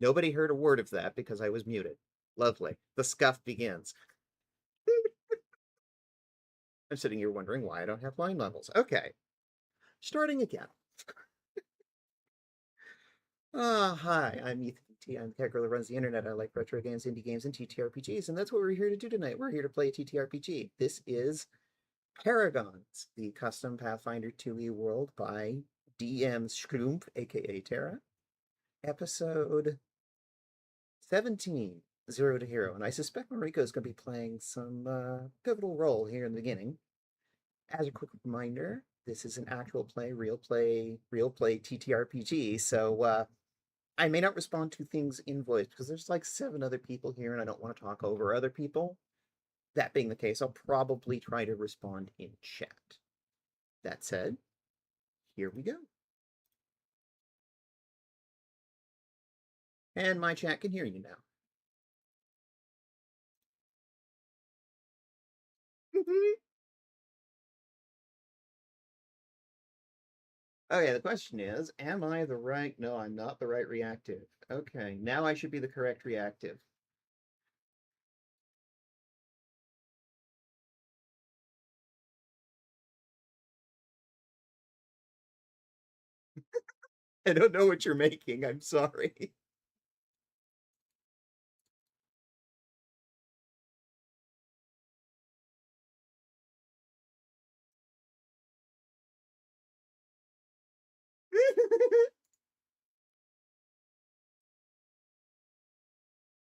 Nobody heard a word of that because I was muted. Lovely. The scuff begins. I'm sitting here wondering why I don't have line levels. Okay. Starting again. Hi, I'm MithaVT. I'm the cat girl who runs the internet. I like retro games, indie games, and TTRPGs, and that's what we're here to do tonight. We're here to play a TTRPG. This is Paragons, the custom Pathfinder 2e world by DM Schrumpf, aka Terra. Episode 17, Zero to Hero. And I suspect Mariko is going to be playing some pivotal role here in the beginning. As a quick reminder, this is an actual play, real play TTRPG. So I may not respond to things in voice because there's like 7 other people here and I don't want to talk over other people. That being the case, I'll probably try to respond in chat. That said, here we go. And my chat can hear you now. Okay, the question is, am I the right? No, I'm not the right reactive. Okay, now I should be the correct reactive. I don't know what you're making. I'm sorry.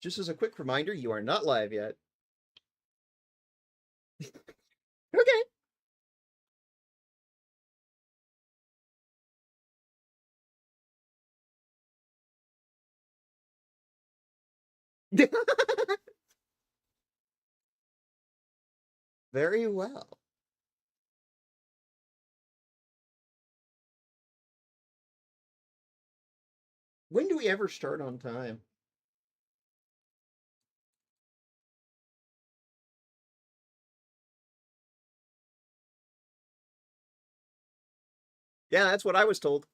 Just as a quick reminder, you are not live yet. Okay. Very well. When do we ever start on time? Yeah, that's what I was told.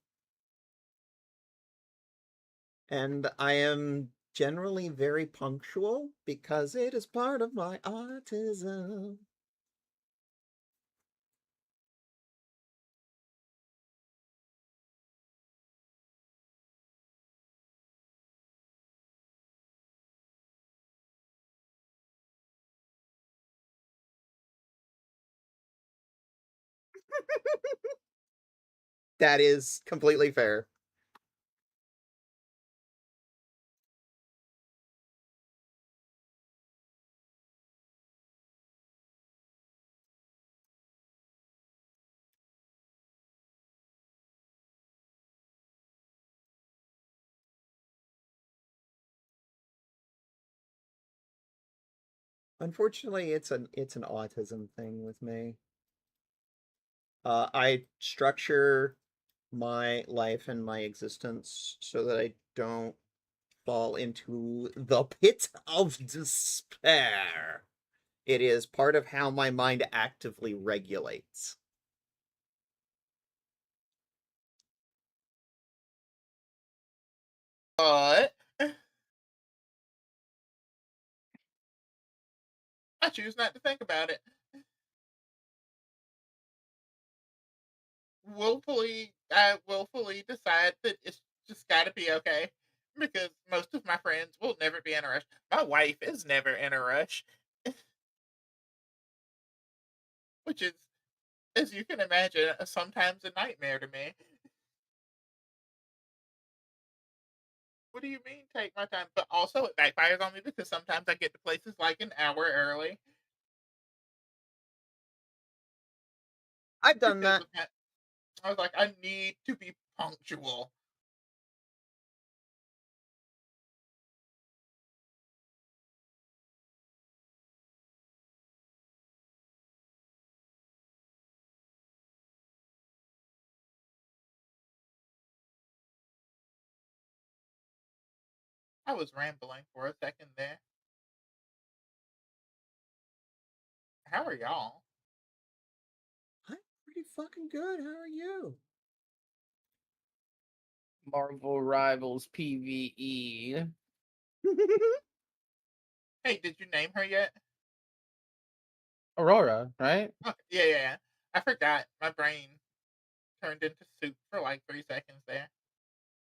And I am generally very punctual because it is part of my autism. That is completely fair. Unfortunately, it's an autism thing with me. I structure my life and my existence so that I don't fall into the pit of despair. It is part of how my mind actively regulates. But I choose not to think about it. I willfully decide that it's just got to be okay because most of my friends will never be in a rush. My wife is never in a rush, which is, as you can imagine, sometimes a nightmare to me. What do you mean, take my time? But also, it backfires on me because sometimes I get to places like an hour early. I've done Because that. of that, I was like, I need to be punctual. I was rambling for a second there. How are y'all? I'm pretty fucking good. How are you? Marvel Rivals PvE. Hey, did you name her yet? Aurora, right? Oh, yeah. I forgot. My brain turned into soup for like 3 seconds there.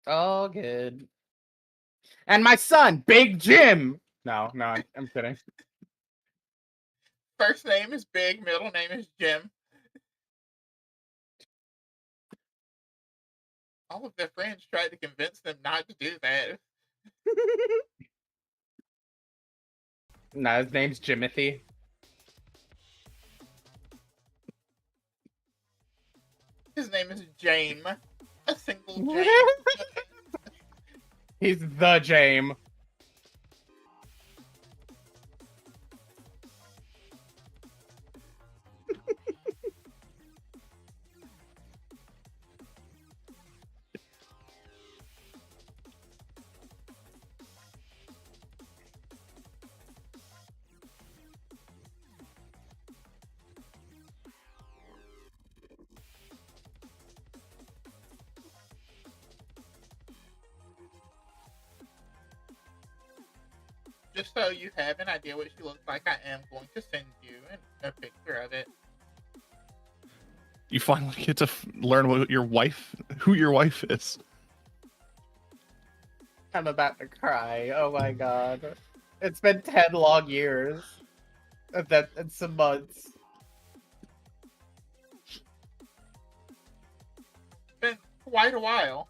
All good. And my son, Big Jim. No, I'm kidding. First name is Big, middle name is Jim. All of their friends tried to convince them not to do that. No, his name's Jimothy. His name is James. A single James. He's the James. Just so you have an idea what she looks like, I am going to send you a picture of it. You finally get to learn who your wife is. I'm about to cry. Oh my god. It's been 10 long years. And some months. It's been quite a while.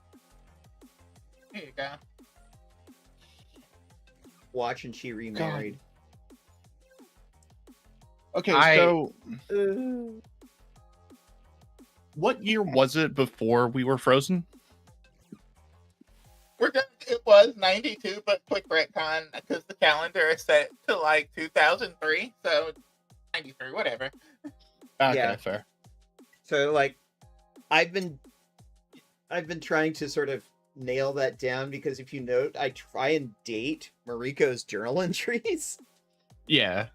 Here you go. Watch and she remarried. Okay, I- so what year was it before we were frozen? It was 92, but quick retcon because the calendar is set to like 2003, so 93, whatever. Okay, Yeah. fair. So like, I've been trying to sort of nail that down because if you note, I try and date Mariko's journal entries. Yeah.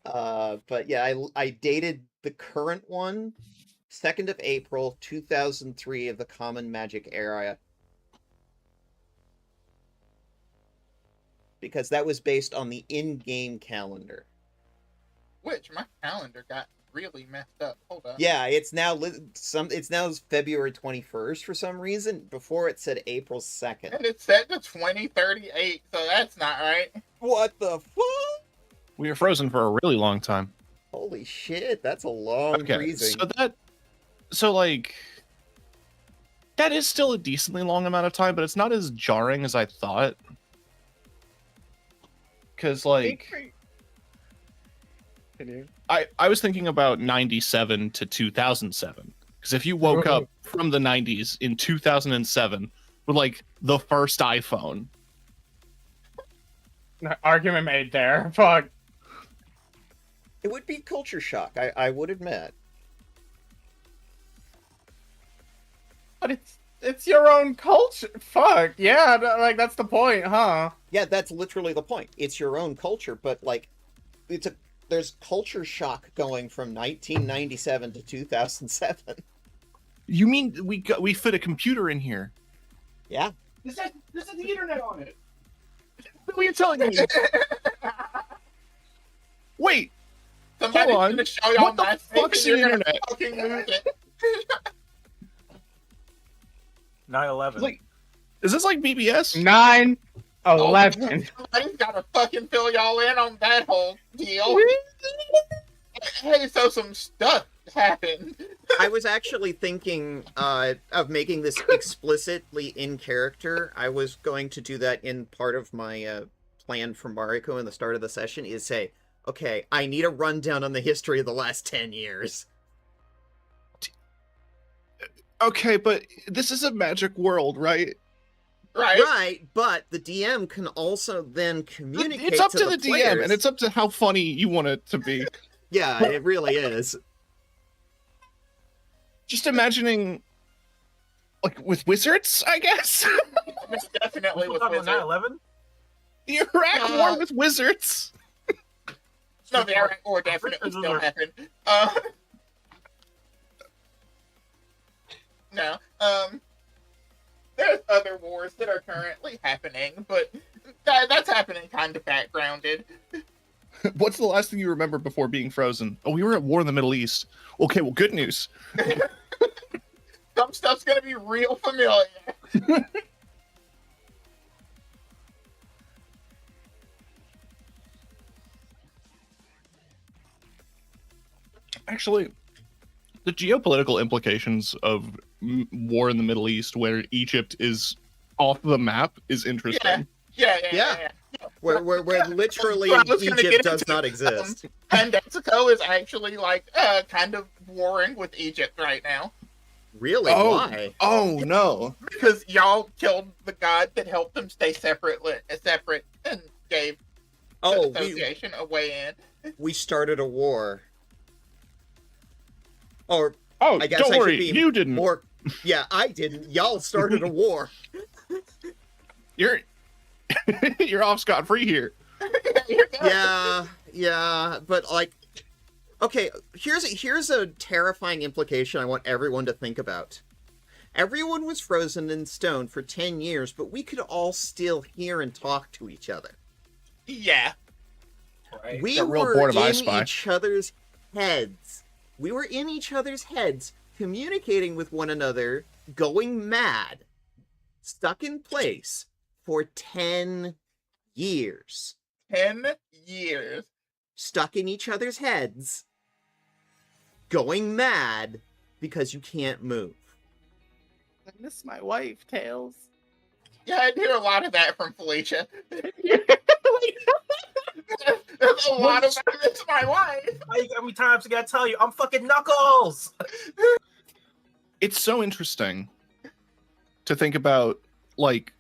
But yeah, I dated the current one, 2nd of April 2003 of the Common Magic era. Because that was based on the in-game calendar. Which my calendar got really messed up. Hold up. Yeah, it's now February 21st for some reason. Before it said April 2nd. And it's set to 2038, so that's not right. What the fuck? We were frozen for a really long time. Holy shit, that's a long Okay, freezing. so like that is still a decently long amount of time, but it's not as jarring as I thought. Because like I was thinking about 97 to 2007. Because if you woke up from the 90s in 2007 with like the first iPhone, Argument made there. Fuck. It would be culture shock, I would admit. But it's your own culture. Fuck. Yeah, like that's the point, huh? Yeah, that's literally the point. It's your own culture, but like there's culture shock going from 1997 to 2007. you mean we fit a computer in here? Yeah. This has the internet on it. What are you telling me? Wait, Somebody's hold on. gonna show y'all What the my fuck's face and the you're gonna internet? fucking lose it. 9/11. Like, is this like BBS? 9/11. Somebody's gotta fucking fill y'all in on that whole deal. Hey, so some stuff happened. I was actually thinking of making this explicitly in character. I was going to do that in part of my plan for Mariko in the start of the session is say, okay, I need a rundown on the history of the last 10 years. Okay, but this is a magic world, right? Right. Right, but the DM can also then communicate It's up to the DM, players. and it's up to how funny you want it to be. Yeah, it really is. Just imagining, like, with wizards, I guess? It's definitely We're with talking Wizard. about 9/11? The Iraq War with wizards. No, the Iraq War definitely Wizards still are- happened. No. there's other wars that are currently happening, but that's happening kind of backgrounded. What's the last thing you remember before being frozen? Oh, we were at war in the Middle East. Okay, well, good news. Some stuff's gonna be real familiar. Actually, the geopolitical implications of war in the Middle East, where Egypt is off the map, is interesting. Yeah. Where literally Well, I was gonna Egypt get does into not exist. And Mexico is actually like kind of warring with Egypt right now Really? Oh. Why? Oh no! because y'all killed the god that helped them stay separate and gave Oh, the association a way in. we started a war. Or Oh, I guess don't I worry, should be you didn't. more. Yeah, I didn't. Y'all started a war. You're you're off scot free here. Yeah, but like, okay, here's a terrifying implication I want everyone to think about. Everyone was frozen in stone for 10 years, but we could all still hear and talk to each other. Yeah. Right. We Got real were bored of I in Spy. each other's heads. We were in each other's heads, communicating with one another, going mad, stuck in place for 10 years. 10 years. Stuck in each other's heads, going mad because you can't move. I miss my wife, Tails. Yeah, I hear a lot of that from Felicia. There's a lot of that. It's my wife. How many times I gotta tell you, I'm fucking Knuckles! It's so interesting to think about, like,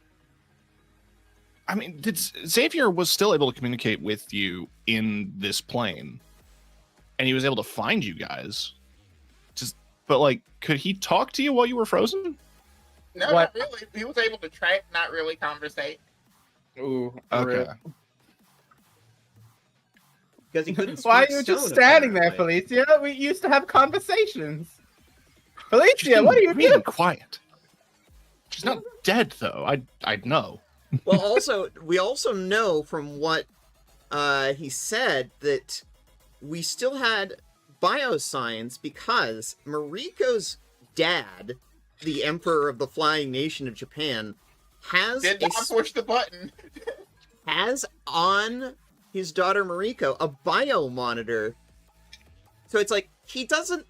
I mean, Xavier was still able to communicate with you in this plane, and he was able to find you guys. But like, could he talk to you while you were frozen? No, What? not really. He was able to track, not really conversate. Ooh, Okay. Because he couldn't. Why are speak you just stone, standing there, apparently. Felicia? We used to have conversations. She's Felicia, what are you being doing? quiet. She's not dead, though. I'd know. Well, also, we also know from what he said that we still had bioscience because Mariko's dad, the Emperor of the Flying Nation of Japan, has Did not push the button. has on his daughter Mariko a bio monitor. So it's like he doesn't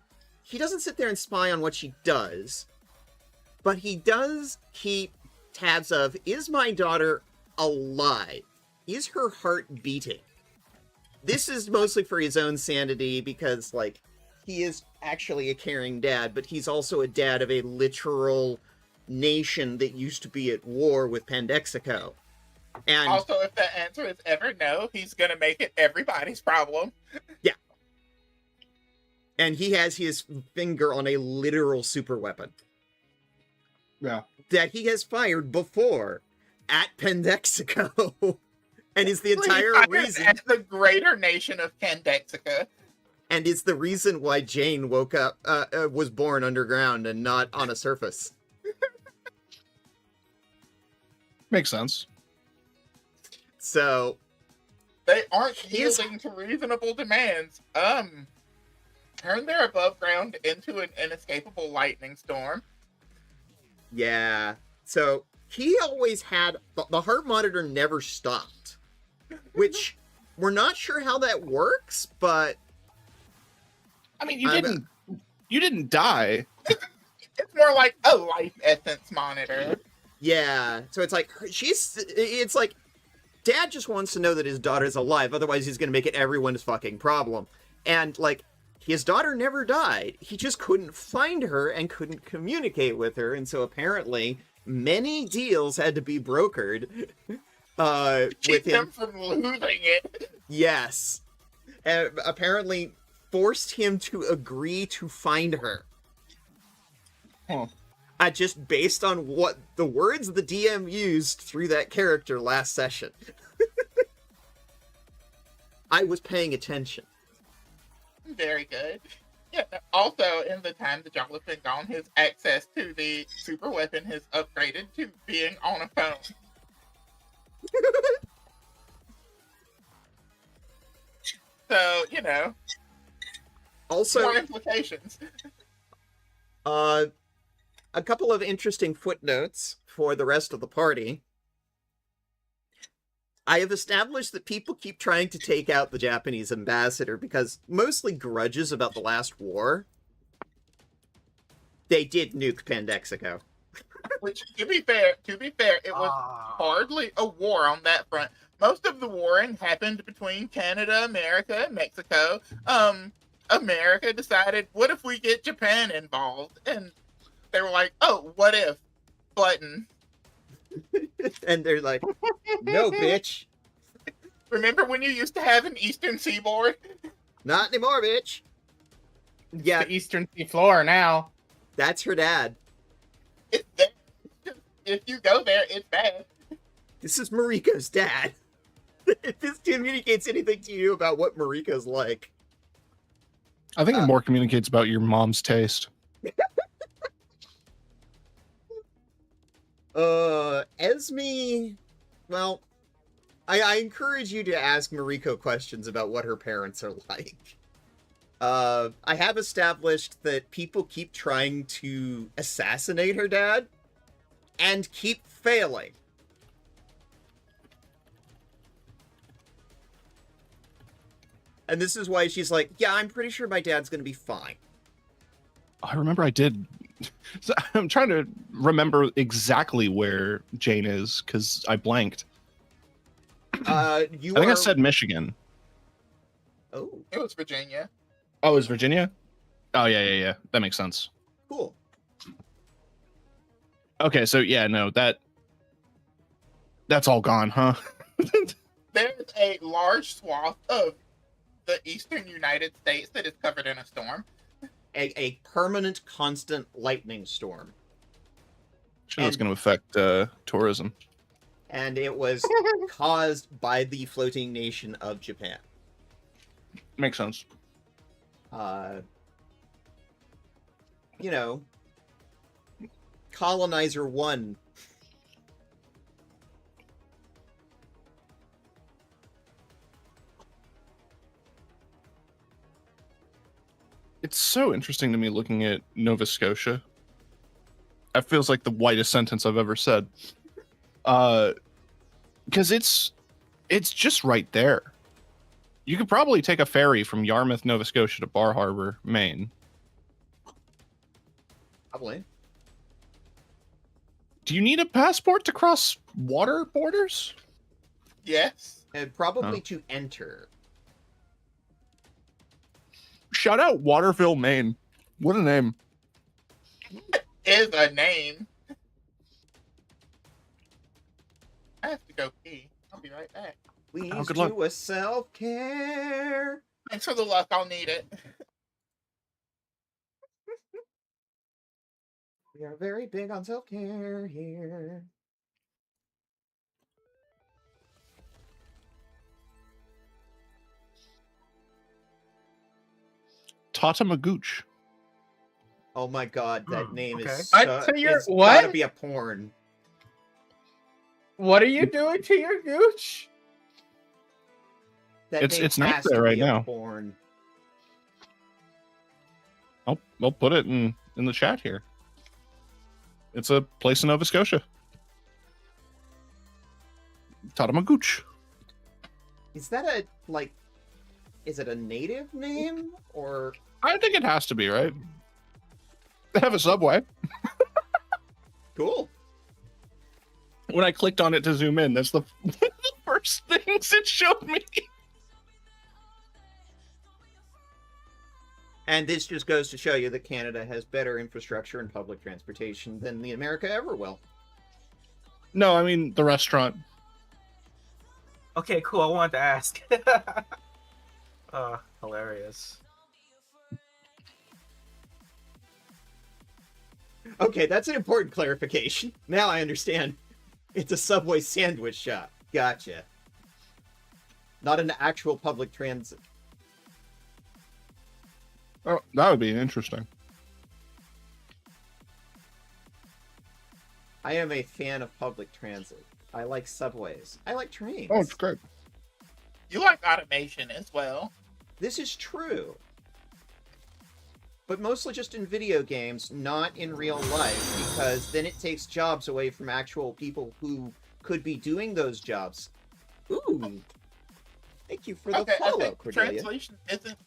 sit there and spy on what she does, but he does keep tabs of, is my daughter alive? Is her heart beating? This is mostly for his own sanity because, like, he is actually a caring dad, but he's also a dad of a literal nation that used to be at war with Pandexico. And Also, if the answer is ever no, he's gonna make it everybody's problem. and he has his finger on a literal super weapon Yeah. that he has fired before at Pandexico. And is the entire He fired reason, at the greater nation of Candexica. and is the reason why Jane woke up, was born underground and not on a surface. Makes sense. So, They aren't He's- yielding to reasonable demands. Turn their above ground into an inescapable lightning storm. yeah. So, he always had, the heart monitor never stopped. Which, we're not sure how that works, but I mean, you I'm- didn't die. It's more like a life essence monitor. yeah. So it's like, it's like, Dad just wants to know that his daughter's alive, otherwise he's gonna make it everyone's fucking problem. And, like, his daughter never died. He just couldn't find her and couldn't communicate with her, and so apparently many deals had to be brokered with Keep him. him from losing it. Yes. And apparently forced him to agree to find her. Huh. Just based on what the words the DM used through that character last session. I was paying attention. Very good. Yeah. Also, in the time that y'all have been gone, his access to the super weapon has upgraded to being on a phone. So, Also, more implications. a couple of interesting footnotes for the rest of the party. I have established that people keep trying to take out the Japanese ambassador because mostly grudges about the last war. They did nuke Pandexico. Which, to be fair, it was hardly a war on that front. Most of the warring happened between Canada, America, and Mexico. America decided, what if we get Japan involved? And they were like, oh, what if? Button. And they're like, no, bitch. Remember when you used to have an Eastern Seaboard? Not anymore, bitch. Yeah, The Eastern Sea Floor now. that's her dad. It's there. If you go there, it's bad. This is Mariko's dad. If this communicates anything to you about what Mariko's like. I think it more communicates about your mom's taste. Esme, well, I encourage you to ask Mariko questions about what her parents are like. I have established that people keep trying to assassinate her dad and keep failing. And this is why she's like, yeah, I'm pretty sure my dad's gonna be fine. I remember I did. So I'm trying to remember exactly where Jane is because I blanked. You I think I said Michigan. Oh, It was Virginia. Oh, is Virginia? Oh, yeah. That makes sense. cool. Okay, so yeah, no, that's all gone, huh? There's a large swath of the eastern United States that is covered in a storm. A permanent, constant lightning storm. Sure, that's going to affect tourism. And it was caused by the floating nation of Japan. Makes sense. You know, Colonizer 1. It's so interesting to me looking at Nova Scotia. That feels like the whitest sentence I've ever said. Because it's just right there. You could probably take a ferry from Yarmouth, Nova Scotia to Bar Harbor, Maine. Probably. Do you need a passport to cross water borders? Yes. And probably to enter. Shout out Waterville, Maine. What a name. Is a name. I have to go pee. I'll be right back. Please good do luck. a self-care. Thanks for the luck. I'll need it. We are very big on self-care here. Tata Magooch. Oh my god, that name okay. is What? so, To your- it's what? gotta be a porn. What are you doing to your gooch? That It's name nice has there to right be a now. porn. I'll put it in the chat here. It's a place in Nova Scotia. Tata Magooch. Is that a, like, is it a native name? Or... I think it has to be, right? They have a subway. Cool. When I clicked on it to zoom in, that's the first things it showed me. And this just goes to show you that Canada has better infrastructure and public transportation than the America ever will. No, I mean the restaurant. Okay, cool. I wanted to ask. Hilarious. Okay, that's an important clarification. Now I understand. It's a Subway sandwich shop. Gotcha. Not an actual public transit. Oh, that would be interesting. I am a fan of public transit. I like subways. I like trains. Oh, it's great. You like automation as well. This is true. But mostly just in video games, not in real life, because then it takes jobs away from actual people who could be doing those jobs. Ooh. Thank you for the Okay, I follow, think Cordelia. translation isn't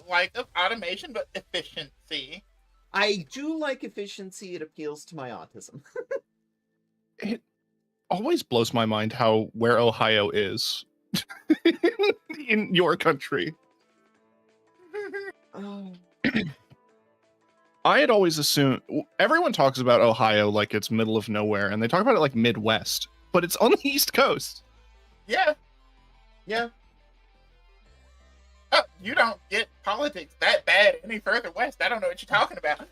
like of automation, but efficiency. I do like efficiency. It appeals to my autism. It always blows my mind how where Ohio is in your country. Oh. I had always assumed everyone talks about Ohio like it's middle of nowhere, and they talk about it like Midwest, but it's on the East Coast. Yeah. Yeah. Oh, you don't get politics that bad any further west. I don't know what you're talking about.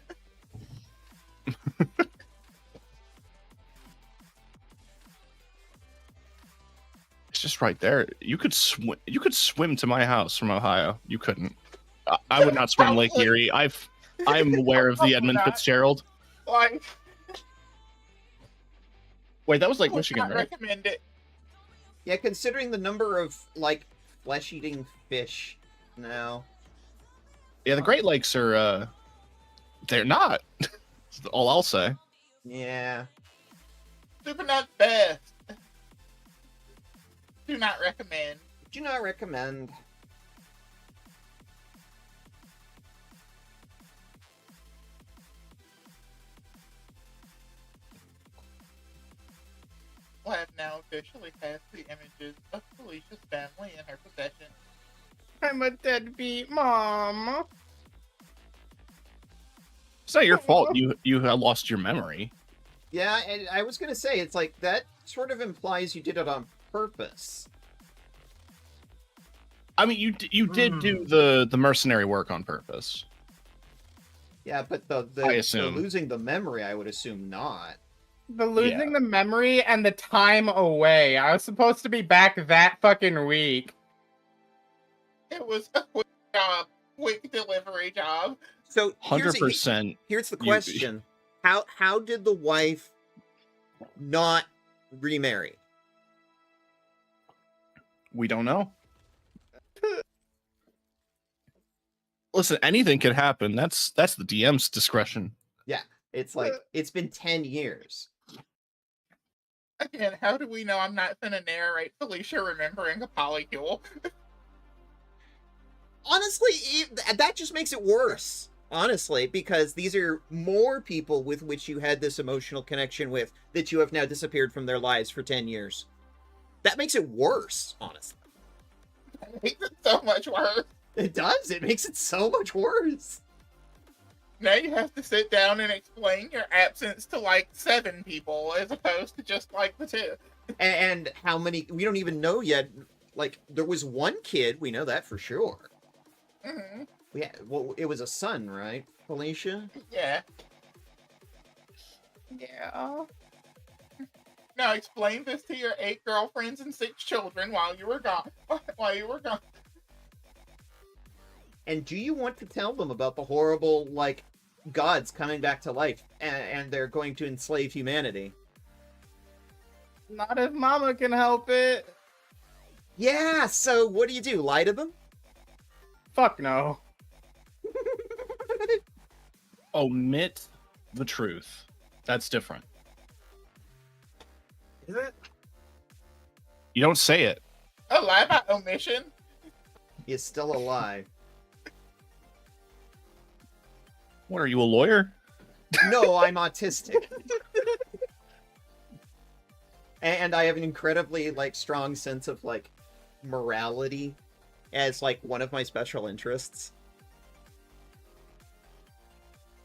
It's just right there. You could swim. You could swim to my house from Ohio. You couldn't. I would not swim Lake Erie. I'm aware of the Edmund Not. Fitzgerald. Like, Wait, that was Lake I would Michigan, not right? recommend it. Yeah, considering the number of, like, flesh-eating fish now. Yeah, the Great Lakes are. They're not. That's all I'll say. Yeah. Super not best. Do not recommend. Do not recommend. Lab now officially has the images of Felicia's family in her possession. I'm a deadbeat mom. It's not your fault. You lost your memory. Yeah, and I was gonna say, it's like, that sort of implies you did it on purpose. I mean, you did do the mercenary work on purpose. Yeah, but the I assume. losing the memory, I would assume not. The losing the memory and the time away. I was supposed to be back that fucking week. It was a quick job, quick delivery job. So 100%. Here's the question: How did the wife not remarry? We don't know. Listen, anything could happen. That's the DM's discretion. It's like, it's been 10 years. Again, how do we know I'm not gonna narrate Felicia remembering a polycule? Honestly, that just makes it worse. Honestly, because these are more people with which you had this emotional connection with that you have now disappeared from their lives for 10 years. That makes it worse, honestly. It makes it so much worse. It does. It makes it so much worse. Now you have to sit down and explain your absence to like 7 people as opposed to just like the 2. And how many, we don't even know yet. Like, there was one kid, we know that for sure. Mm-hmm. Yeah, well, it was a son, right, Felicia? Yeah. Yeah. Now explain this to your 8 girlfriends and 6 children while you were gone. And do you want to tell them about the horrible, like, gods coming back to life and they're going to enslave humanity? Not if Mama can help it. Yeah, so what do? Lie to them? Fuck no. Omit the truth. That's different. Is it? You don't say it. A lie by omission? Is still a lie. What are you, a lawyer? No, I'm autistic. And I have an incredibly, like, strong sense of, like, morality as, like, one of my special interests.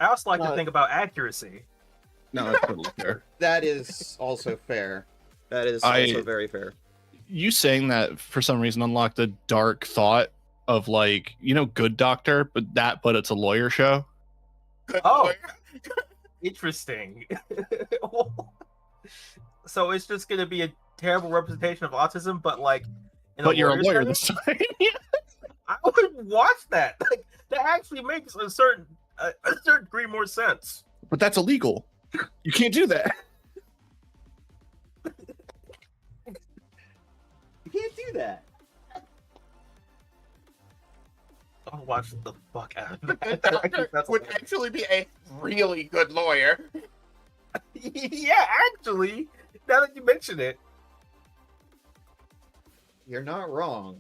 I also like to think about accuracy. No, that's totally fair. That is also fair. That is also very fair. You saying that for some reason unlocked a dark thought of, like, you know, Good Doctor, but it's a lawyer show. Oh, interesting. So it's just gonna be a terrible representation of autism, but like, But you're a lawyer setting? this time. I would watch that. Like, That actually makes a certain degree more sense. But that's illegal. You can't do that. You can't do that. I'll watch the fuck out of The that. doctor That's would hilarious. actually be a really good lawyer. Yeah, actually, now that you mention it. You're not wrong.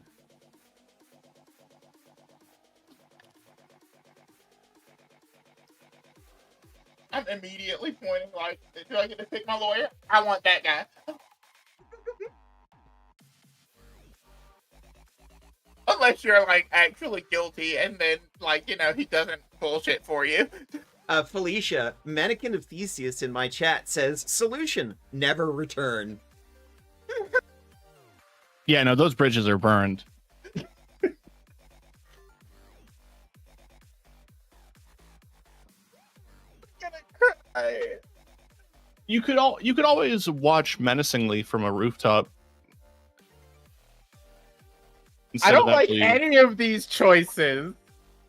I'm immediately pointing like, do I get to pick my lawyer? I want that guy. Unless you're like actually guilty and then like, he doesn't bullshit for you. Felicia, Mannequin of Theseus in my chat says, solution, never return. Yeah, no, those bridges are burned. You could always watch menacingly from a rooftop. I Instead don't of like actually- any of these choices.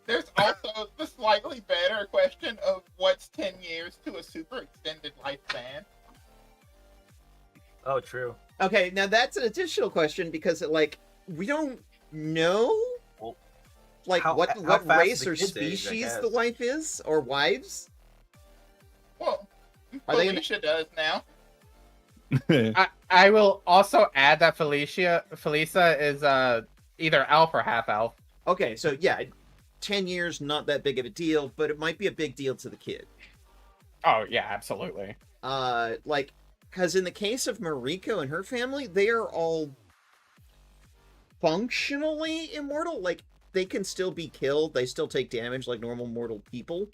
There's also the slightly better question of what's 10 years to a super extended lifespan. Oh, true. Okay, now that's an additional question because, we don't know, Well, what how what fast race the or kids age, I species the guess. wife is, or wives. Well, Are they- Felicia does now. I will also add that Felisa is either elf or half elf. Okay, so yeah, 10 years, not that big of a deal, but it might be a big deal to the kid. Oh yeah, absolutely. Because in the case of Mariko and her family, they are all functionally immortal. Like, they can still be killed, they still take damage like normal mortal people,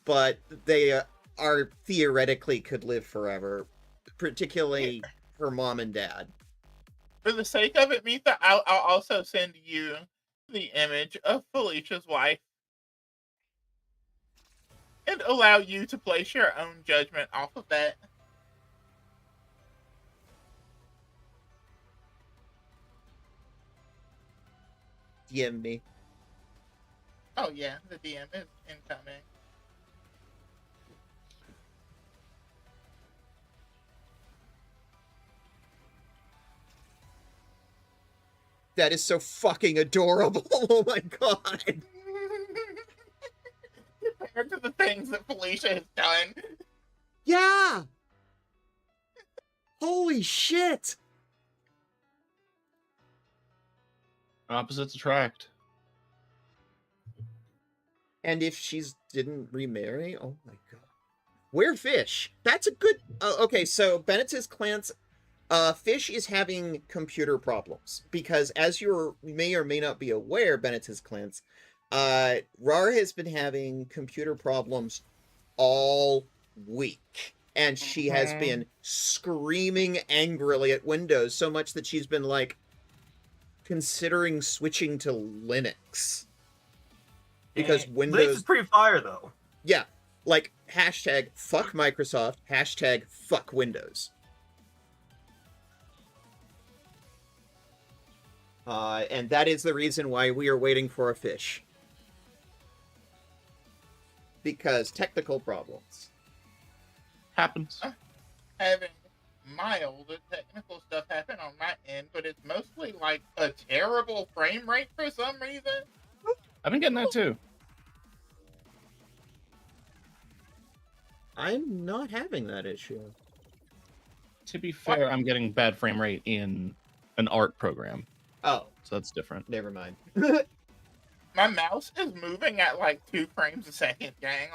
but they are theoretically could live forever, particularly her mom and dad. For the sake of it, Mitha, I'll also send you the image of Felicia's wife and allow you to place your own judgment off of that. DM me. Oh yeah, the DM is incoming. That is so fucking adorable. Oh my god. Compared to the things that Felicia has done. Yeah. Holy shit. Opposites attract. And if she's didn't remarry, oh my god. Where Fish? That's a good. Okay, so Bennett's Clance. Fish is having computer problems because, as you may or may not be aware, Bennett's Clance, Rar has been having computer problems all week, and she has been screaming angrily at Windows so much that she's been considering switching to Linux because Windows Linux is pretty fire though. Yeah, hashtag fuck Microsoft, hashtag fuck Windows. And that is the reason why we are waiting for a fish. Because technical problems. Happens. Having mild technical stuff happen on my end, but it's mostly a terrible frame rate for some reason. I've been getting that too. I'm not having that issue. To be fair, I'm getting bad frame rate in an art program, Oh, so that's different. never mind. My mouse is moving at 2 frames a second, gang.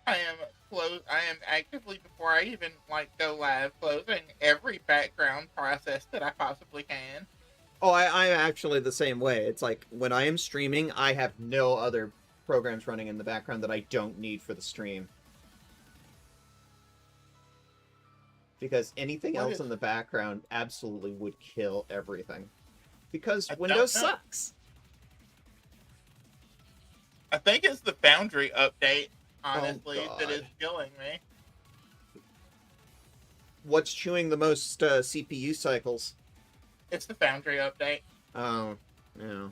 I am actively, before I even go live, closing every background process that I possibly can. Oh, I'm actually the same way. It's when I am streaming, I have no other programs running in the background that I don't need for the stream. Because anything else in the background absolutely would kill everything. Because I don't Windows know. sucks. I think it's the Foundry update, honestly, that is God. killing me. what's chewing the most CPU cycles? It's the Foundry update. Oh, yeah.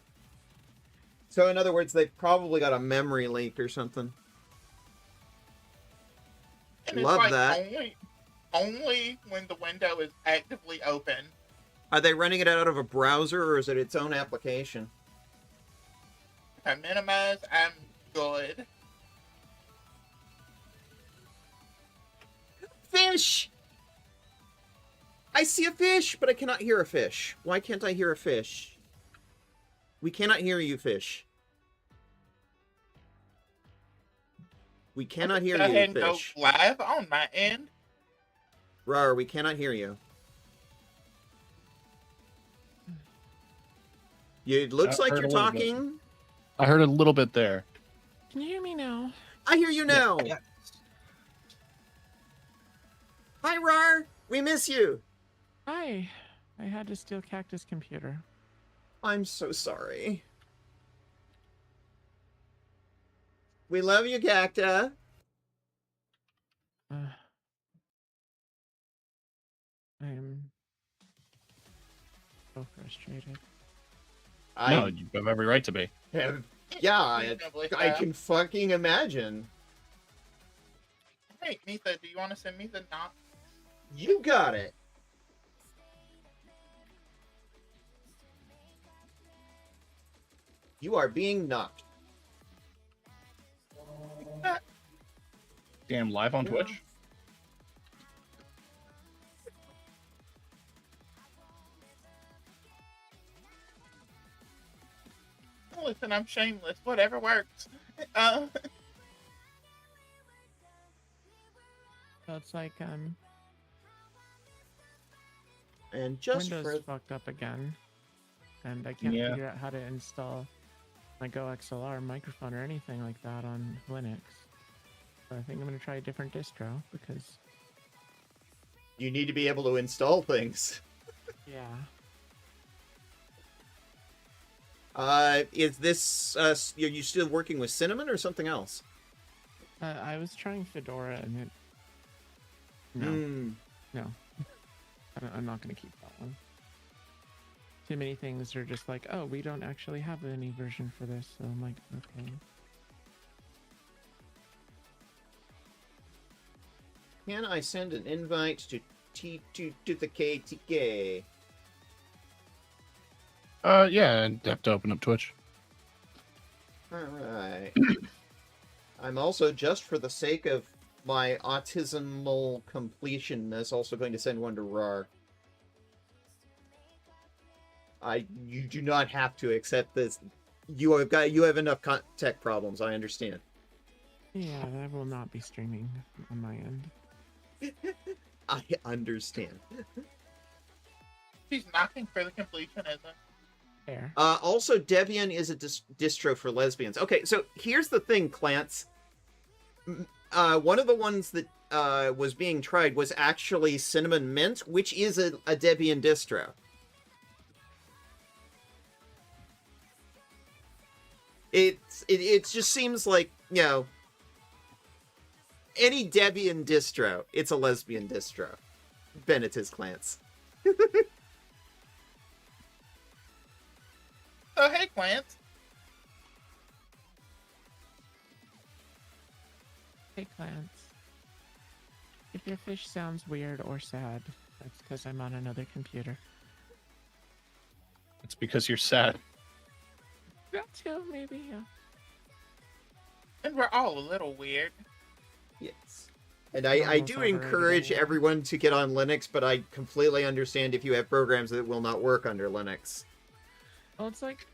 So in other words, they've probably got a memory leak or something. And Love it's like that. only when the window is actively open. Are they running it out of a browser or is it its own application? If I minimize, I'm good. Fish! I see a fish, but I cannot hear a fish. Why can't I hear a fish? We cannot hear you, fish. We cannot hear Go ahead you, and go fish. live on my end. Rar, we cannot hear you. It looks like heard you're a little bit. talking. I heard a little bit there. Can you hear me now? I hear you now. Yeah. Hi, Rar. We miss you. Hi. I had to steal Cactus' computer. I'm so sorry. We love you, Cacta. I am so frustrated. No, you have every right to be. Reasonably I so. can fucking imagine. Hey, Mitha, do you want to send me the knock? You got it. You are being knocked. Damn, live on Twitch? Listen, I'm shameless. Whatever works. So it's like, And just Windows for fucked up again. And I can't Yeah. figure out how to install my Go XLR microphone or anything like that on Linux. So I think I'm going to try a different distro because, you need to be able to install things. yeah. Is this are you still working with Cinnamon or something else? I was trying Fedora and it... No, Hmm. no. I'm not going to keep that one. Too many things are just like, oh, we don't actually have any version for this. So I'm like, okay. Can I send an invite to to the KTK? Yeah, I'd have to open up Twitch. All right. I'm also, just for the sake of my autismal completionness, also going to send one to Rar. You do not have to accept this. You have enough tech problems. I understand. Yeah, I will not be streaming on my end. I understand. She's knocking for the completionism. Fair. Also, Debian is a distro for lesbians. Okay, so here's the thing, Clance. One of the ones that was being tried was actually Cinnamon Mint, which is a Debian distro. It just seems like, you know, any Debian distro, it's a lesbian distro. Bennett is Clance. Oh, hey, Clance. Hey, Clance. If your fish sounds weird or sad, that's because I'm on another computer. It's because you're sad. That too, maybe, yeah. And we're all a little weird. Yes. And I Almost do overrated encourage anyway. everyone to get on Linux, but I completely understand if you have programs that will not work under Linux. Well, it's like,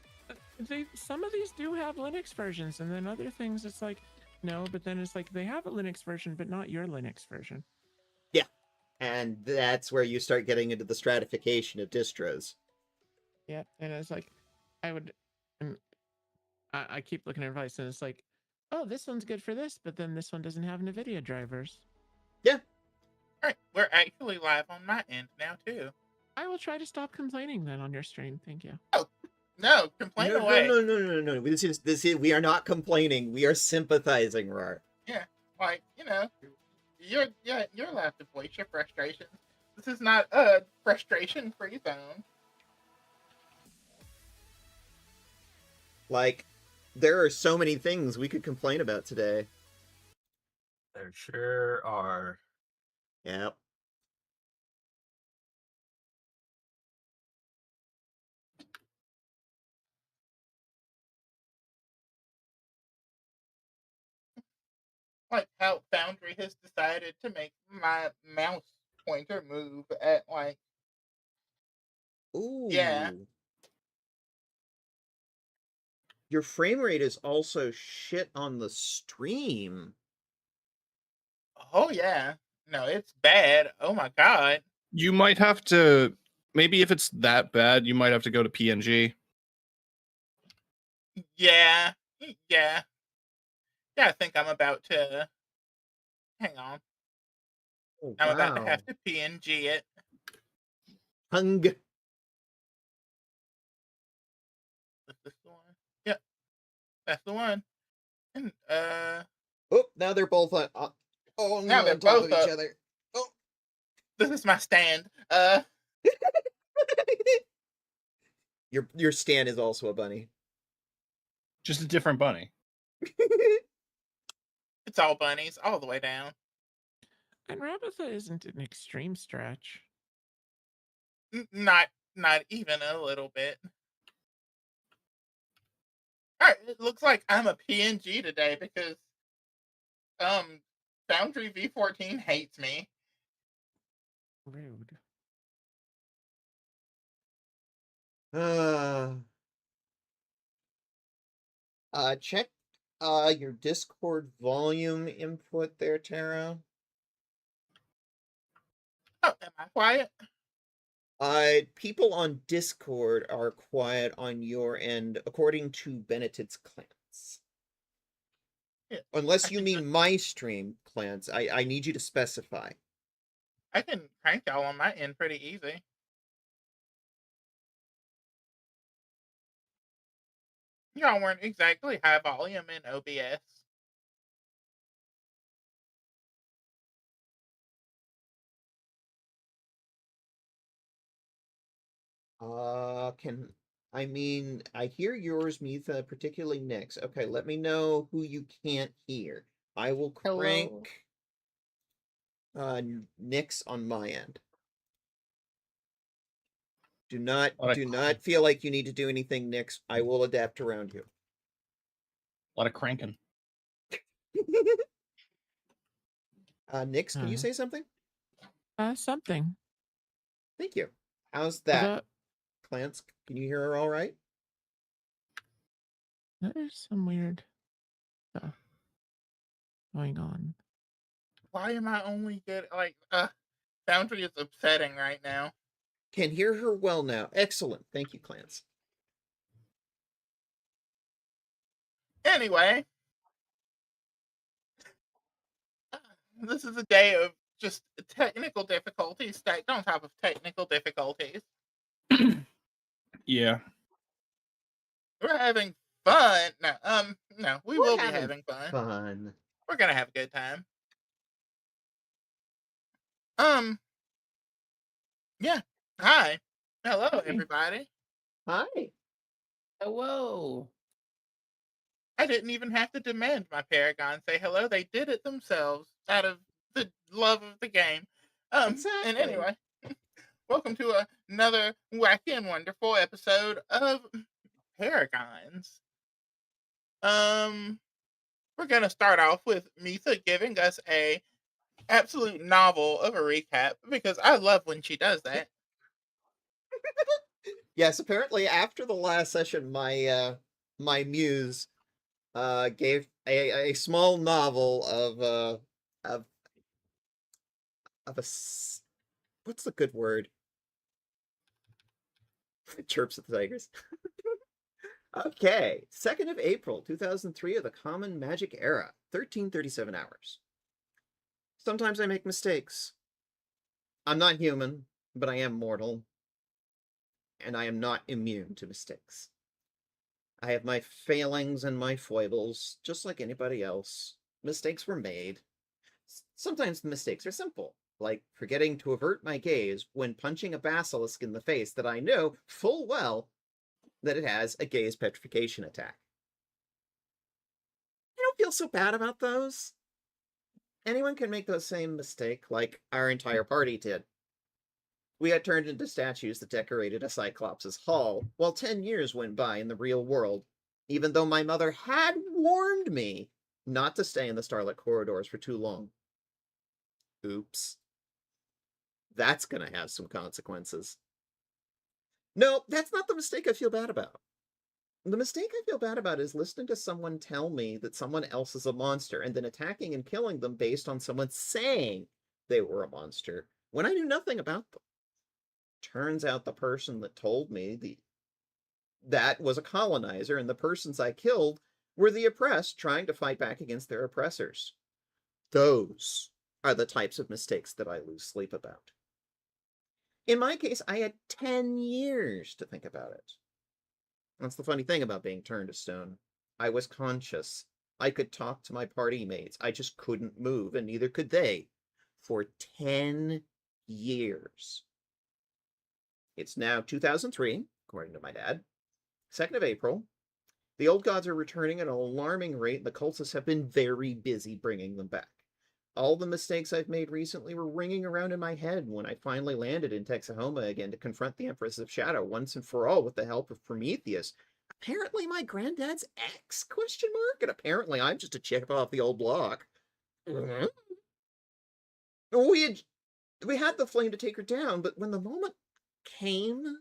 some of these do have Linux versions, and then other things, it's like, no, but then it's like, they have a Linux version, but not your Linux version. And that's where you start getting into the stratification of distros. Yeah, and it's like, and I keep looking at advice, and it's like, oh, this one's good for this, but then this one doesn't have NVIDIA drivers. Right, we're actually live on my end now, too. I will try to stop complaining then on your stream. Thank you. No, complain No, away. no. This is we are not complaining. We are sympathizing, Rar. Like, you know, you're allowed to voice your frustrations. This is not a frustration-free zone. Like, there are so many things we could complain about today. There sure are. Yep. Like how Foundry has decided to make my mouse pointer move at like, Ooh. yeah. Your frame rate is also shit on the stream. Oh yeah. No, it's bad. Oh my god. You might have to, maybe if it's that bad, you might have to go to PNG. Yeah. Yeah. Yeah, I think I'm about to. Hang on. Oh, I'm about to wow. have to PNG it. Hung. Is this the one? Yep. That's the one. And Oh, now they're both on. Oh, Now no, they're on top both of each up. other. Oh. This is my stand. Your stand is also a bunny. Just a different bunny. It's all bunnies all the way down. And Rabitha isn't an extreme stretch. Not even a little bit. Alright, it looks like I'm a PNG today because Foundry V14 hates me. Rude. Check your Discord volume input there, Tara. Oh, am I quiet? People on Discord are quiet on your end, according to Bennett's Clans. Yeah, Unless you mean my stream, Clans. I need you to specify. I can crank y'all on my end pretty easy. Y'all weren't exactly high volume in OBS. I hear yours, Mitha, particularly Nyx. Okay, let me know who you can't hear. I will crank Nyx on my end. Do not feel like you need to do anything, Nyx. I will adapt around you. A lot of cranking. Nyx, can you say something? Something. Thank you. How's that? Clance, can you hear her all right? There's some weird stuff going on. Why am I only getting Foundry is upsetting right now. Can hear her well now. Excellent. Thank you, Clance. Anyway, this is a day of just technical difficulties stacked on top of technical difficulties. Yeah. We're having fun. No, we will be having fun. We're gonna have a good time. Yeah. Hi. Hello, everybody. Hi. Hello. I didn't even have to demand my Paragon say hello. They did it themselves out of the love of the game. Exactly. And anyway, welcome to another wacky and wonderful episode of Paragons. We're gonna start off with Mitha giving us a absolute novel of a recap because I love when she does that. Yes, apparently after the last session, my muse gave a small novel of what's the good word? It chirps at the tigers. Okay, 2nd of April, 2003 of the Common Magic Era, 1337 hours. Sometimes I make mistakes. I'm not human, but I am mortal. And I am not immune to mistakes. I have my failings and my foibles, just like anybody else. Mistakes were made. Sometimes the mistakes are simple. like forgetting to avert my gaze when punching a basilisk in the face that I know full well that it has a gaze petrification attack. I don't feel so bad about those. Anyone can make the same mistake like our entire party did. We got turned into statues that decorated a Cyclops' hall, while 10 years went by in the real world, even though my mother had warned me not to stay in the starlit corridors for too long. Oops. That's gonna have some consequences. No, that's not the mistake I feel bad about. The mistake I feel bad about is listening to someone tell me that someone else is a monster and then attacking and killing them based on someone saying they were a monster when I knew nothing about them. Turns out the person that told me that was a colonizer, and the persons I killed were the oppressed trying to fight back against their oppressors. Those are the types of mistakes that I lose sleep about. In my case, I had 10 years to think about it. That's the funny thing about being turned to stone. I was conscious. I could talk to my party mates. I just couldn't move, and neither could they. For 10 years. It's now 2003, according to my dad. 2nd of April. The old gods are returning at an alarming rate, and the cultists have been very busy bringing them back. All the mistakes I've made recently were ringing around in my head when I finally landed in Texahoma again to confront the Empress of Shadow once and for all with the help of Prometheus. Apparently my granddad's ex? ? And apparently I'm just a chip off the old block. We had the flame to take her down, but when the moment came,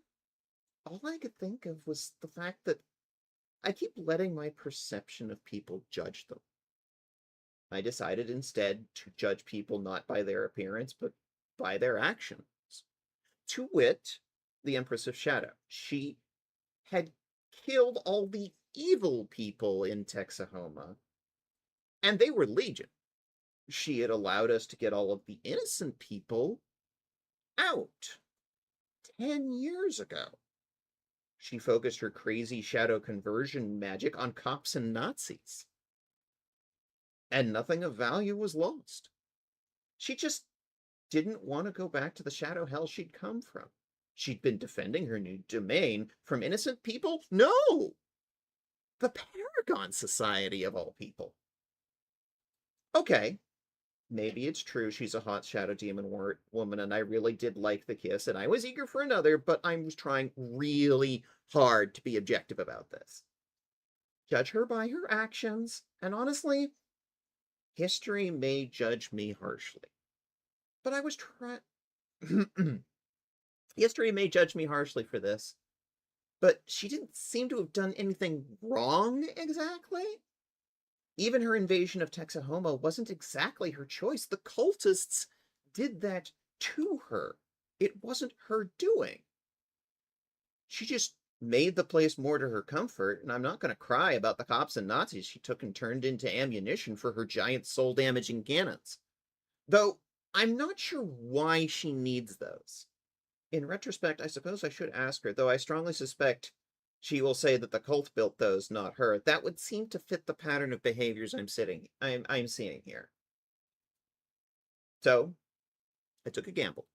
all I could think of was the fact that I keep letting my perception of people judge them. I decided instead to judge people not by their appearance, but by their actions. To wit, the Empress of Shadow. She had killed all the evil people in Texahoma, and they were legion. She had allowed us to get all of the innocent people out 10 years ago. She focused her crazy shadow conversion magic on cops and Nazis. And nothing of value was lost. She just didn't want to go back to the shadow hell she'd come from. She'd been defending her new domain from innocent people? No! The Paragon Society, of all people. Okay, maybe it's true she's a hot shadow demon woman, and I really did like the kiss, and I was eager for another, but I was trying really hard to be objective about this. Judge her by her actions, and honestly, history may judge me harshly. But I was trying... History may judge me harshly for this, but she didn't seem to have done anything wrong exactly. Even her invasion of Texahoma wasn't exactly her choice. The cultists did that to her. It wasn't her doing. She just made the place more to her comfort, and I'm not going to cry about the cops and Nazis she took and turned into ammunition for her giant soul-damaging cannons. Though, I'm not sure why she needs those. In retrospect, I suppose I should ask her, though I strongly suspect she will say that the cult built those, not her. That would seem to fit the pattern of behaviors I'm seeing here. So, I took a gamble.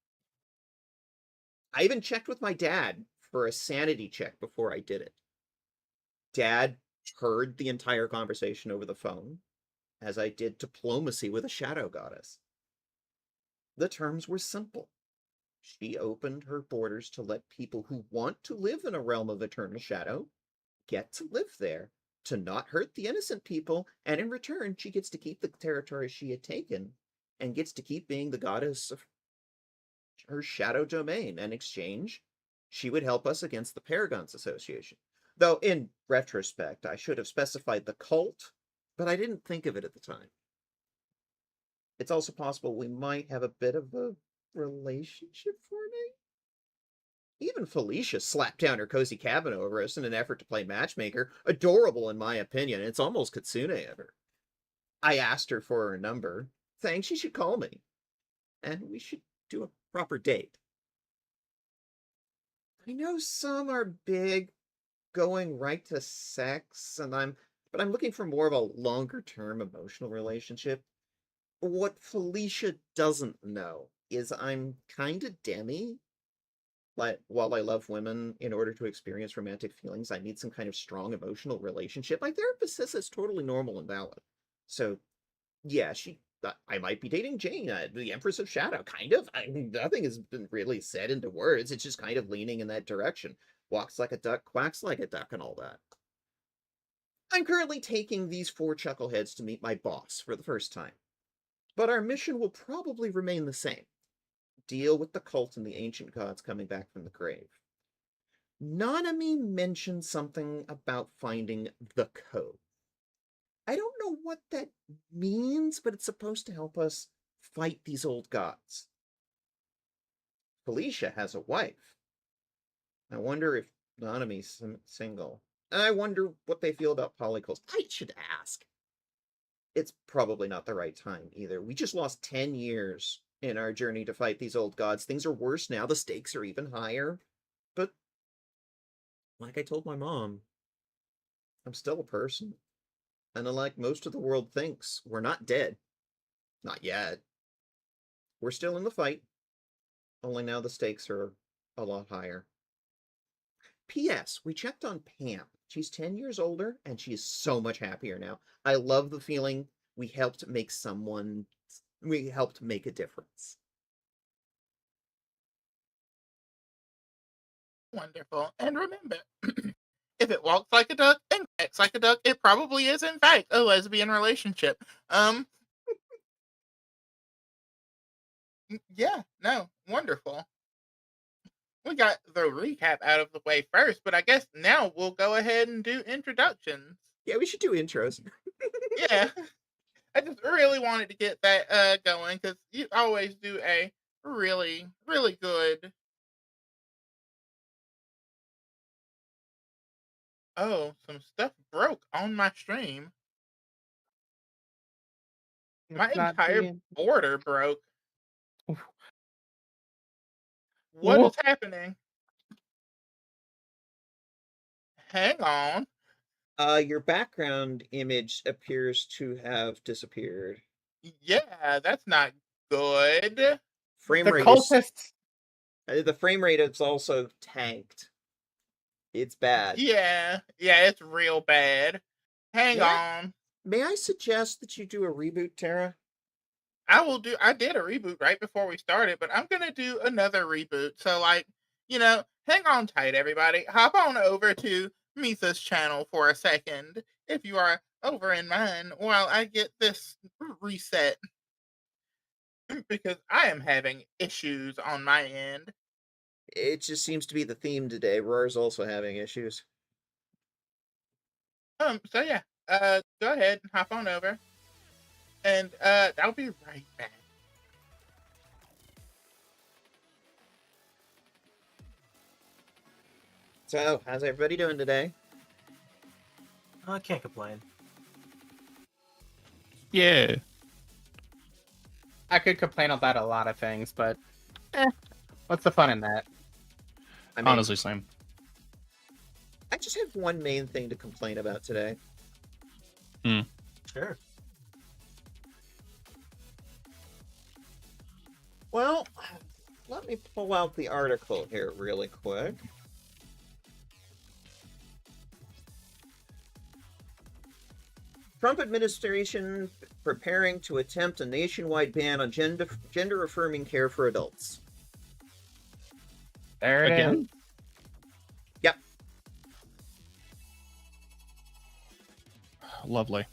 I even checked with my dad for a sanity check before I did it. Dad heard the entire conversation over the phone, as I did diplomacy with a shadow goddess. The terms were simple. She opened her borders to let people who want to live in a realm of eternal shadow get to live there, to not hurt the innocent people, and in return, she gets to keep the territory she had taken, and gets to keep being the goddess of her shadow domain. In exchange, she would help us against the Paragons Association. Though, in retrospect, I should have specified the cult, but I didn't think of it at the time. It's also possible we might have a bit of a relationship forming? Even Felicia slapped down her cozy cabin over us in an effort to play matchmaker. Adorable, in my opinion. It's almost Kitsune of her. I asked her for her number, saying she should call me, and we should do a proper date. I know some are big, going right to sex, but I'm looking for more of a longer-term emotional relationship. What Felicia doesn't know is I'm kind of demi. Like, while I love women, in order to experience romantic feelings, I need some kind of strong emotional relationship. My therapist says it's totally normal and valid. So, yeah, I might be dating Jane, the Empress of Shadow, kind of. Nothing has been really said into words. It's just kind of leaning in that direction. Walks like a duck, quacks like a duck, and all that. I'm currently taking these 4 chuckleheads to meet my boss for the first time. But our mission will probably remain the same. Deal with the cult and the ancient gods coming back from the grave. Nanami mentioned something about finding the code. I don't know what that means, but it's supposed to help us fight these old gods. Felicia has a wife. I wonder if Nanami's single. I wonder what they feel about polyculs. I should ask. It's probably not the right time either. We just lost 10 years in our journey to fight these old gods. Things are worse now. The stakes are even higher. But, like I told my mom, I'm still a person. And unlike most of the world thinks, we're not dead. Not yet. We're still in the fight. Only now the stakes are a lot higher. P.S. We checked on Pam. She's 10 years older, and she is so much happier now. I love the feeling we helped make a difference. Wonderful. And remember, if it walks like a duck and acts like a duck, it probably is, in fact, a lesbian relationship. Yeah, no, wonderful. We got the recap out of the way first, but I guess now we'll go ahead and do introductions. Yeah, we should do intros. Yeah. I just really wanted to get that going because you always do a really, really good. Oh, some stuff broke on my stream. My It's not entire being- border broke. Oof. What Whoa. is happening? Hang on. Your background image appears to have disappeared. Yeah, that's not good. Frame The rate cultists. the frame rate is also tanked. It's bad. Yeah, it's real bad. Hang Yeah. on. May I suggest that you do a reboot, Tara? I did a reboot right before we started, but I'm gonna do another reboot. So hang on tight, everybody. Hop on over to Mitha's channel for a second if you are over in mine while I get this reset. Because I am having issues on my end. It just seems to be the theme today. Roar's also having issues. So yeah, go ahead and hop on over. And I'll be right back. So, how's everybody doing today? I can't complain. Yeah. I could complain about a lot of things, but what's the fun in that? I mean, Honestly, same. I just have one main thing to complain about today. Sure. Well, let me pull out the article here really quick. Trump administration preparing to attempt a nationwide ban on gender-affirming care for adults. There it is. Again? Yep. Lovely.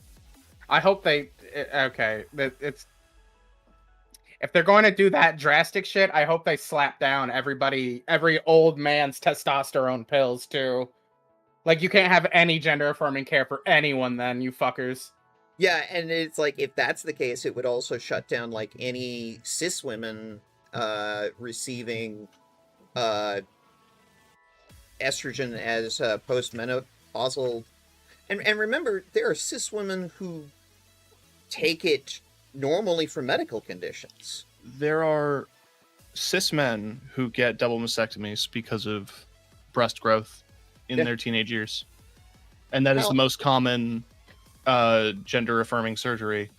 I hope it's if they're going to do that drastic shit, I hope they slap down every old man's testosterone pills too. Like, you can't have any gender affirming care for anyone then, you fuckers. Yeah, and it's like, if that's the case, it would also shut down like any cis women receiving estrogen as postmenopausal. And remember, there are cis women who take it normally for medical conditions. There are cis men who get double mastectomies because of breast growth in Yeah. their teenage years. And that is Well- the most common gender affirming surgery.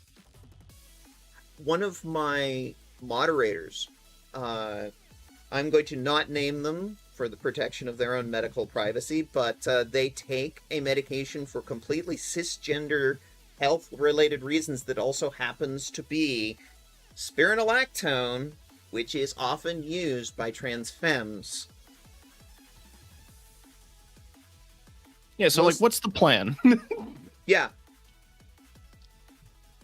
One of my moderators I'm going to not name them for the protection of their own medical privacy, but they take a medication for completely cisgender health-related reasons that also happens to be spironolactone, which is often used by trans femmes. Yeah, so like, what's the plan? Yeah.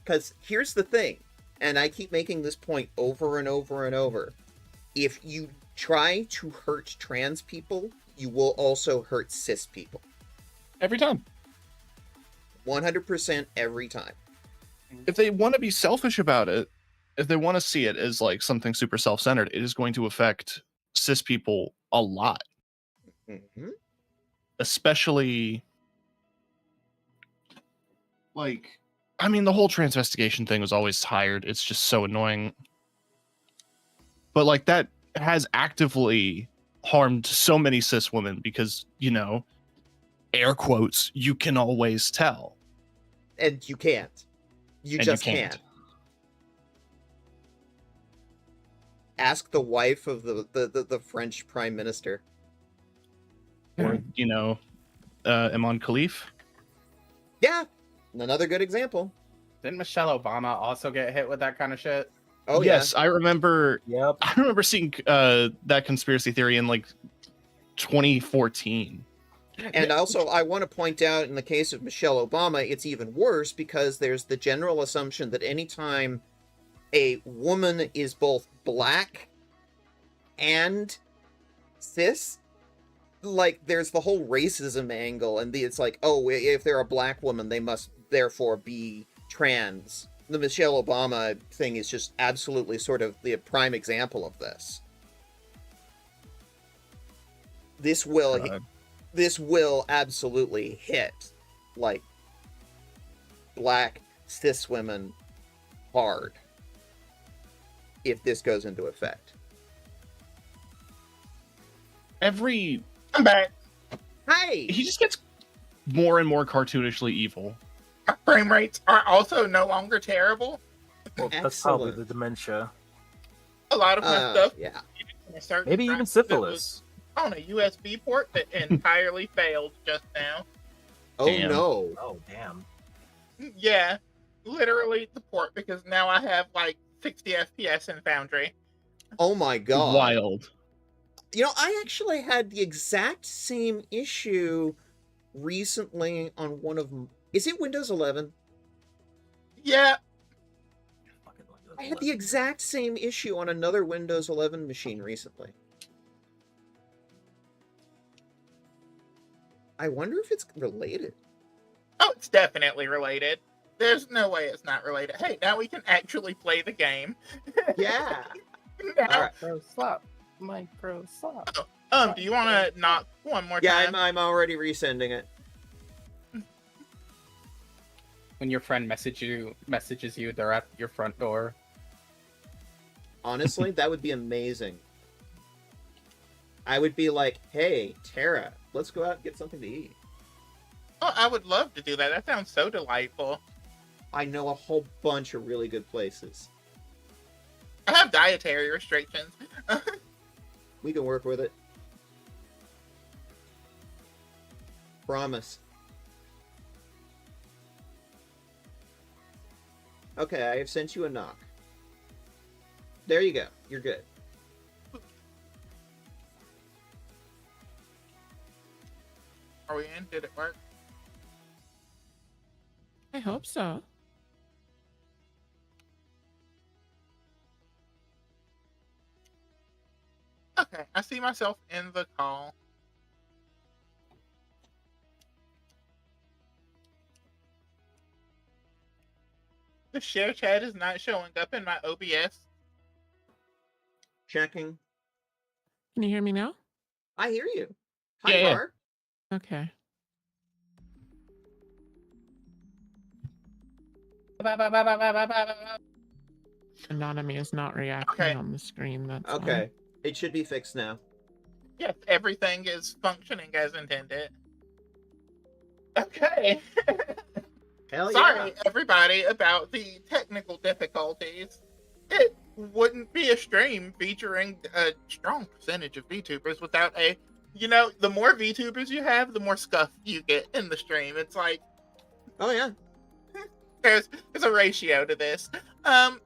Because here's the thing, and I keep making this point over and over and over. If you try to hurt trans people, you will also hurt cis people. Every time. 100% every time. If they want to be selfish about it, if they want to see it as like something super self-centered, it is going to affect cis people a lot. Mm-hmm. Especially, like, I mean, the whole transvestigation thing was always tired. It's just so annoying. But like, that has actively harmed so many cis women because, you know, air quotes, you can always tell. And you can't. You just can't. Ask the wife of the French prime minister. Or, you know, Imran Khalif. Yeah, another good example. Didn't Michelle Obama also get hit with that kind of shit? Oh yes, yeah. I remember. Yep. I remember seeing that conspiracy theory in like 2014. And also, I want to point out, in the case of Michelle Obama, it's even worse because there's the general assumption that anytime a woman is both black and cis, like, there's the whole racism angle, and it's like, oh, if they're a black woman, they must therefore be trans. The Michelle Obama thing is just absolutely sort of the prime example of this. This will absolutely hit, like, black cis women hard if this goes into effect. I'm back. Hey! He just gets more and more cartoonishly evil. Our frame rates are also no longer terrible. Well, that's probably Excellent. the dementia. A lot of my stuff, Yeah. a certain Maybe drive even that syphilis. was on a USB port that entirely failed just now. Oh Damn. no. Oh, damn. Yeah, literally the port, because now I have like 60 FPS in Foundry. Oh my god. Wild. You know, I actually had the exact same issue recently on one of... Is it Windows 11? Yeah, I had the exact same issue on another Windows 11 machine recently. I wonder if it's related. oh, it's definitely related. There's no way it's not related. Hey, now we can actually play the game. Yeah. Now, All right. Microsoft. do you want to knock one more Yeah, time? I'm already resending it. When your friend messages you, they're at your front door. Honestly, that would be amazing. I would be like, hey, Tara, let's go out and get something to eat. Oh, I would love to do that. That sounds so delightful. I know a whole bunch of really good places. I have dietary restrictions. We can work with it. Promise. Okay, I have sent you a knock. There you go. You're good. Are we in? Did it work? I hope so. Okay, I see myself in the call. The share chat is not showing up in my OBS. Checking. Can you hear me now? I hear you. Hi, Yeah, yeah. Mark. Okay. Anonymous is not reacting Okay. on the screen. That's all. Okay. It should be fixed now. Yes, everything is functioning as intended. Okay. Hell Sorry, yeah. everybody, about the technical difficulties. wouldn't be a stream featuring a strong percentage of VTubers without a, the more VTubers you have, the more scuff you get in the stream. It's like Oh yeah. there's a ratio to this. Um.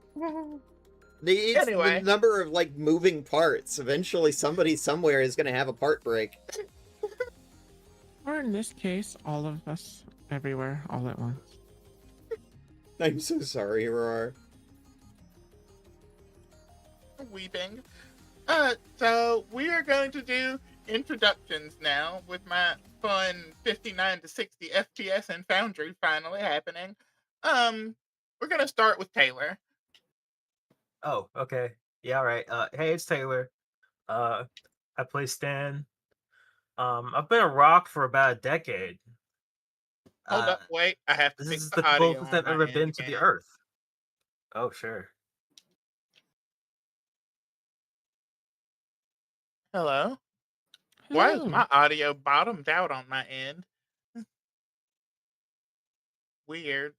It's Anyway. the number of like moving parts. Eventually, somebody somewhere is going to have a part break. Or in this case, all of us everywhere all at once. I'm so sorry, Roar. Weeping. So we are going to do introductions now with my fun 59 to 60 FPS and Foundry finally happening. We're gonna start with Taylor. Oh, okay. Yeah, all right. Hey, it's Taylor. I play Stan. I've been a rock for about a decade. Hold up, wait. I have to This fix is the the audio closest on I've my ever end been to the again. Earth. Oh, sure. Hello? Why is Hello. my audio bottomed out on my end? Weird.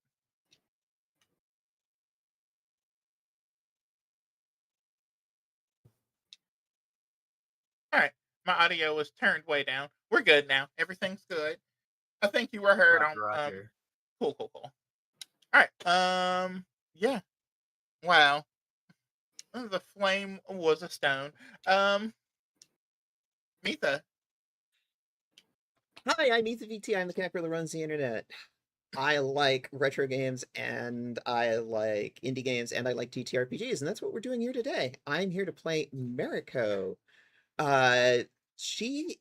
Alright, my audio was turned way down. We're good now. Everything's good. I think you were heard on Roger. Cool. Alright, yeah. Wow. The flame was a stone. Mitha. Hi, I'm MithaVT. I'm the character that runs the internet. I like retro games, and I like indie games, and I like TTRPGs, and that's what we're doing here today. I'm here to play Mariko. Uh, she's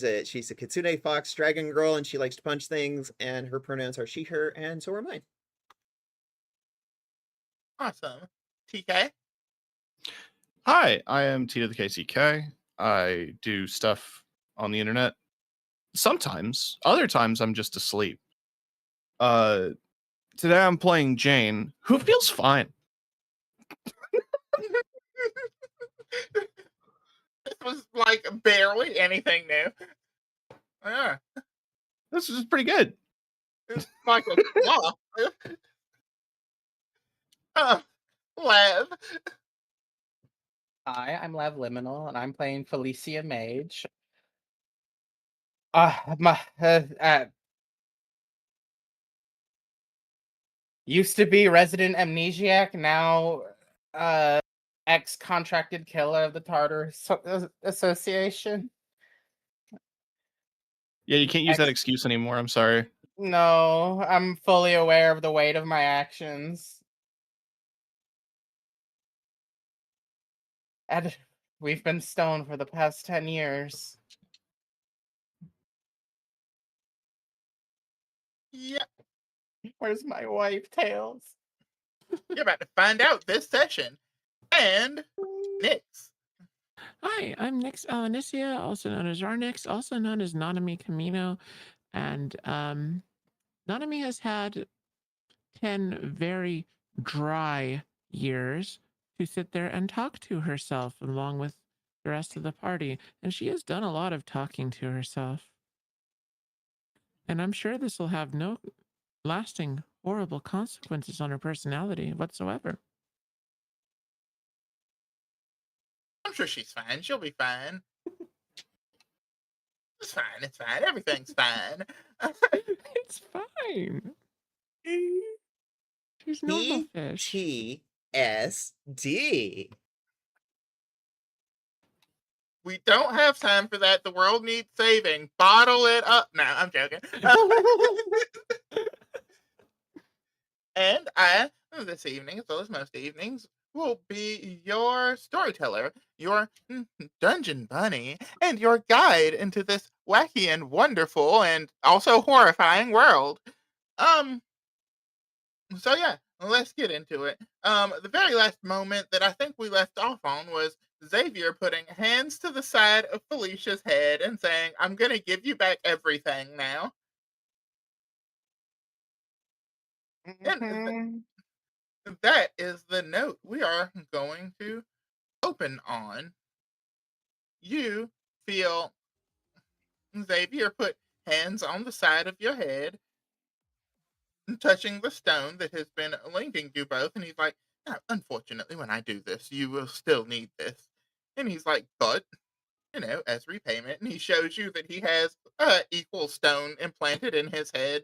a kitsune fox dragon girl, and she likes to punch things, and her pronouns are she, her, and so are mine. Awesome. TK. Hi, I am Tito the KCK. I do stuff on the internet. Sometimes. Other times I'm just asleep. Today I'm playing Jane, who feels fine. This was like barely anything new. Yeah. This is pretty good. It's like a flaw. Lev. Hi, I'm Lev Liminal, and I'm playing Felicia Mage. Used to be resident amnesiac, now ex-contracted killer of the Tartar Association. Yeah, you can't use that excuse anymore. I'm sorry. No, I'm fully aware of the weight of my actions. And we've been stoned for the past 10 years. Yeah. Where's my wife, Tails? You're about to find out this session. And Nyx. Hi, I'm Nyx Alanicia, also known as Arnix, also known as Nanami Camino. And Nanami has had 10 very dry years to sit there and talk to herself along with the rest of the party. And she has done a lot of talking to herself. And I'm sure this will have no lasting horrible consequences on her personality whatsoever. I'm sure she's fine. She'll be fine. It's fine. Everything's fine. It's fine. She's normal fish. PTSD. We don't have time for that. The world needs saving. Bottle it up. No, I'm joking. And I, this evening, as well as most evenings, will be your storyteller, your dungeon bunny, and your guide into this wacky and wonderful and also horrifying world. So yeah, let's get into it. The very last moment that I think we left off on was Xavier putting hands to the side of Felicia's head and saying, "I'm gonna give you back everything now." And that is the note we are going to open on. You feel Xavier put hands on the side of your head, touching the stone that has been linking you both, and he's like, Now, unfortunately, when I do this, you will still need this. And he's like, but, as repayment. And he shows you that he has equal stone implanted in his head.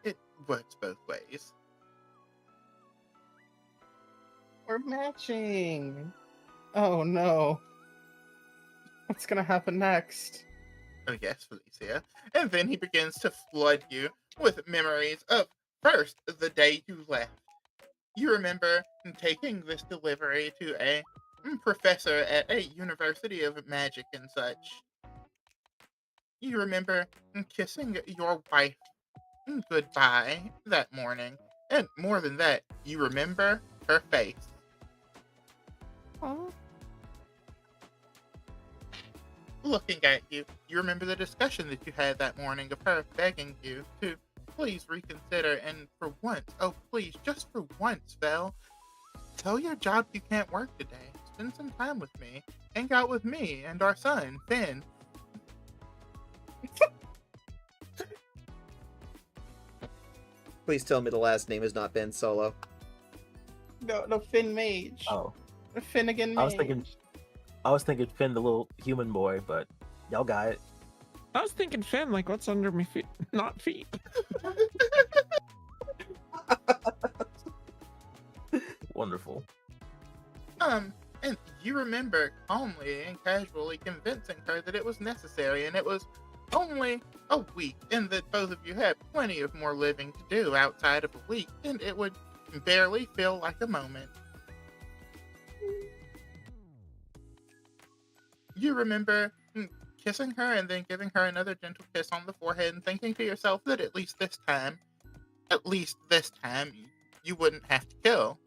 It works both ways. We're matching. Oh no. What's gonna happen next? Oh, yes, Felicia. And then he begins to flood you with memories of first, the day you left. You remember taking this delivery to a professor at a university of magic and such. You remember kissing your wife goodbye that morning. And more than that, you remember her face. Oh. Looking at you, you remember the discussion that you had that morning of her begging you to please reconsider and for once, oh please, just for once, Vel, tell your job you can't work today. Spend some time with me. Hang out with me and our son, Finn. Please tell me the last name is not Ben Solo. No, Finn Mage. Oh, Finnegan Mage. I was thinking Finn, the little human boy, but y'all got it. I was thinking Finn, like what's under me feet? Not feet. Wonderful. And you remember calmly and casually convincing her that it was necessary, and it was only a week, and that both of you had plenty of more living to do outside of a week, and it would barely feel like a moment. You remember kissing her and then giving her another gentle kiss on the forehead and thinking to yourself that at least this time, you wouldn't have to kill.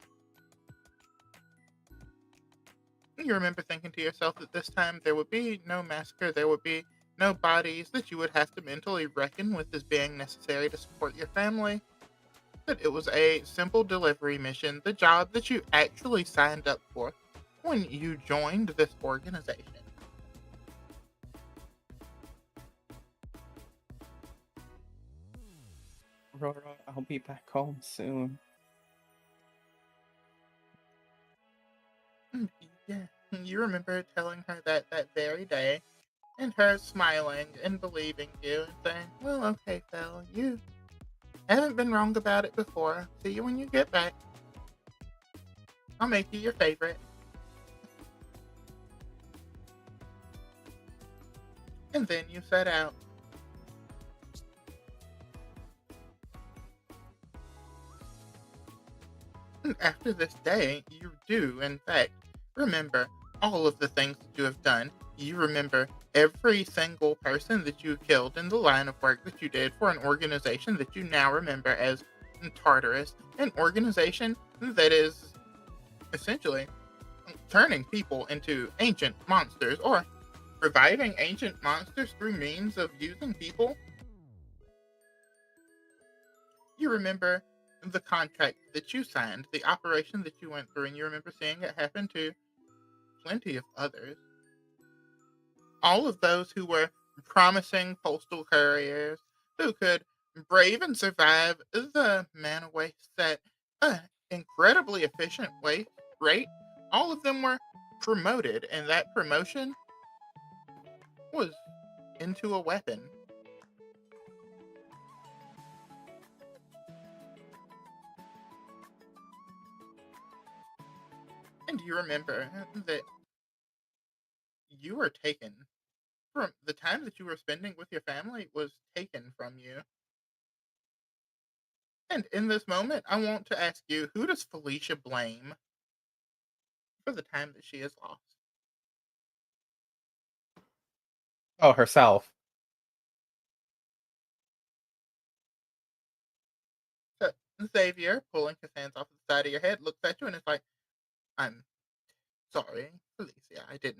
You remember thinking to yourself that this time there would be no massacre, there would be no bodies that you would have to mentally reckon with as being necessary to support your family. That it was a simple delivery mission, the job that you actually signed up for when you joined this organization. Aurora, I'll be back home soon. Yeah, you remember telling her that very day, and her smiling and believing you and saying, well, okay, Phil, you haven't been wrong about it before. See you when you get back. I'll make you your favorite. And then you set out. And after this day, you do, in fact, remember all of the things that you have done. You remember every single person that you killed in the line of work that you did for an organization that you now remember as Tartarus, an organization that is essentially turning people into ancient monsters or reviving ancient monsters through means of using people. You remember the contract that you signed, the operation that you went through, and you remember seeing it happen to plenty of others. All of those who were promising postal couriers who could brave and survive the mana waste at an incredibly efficient rate, all of them were promoted, and that promotion was into a weapon. And you remember that you were taken from the time that you were spending with your family was taken from you. And in this moment, I want to ask you, who does Felicia blame for the time that she has lost? Oh, herself. So Xavier, pulling his hands off the side of your head, looks at you and is like, I'm sorry, Felicia.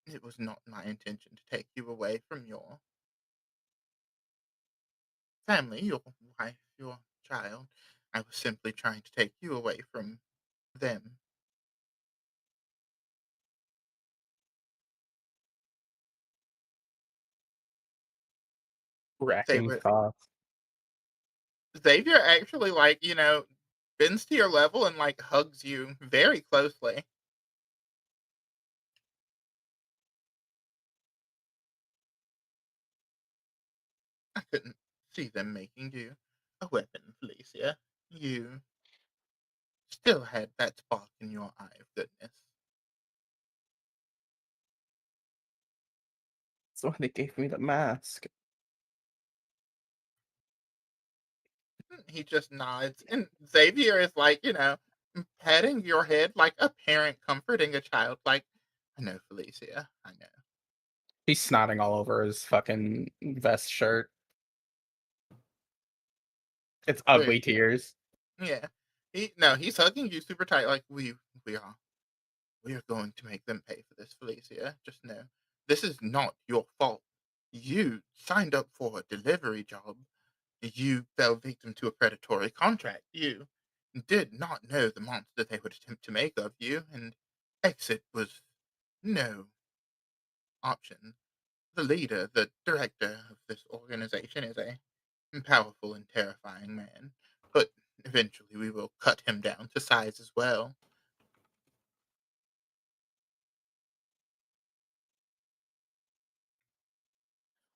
It was not my intention to take you away from your family, your wife, your child. I was simply trying to take you away from them. They Racking were thoughts. Xavier actually, like, bends to your level and, like, hugs you very closely. I couldn't see them making you a weapon, Felicia. You still had that spark in your eye of goodness. That's why they gave me the mask. He just nods, and Xavier is like, patting your head like a parent comforting a child. Like, I know, Felicia. I know. He's snotting all over his fucking vest shirt. It's ugly tears. Yeah. He's hugging you super tight. Like, we are going to make them pay for this, Felicia. Just know, this is not your fault. You signed up for a delivery job. You fell victim to a predatory contract. You did not know the monster they would attempt to make of you, and exit was no option. The leader, the director of this organization is a powerful and terrifying man, but eventually we will cut him down to size as well.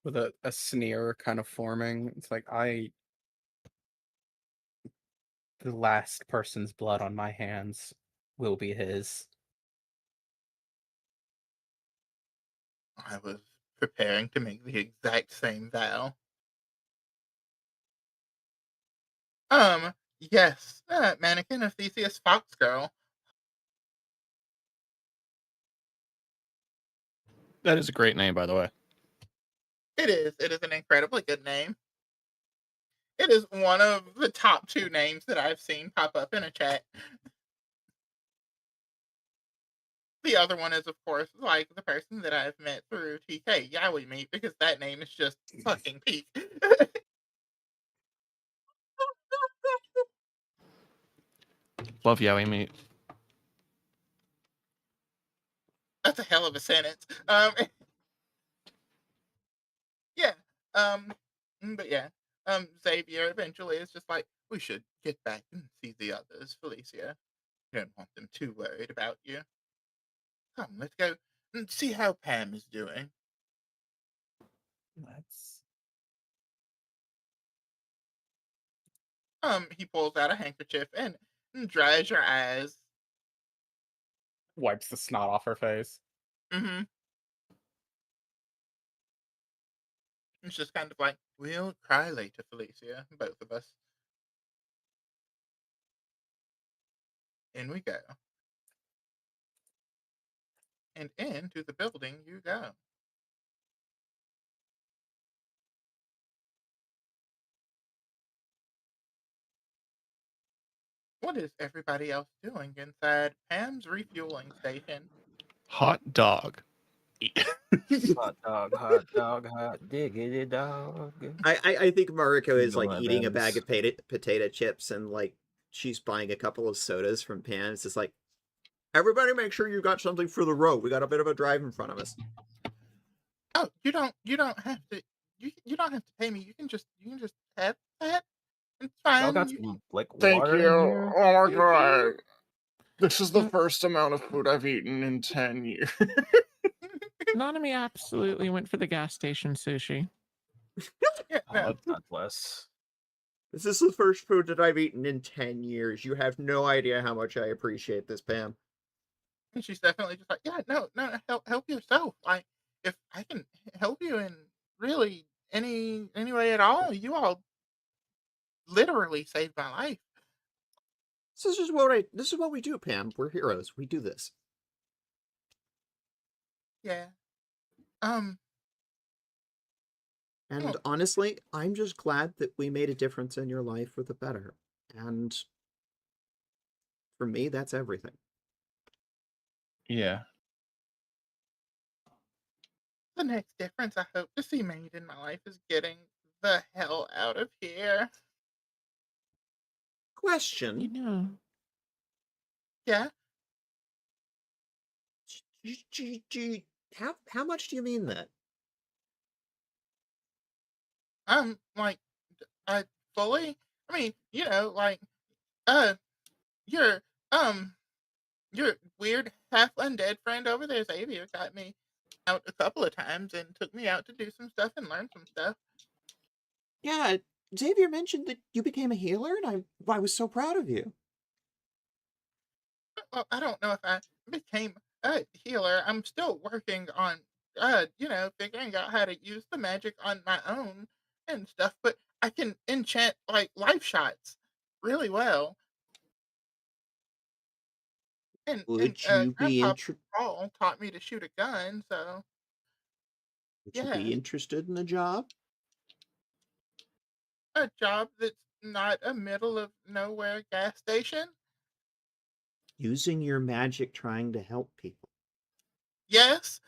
With a sneer kind of forming. It's like, the last person's blood on my hands will be his. I was preparing to make the exact same vow. Yes, mannequin of Theseus Foxgirl. That is a great name, by the way. It is. It is an incredibly good name. It is one of the top 2 names that I've seen pop up in a chat. The other one is, of course, like the person that I've met through TK Yaoi Meet, because that name is just fucking peak. Love Yowie Meat. That's a hell of a sentence. Yeah. But yeah. Xavier eventually is just like, we should get back and see the others, Felicia. You don't want them too worried about you. Come, let's go and see how Pam is doing. He pulls out a handkerchief and dries your eyes. Wipes the snot off her face. Mm-hmm. It's just kind of like, we'll cry later, Felicia, both of us. In we go. And into the building you go. What is everybody else doing inside Pam's refueling station? Hot dog. Hot dog, hot diggity dog. I think Mariko is You know like what eating that a bag is. of potato chips, and like she's buying a couple of sodas from Pan. It's just like, everybody make sure you got something for the road. We got a bit of a drive in front of us. Oh, you don't have to you don't have to pay me. You can just have that. It's Y'all fine. got some like Thank water you. in here? Oh my You- god. This is the Yeah. first amount of food I've eaten in 10 years. Nanami absolutely went for the gas station sushi. Yeah, no. Oh, God bless. This is the first food that I've eaten in 10 years. You have no idea how much I appreciate this, Pam. And she's definitely just like, yeah, no, help yourself. Like, if I can help you in really any way at all, you all literally saved my life. This is what we do, Pam. We're heroes. We do this. Yeah. And Oh. honestly, I'm just glad that we made a difference in your life for the better. And for me, that's everything. Yeah. The next difference I hope to see made in my life is getting the hell out of here. Question. You know, Yeah. How much do you mean that? Like, I fully, I mean, like, uh, your your weird half undead friend over there, Xavier, got me out a couple of times and took me out to do some stuff and learn some stuff. Yeah, Xavier mentioned that you became a healer, and I was so proud of you. Well, I don't know if I became a healer. I'm still working on, figuring out how to use the magic on my own and stuff. But I can enchant like life shots really well. And Would you be Grandpa Paul taught me to shoot a gun. So would you yeah, be interested in the job? a job that's not a middle of nowhere gas station. Using your magic trying to help people. Yes.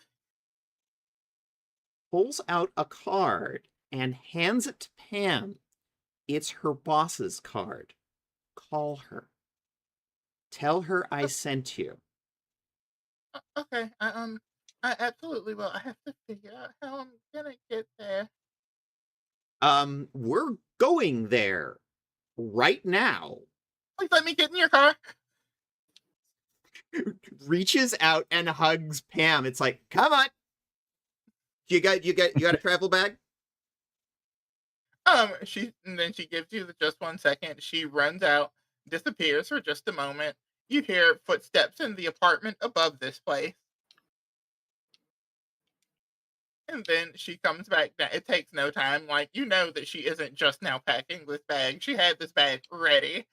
Pulls out a card and hands it to Pam. It's her boss's card. Call her. Tell her I sent you. Okay. I absolutely will. I have to figure out how I'm gonna get there. We're going there right now. Please let me get in your car. Reaches out and hugs Pam. It's like, come on. You got a travel bag? And then she gives you just 1 second. She runs out, disappears for just a moment. You hear footsteps in the apartment above this place. And then she comes back down. It takes no time. Like, you know that she isn't just now packing this bag. She had this bag ready.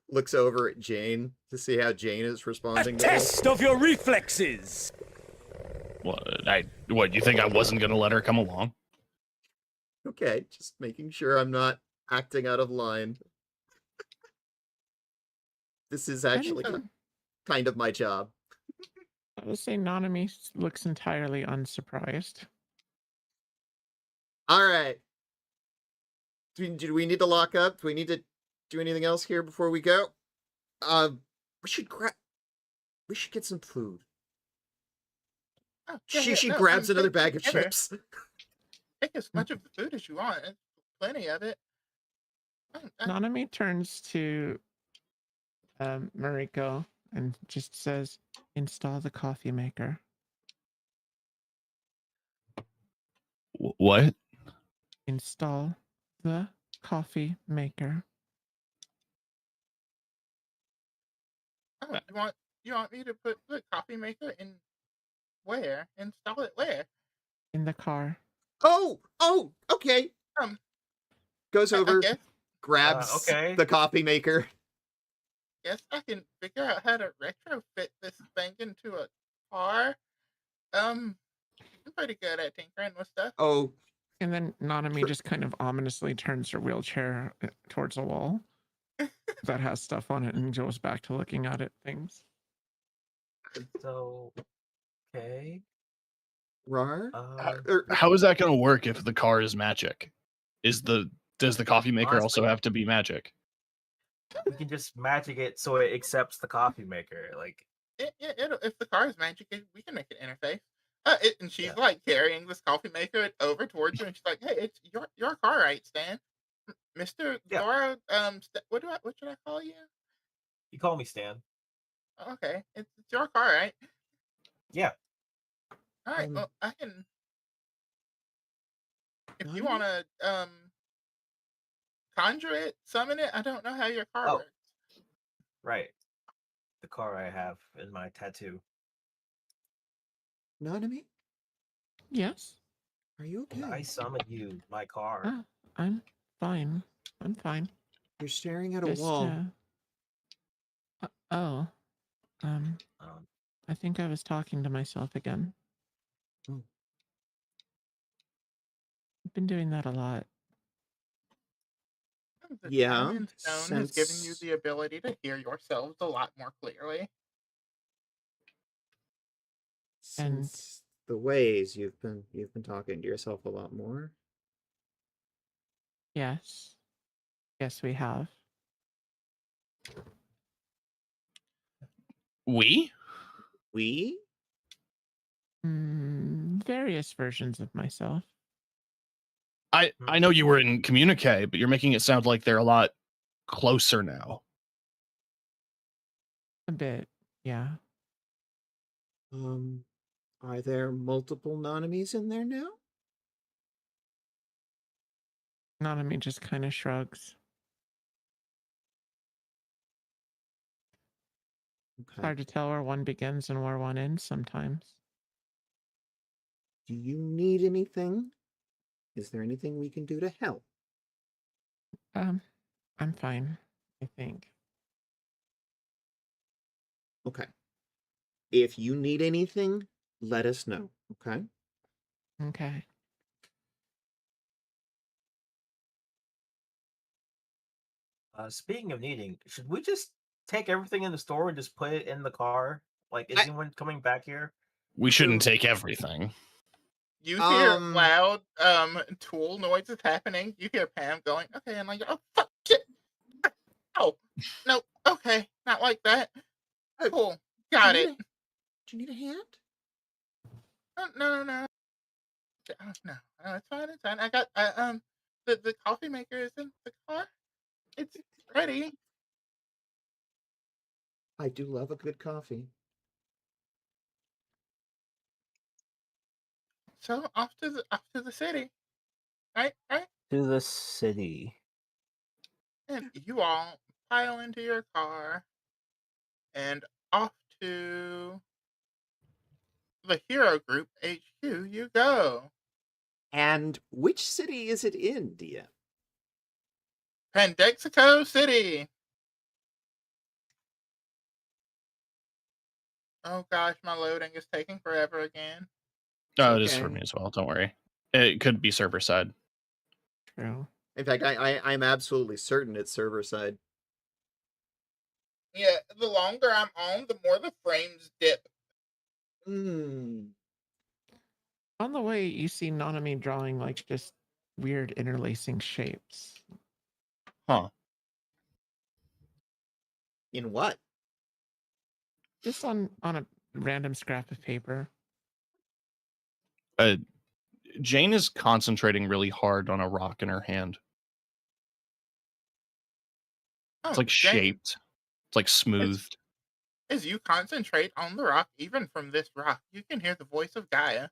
Looks over at Jane to see how Jane is responding A to this. test of your reflexes. What, you think I wasn't gonna let her come along? Okay, just making sure I'm not acting out of line. This is actually kind of my job. I would say Nanami looks entirely unsurprised. All right. Do we need to lock up? Do we need to do anything else here before we go? We should get some food. Oh, yeah, She no, grabs another take bag of dinner. chips. Take as much of the food as you want. There's plenty of it. Nanami turns to Mariko and just says, "Install the coffee maker." What? Install the coffee maker. Oh, you want me to put the coffee maker in where? Install it where? In the car. Oh, okay. Goes I over, guess grabs okay. the coffee maker. I can figure out how to retrofit this thing into a car. I'm pretty good at tinkering with stuff. Oh, And then Nanami just kind of ominously turns her wheelchair towards a wall that has stuff on it and goes back to looking at it things. So, okay. Rar? How is that gonna work if the car is magic? Does the coffee maker also Honestly- have to be magic? We can just magic it so it accepts the coffee maker. Like, If the car is magic, we can make an interface. And she's Yeah. like carrying this coffee maker over towards you, and she's like, "Hey, it's your car, right, Stan? Mr. Yeah. Dora, what should I call you? you call me Stan. Okay, it's your car, right? Yeah. All right, Um, well, I can. If you Nanami? want to conjure it, summon it, I don't know how your car Oh. works. Right. The car I have in my tattoo. Nanami? Yes? Are you okay? And I summon you, my car. Oh, I'm fine. I'm fine. You're staring at a Just, wall. oh. Um, I think I was talking to myself again. Oh. I've been doing that a lot. The Yeah, time in stone has given you since- the ability to hear yourselves a lot more clearly. And- Since the ways you've been talking to yourself a lot more. Yes. Yes, we have. We? We? Various versions of myself. I know you were in communique, but you're making it sound like they're a lot closer now. A bit, yeah. Are there multiple Nanamis in there now? Nanami just kind of shrugs. Okay. Hard to tell where one begins and where one ends sometimes. Do you need anything? Is there anything we can do to help? I'm fine, I think. Okay. If you need anything, let us know, okay? Okay. Speaking of needing, should we just take everything in the store and just put it in the car? Like, is anyone coming back here? We shouldn't take everything. You hear loud tool noises happening. You hear Pam going, okay, and like, oh fuck shit. Oh no, okay, not like that. Cool. Got it. Do you need a hand? No. No, it's fine, it's fine. I got the coffee maker is in the car. It's ready. I do love a good coffee. So off to the city. Right? To the city. And you all pile into your car and off to the Hero Group HQ you go. And which city is it in, DM? Pandexico City. Oh gosh, my loading is taking forever again. Oh, it is for me as well. Don't worry. It could be server side. True. In fact, I'm absolutely certain it's server side. Yeah, the longer I'm on, the more the frames dip. On the way, you see Nanami drawing like just weird interlacing shapes. Huh. In what? Just on a random scrap of paper. Jane is concentrating really hard on a rock in her hand. Oh, It's like Jane, shaped. It's like smoothed. as you concentrate on the rock, even from this rock, you can hear the voice of Gaia.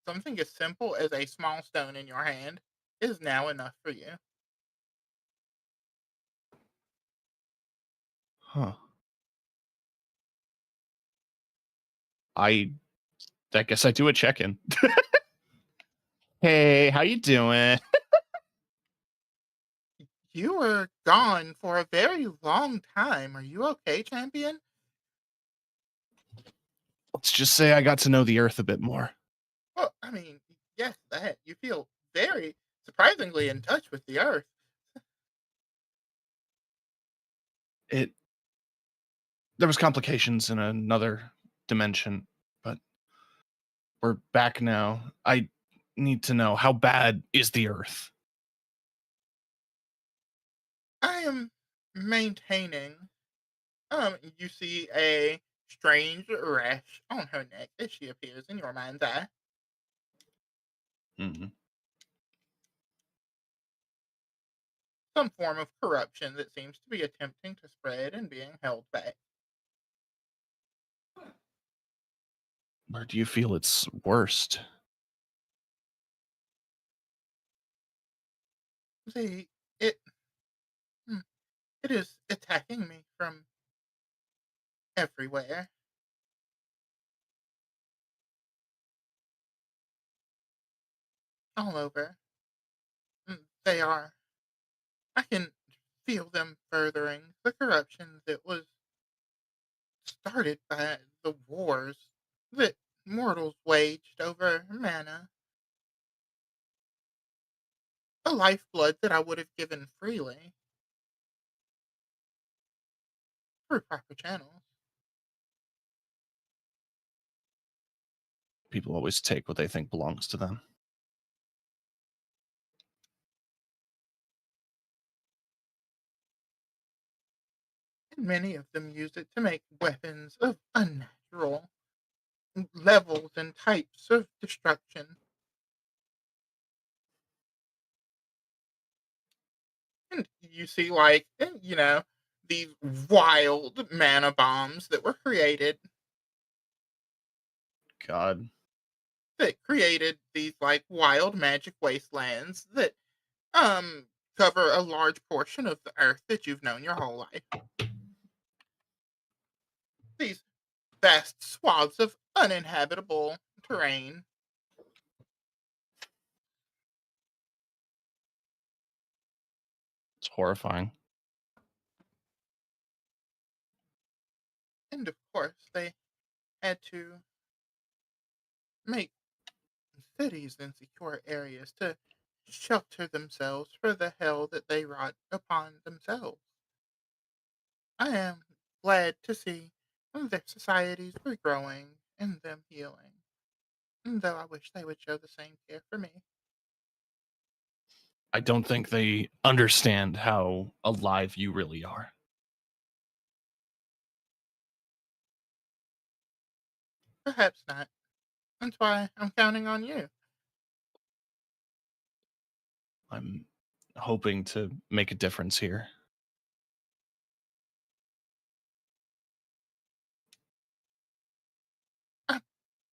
Something as simple as a small stone in your hand is now enough for you. Huh. I guess I do a check-in. Hey, how you doing? You were gone for a very long time. Are you okay, champion? Let's just say I got to know the Earth a bit more. Well, I mean, yes, that. You feel very surprisingly in touch with the Earth. There was complications in another dimension, but we're back now. I need to know, how bad is the Earth? I am maintaining. You see a strange rash on her neck as she appears in your mind's eye. Mm-hmm. Some form of corruption that seems to be attempting to spread and being held back. Where do you feel it's worst? See, it is attacking me from everywhere. All over. They are. I can feel them furthering the corruption that was started by the wars that mortals waged over mana. A lifeblood that I would have given freely through proper channels. People always take what they think belongs to them. And many of them use it to make weapons of unnatural levels and types of destruction. you see, like, these wild mana bombs that were created God. that created these, like, wild magic wastelands that cover a large portion of the earth that you've known your whole life. These vast swaths of uninhabitable terrain. It's horrifying. And of course, they had to make cities and secure areas to shelter themselves for the hell that they wrought upon themselves. I am glad to see their societies were growing and them healing, though I wish they would show the same care for me. I don't think they understand how alive you really are. Perhaps not. That's why I'm counting on you. I'm hoping to make a difference here. I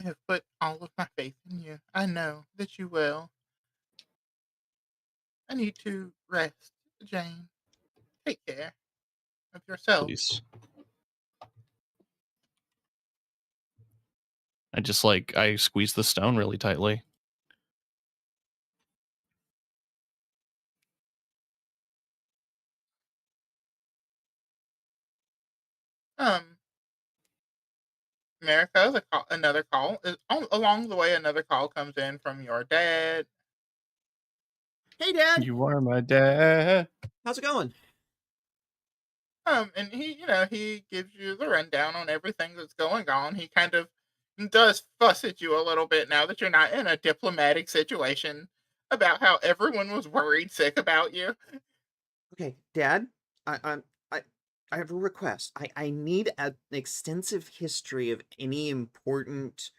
have put all of my faith in you. I know that you will. I need to rest, Jane. Take care of yourself. Please. I squeeze the stone really tightly. America, another call. Along the way, another call comes in from your dad. Hey, Dad. You are my dad. How's it going? And he gives you the rundown on everything that's going on. He kind of does fuss at you a little bit now that you're not in a diplomatic situation about how everyone was worried sick about you. Okay, Dad. I I have a request. I need an extensive history of any important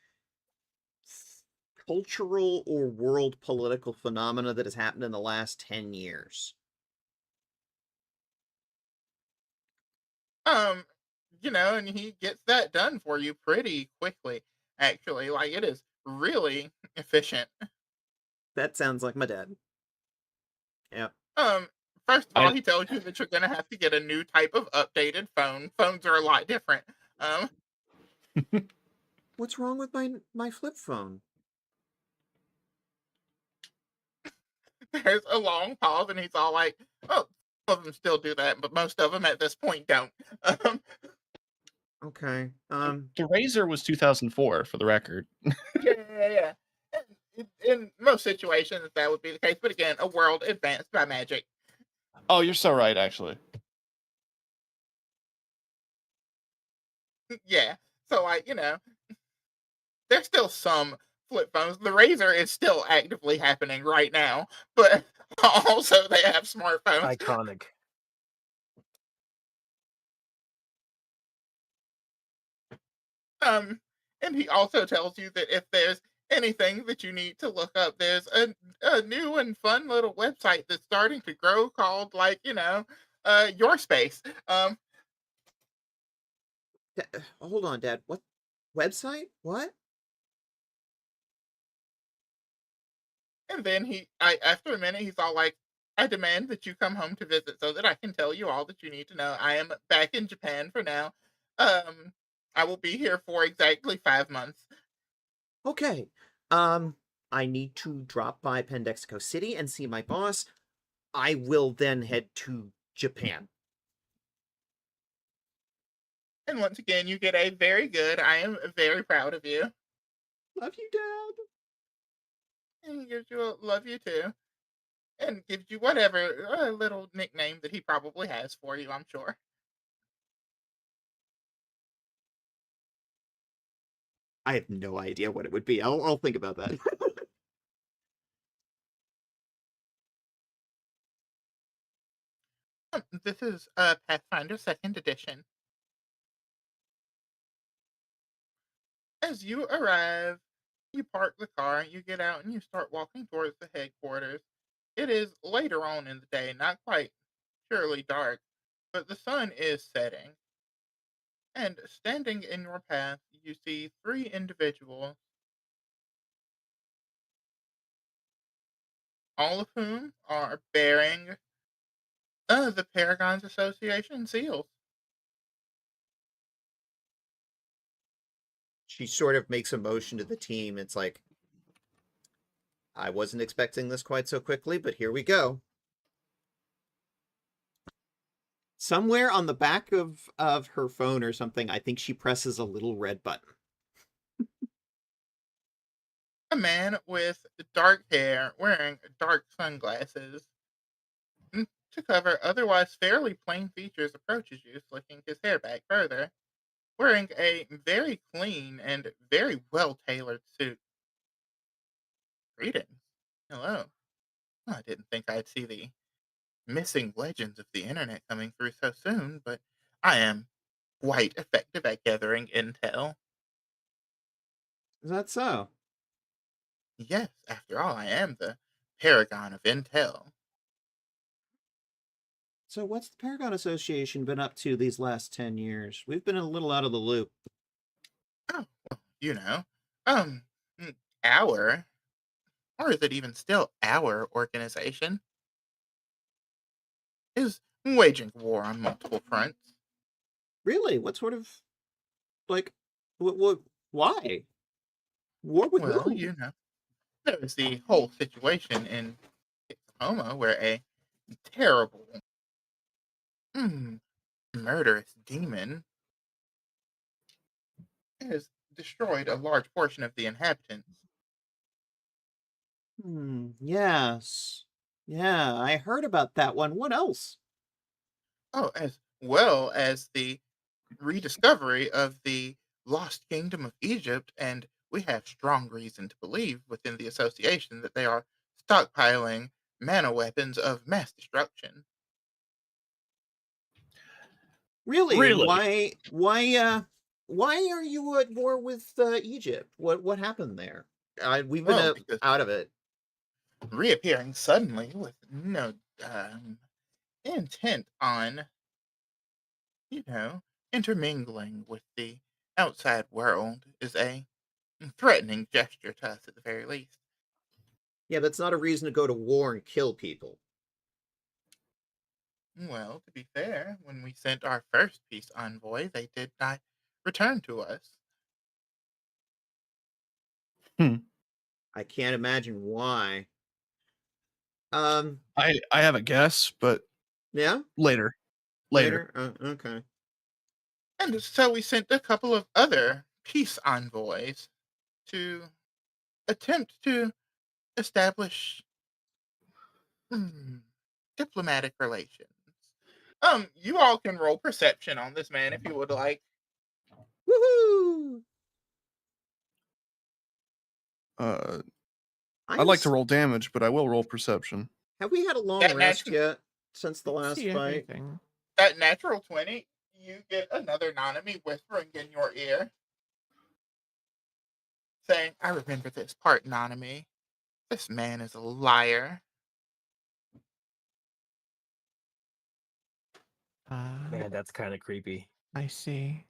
cultural or world political phenomena that has happened in the last 10 years. Um, and he gets that done for you pretty quickly, actually. Like, it is really efficient. That sounds like my dad. Yeah. First of all, he tells you that you're gonna have to get a new type of updated phone. Phones are a lot different. What's wrong with my flip phone? There's a long pause, and he's all like, "Oh, some of them still do that, but most of them at this point don't." Okay. The Razor was 2004, for the record. Yeah. In most situations, that would be the case. But again, a world advanced by magic. Oh, you're so right, actually. Yeah. So, like, there's still some flip phones. The Razor is still actively happening right now, but also they have smartphones. Iconic. And he also tells you that if there's anything that you need to look up, there's a new and fun little website that's starting to grow called, like, Your Space. Hold on, Dad. What website? What? And then after a minute, he's all like, "I demand that you come home to visit so that I can tell you all that you need to know. I am back in Japan for now. I will be here for exactly 5 months." Okay. I need to drop by Pendexico City and see my boss. I will then head to Japan. And once again, you get a very good, "I am very proud of you." Love you, Dad. And he gives you a "love you too." And gives you whatever little nickname that he probably has for you, I'm sure. I have no idea what it would be. I'll think about that. This is Pathfinder 2nd Edition. As you arrive, you park the car, you get out, and you start walking towards the headquarters. It is later on in the day, not quite surely dark, but the sun is setting. And standing in your path, you see three individuals, all of whom are bearing the Paragons Association seals. She sort of makes a motion to the team. It's like, I wasn't expecting this quite so quickly, but here we go. Somewhere on the back of her phone or something, I think she presses a little red button. A man with dark hair wearing dark sunglasses to cover otherwise fairly plain features approaches you, slicking his hair back further, wearing a very clean and very well-tailored suit. Greetings. Hello. I didn't think I'd see the missing legends of the internet coming through so soon, but I am quite effective at gathering intel. Is that so? Yes, after all, I am the paragon of intel. So what's the Paragon Association been up to these last 10 years? We've been a little out of the loop. Oh, well, you know, um, our, or is it even still our organization, is waging war on multiple fronts. Really? What sort of, like, why? War with Well, who? you know, there is the whole situation in Oklahoma where a terrible, murderous demon has destroyed a large portion of the inhabitants. Yes. Yeah, I heard about that one. What else? Oh, as well as the rediscovery of the lost kingdom of Egypt, and we have strong reason to believe within the association that they are stockpiling mana weapons of mass destruction. Really? And Really? why are you at war with Egypt? What happened there? We've been Well, because out of it. reappearing suddenly with no intent on, intermingling with the outside world is a threatening gesture to us at the very least. Yeah, that's not a reason to go to war and kill people. Well, to be fair, when we sent our first peace envoy, they did not return to us. I can't imagine why. Um, I have a guess, but yeah, later. later. Okay. And so we sent a couple of other peace envoys to attempt to establish diplomatic relations. You all can roll perception on this man if you would like. Woohoo! I'd like to roll damage, but I will roll perception. Have we had a long That rest natural- yet since the last See fight? everything. That natural 20, you get another Nanami whispering in your ear, saying, I remember this part, Nanami. This man is a liar. Man, that's kind of creepy. I see.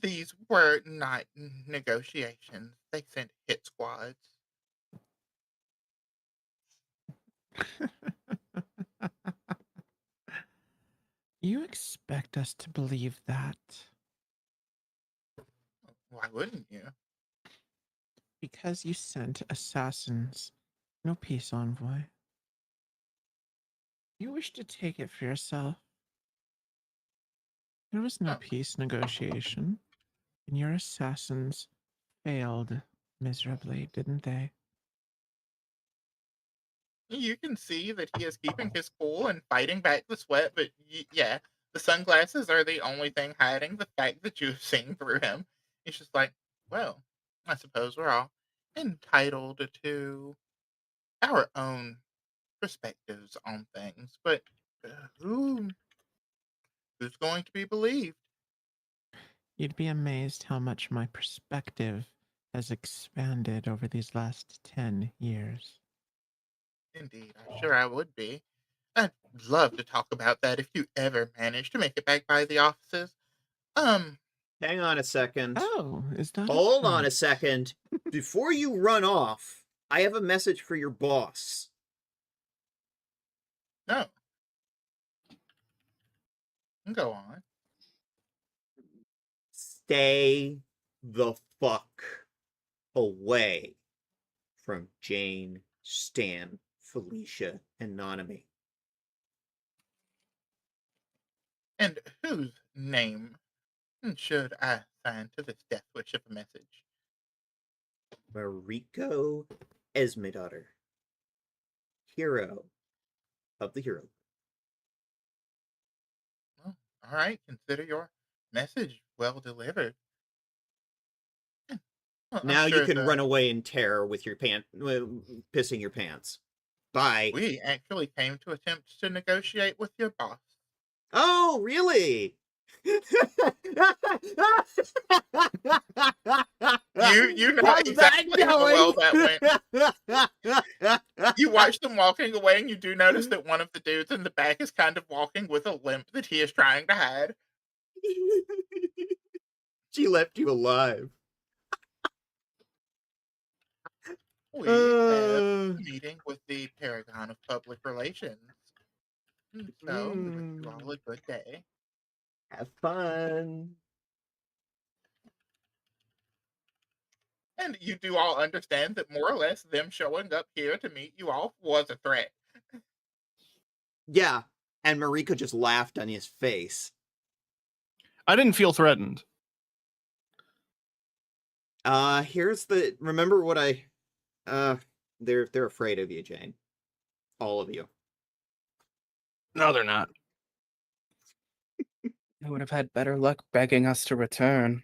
These were not negotiations. They sent hit squads. You expect us to believe that? Why wouldn't you? Because you sent assassins, no peace envoy. You wish to take it for yourself. There was no Oh. peace negotiation, and your assassins failed miserably, didn't they? You can see that he is keeping his cool and fighting back the sweat, but yeah, the sunglasses are the only thing hiding the fact that you've seen through him. He's just like, well, I suppose we're all entitled to our own perspectives on things, but who's going to be believed? You'd be amazed how much my perspective has expanded over these last 10 years. Indeed, I'm sure I would be. I'd love to talk about that if you ever manage to make it back by the offices. Hang on a second. Oh, is that? Hold on a second. Before you run off, I have a message for your boss. No. Go on. Stay the fuck away from Jane, Stan, Felicia, and Nanami. And whose name should I sign to this death wish of a message? Mariko Esmedaughter, hero of the hero. Well, all right, consider your message well delivered. Well, Now you can run away in terror with your pissing your pants. Bye. We actually came to attempt to negotiate with your boss. Oh, really? You know How's exactly how well that went. You watch them walking away, and you do notice that one of the dudes in the back is kind of walking with a limp that he is trying to hide. She left you alive. We have a meeting with the Paragon of Public Relations. So, we wish you all a good day. Have fun. And you do all understand that more or less them showing up here to meet you all was a threat. Yeah, and Mariko just laughed on his face. I didn't feel threatened. Here's the remember what I they're afraid of you, Jane. All of you. No, they're not. They would have had better luck begging us to return.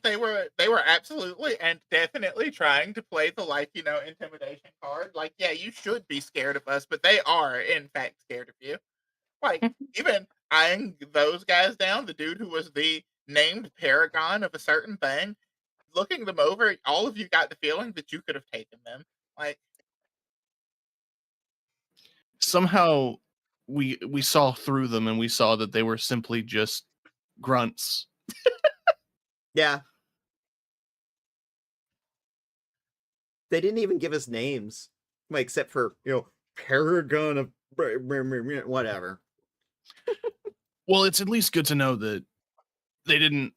They were absolutely and definitely trying to play the intimidation card. Like, yeah, you should be scared of us, but they are in fact scared of you. Like, even eyeing those guys down, the dude who was the named paragon of a certain thing, looking them over, all of you got the feeling that you could have taken them. Like, somehow we saw through them and we saw that they were simply just grunts. Yeah. They didn't even give us names. Like, except for, Paragon of whatever. Well, it's at least good to know that they didn't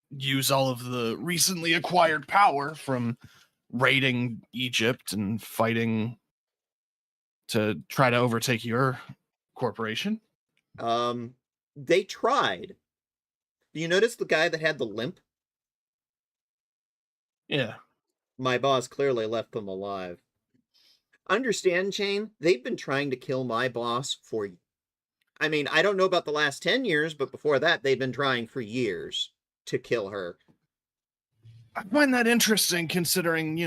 use all of the recently acquired power from raiding Egypt and fighting to try to overtake your corporation. They tried. Do you notice the guy that had the limp? Yeah. My boss clearly left them alive. Understand, Jane? They've been trying to kill my boss for... I mean, I don't know about the last 10 years, but before that, they've been trying for years to kill her. I find that interesting considering,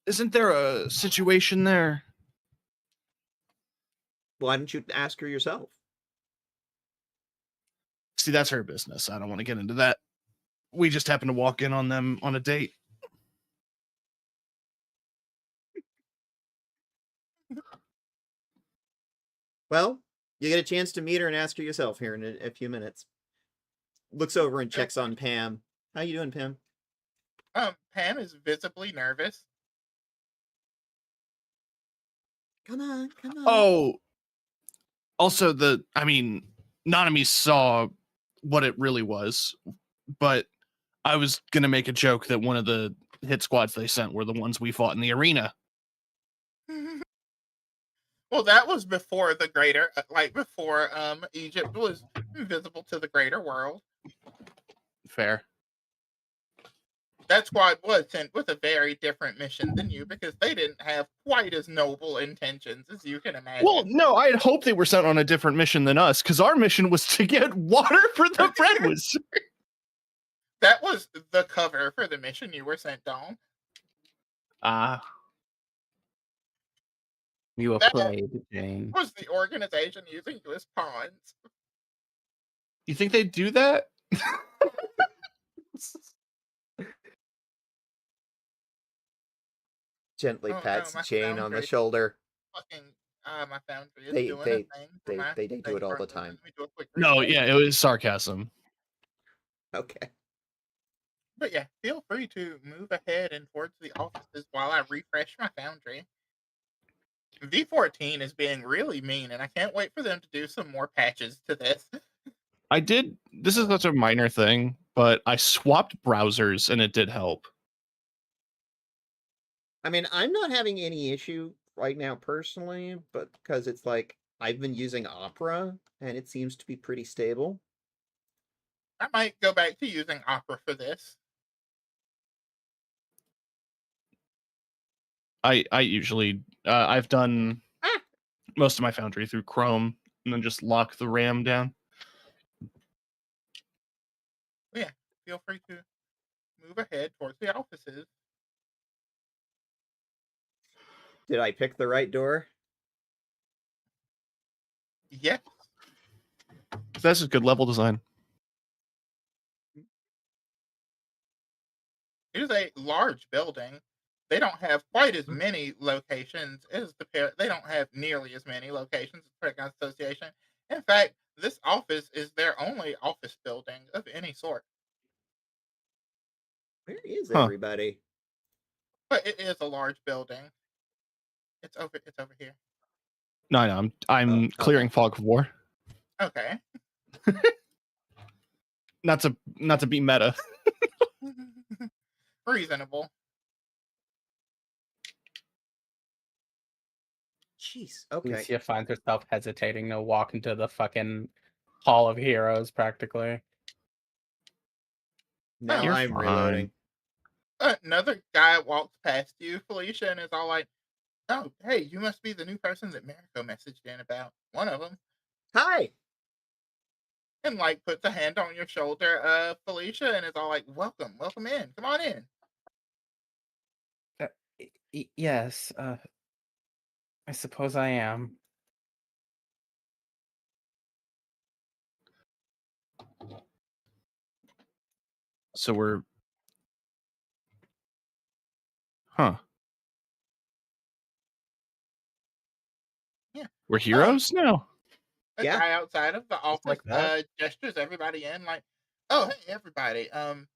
isn't there a situation there? Why don't you ask her yourself? See, that's her business. I don't want to get into that. We just happened to walk in on them on a date. Well, you get a chance to meet her and ask her yourself here in a few minutes. Looks over and checks on Pam. How you doing, Pam? Pam is visibly nervous. Come on. Oh, also Nanami saw what it really was, but I was going to make a joke that one of the hit squads they sent were the ones we fought in the arena. Well, that was before the greater, before Egypt was visible to the greater world. Fair. That squad was sent with a very different mission than you because they didn't have quite as noble intentions as you can imagine. Well, no, I had hoped they were sent on a different mission than us because our mission was to get water for the bread was. That was the cover for the mission you were sent on. You were That played, Jane. was the organization using you as pawns. You think they'd do that? Gently Oh no, pats my Jane on the foundry shoulder. fucking my foundry is They doing they a thing for my they do thing it all the currently. time. Let me do a quick No, reset. yeah, it was sarcasm. Okay. But yeah, feel free to move ahead and towards the offices while I refresh my foundry. V14 is being really mean, and I can't wait for them to do some more patches to this. I did. This is such a minor thing, but I swapped browsers and it did help. I mean, I'm not having any issue right now personally, but because it's like I've been using Opera and it seems to be pretty stable. I might go back to using Opera for this. I usually I've done most of my foundry through Chrome and then just lock the RAM down. But yeah, feel free to move ahead towards the offices. Did I pick the right door? Yes, That's a good level design. it is a large building. They don't have quite as many locations as the pair. They don't have nearly as many locations as Paragons Association. In fact, this office is their only office building of any sort. Where is Huh. everybody? But it is a large building. It's over here. No, I'm Oh, okay. clearing fog of war. Okay. Not to be meta. Reasonable. Jeez. Okay. Lucia finds herself hesitating to walk into the fucking Hall of Heroes, practically. Now You're I'm fine. reloading. Another guy walks past you, Felicia, and is all like, "Oh, hey, you must be the new person that Mariko messaged in about." One of them, Hi. and like puts a hand on your shoulder, Felicia, and is all like, "Welcome, welcome in. Come on in." Yes, I suppose I am. So we're Huh. Yeah. We're heroes now? A Yeah. guy outside of the office like that? gestures everybody in, like, "Oh, hey, everybody.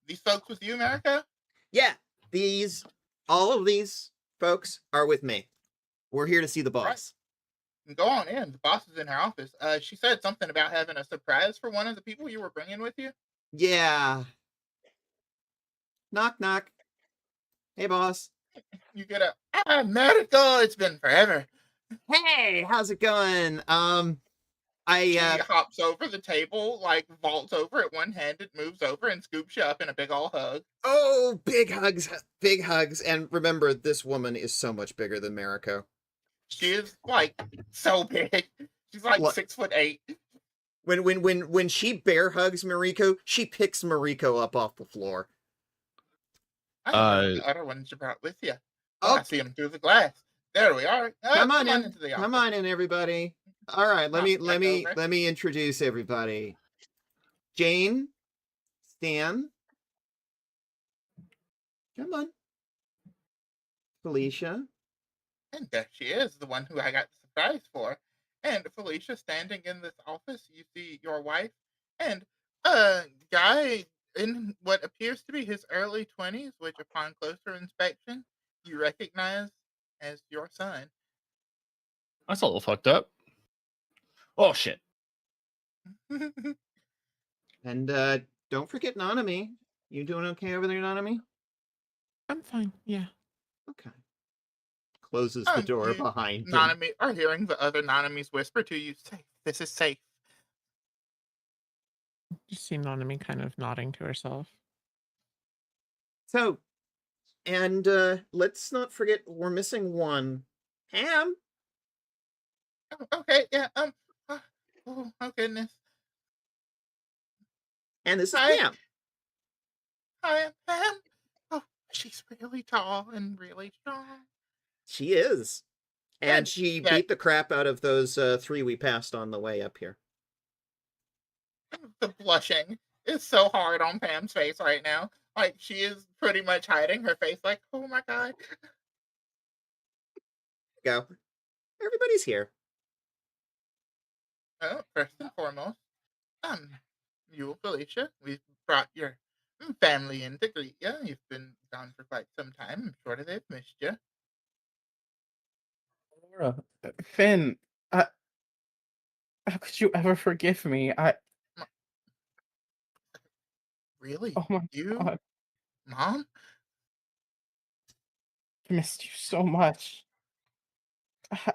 These folks with you, Mariko?" Yeah. All of these folks are with me. We're here to see the boss. Go on in. The boss is in her office. She said something about having a surprise for one of the people you were bringing with you. Yeah. Knock knock. Hey, boss. You get a Mariko. It's been forever. Hey, how's it going? She I hops over the table, like vaults over it one handed, moves over, and scoops you up in a big ol' hug. oh, big hugs, and remember, this woman is so much bigger than Mariko. She is like so big. She's like What? 6'8". When she bear hugs Mariko, she picks Mariko up off the floor. I think the other ones you brought with you. Oh, Oh, I see them through the glass. There we are. come on in. into the Come office. on in, everybody. All right, let me introduce everybody. Jane, Stan. Come on. Felicia. And there she is, the one who I got the surprise for. And Felicia standing in this office, you see your wife and a guy in what appears to be his early 20s, which upon closer inspection, you recognize as your son. That's a little fucked up. Oh shit. And don't forget Nanami. You doing okay over there, Nanami? I'm fine. Yeah. Okay. Closes the door You, behind him. Nanami, are hearing the other Nanamis whisper to you, "Safe. This is safe." Just see Nanami kind of nodding to herself. So, and let's not forget we're missing one. Pam. Oh, okay, yeah, oh goodness. And this is Hi. Pam. Hi, I'm Pam. Oh, she's really tall and really strong. She is. And And she that- beat the crap out of those three we passed on the way up here. The blushing is so hard on Pam's face right now. Like, she is pretty much hiding her face, like, oh my god. Go. Everybody's here. Well, first and foremost, you, Felicia, we've brought your family in to greet you. You've been gone for quite some time. I'm sure they've missed you. Laura, Finn, how could you ever forgive me? Really? Oh my You, God, Mom? I missed you so much. How,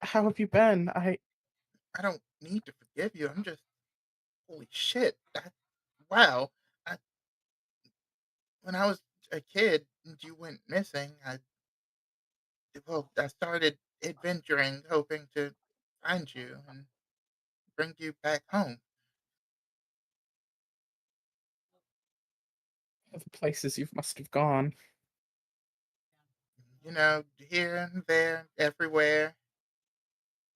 how have you been? I don't need to forgive you. I'm just, holy shit. Wow. I, when I was a kid and you went missing, I started adventuring, hoping to find you and bring you back home. The places you must have gone. You know, here and there, everywhere.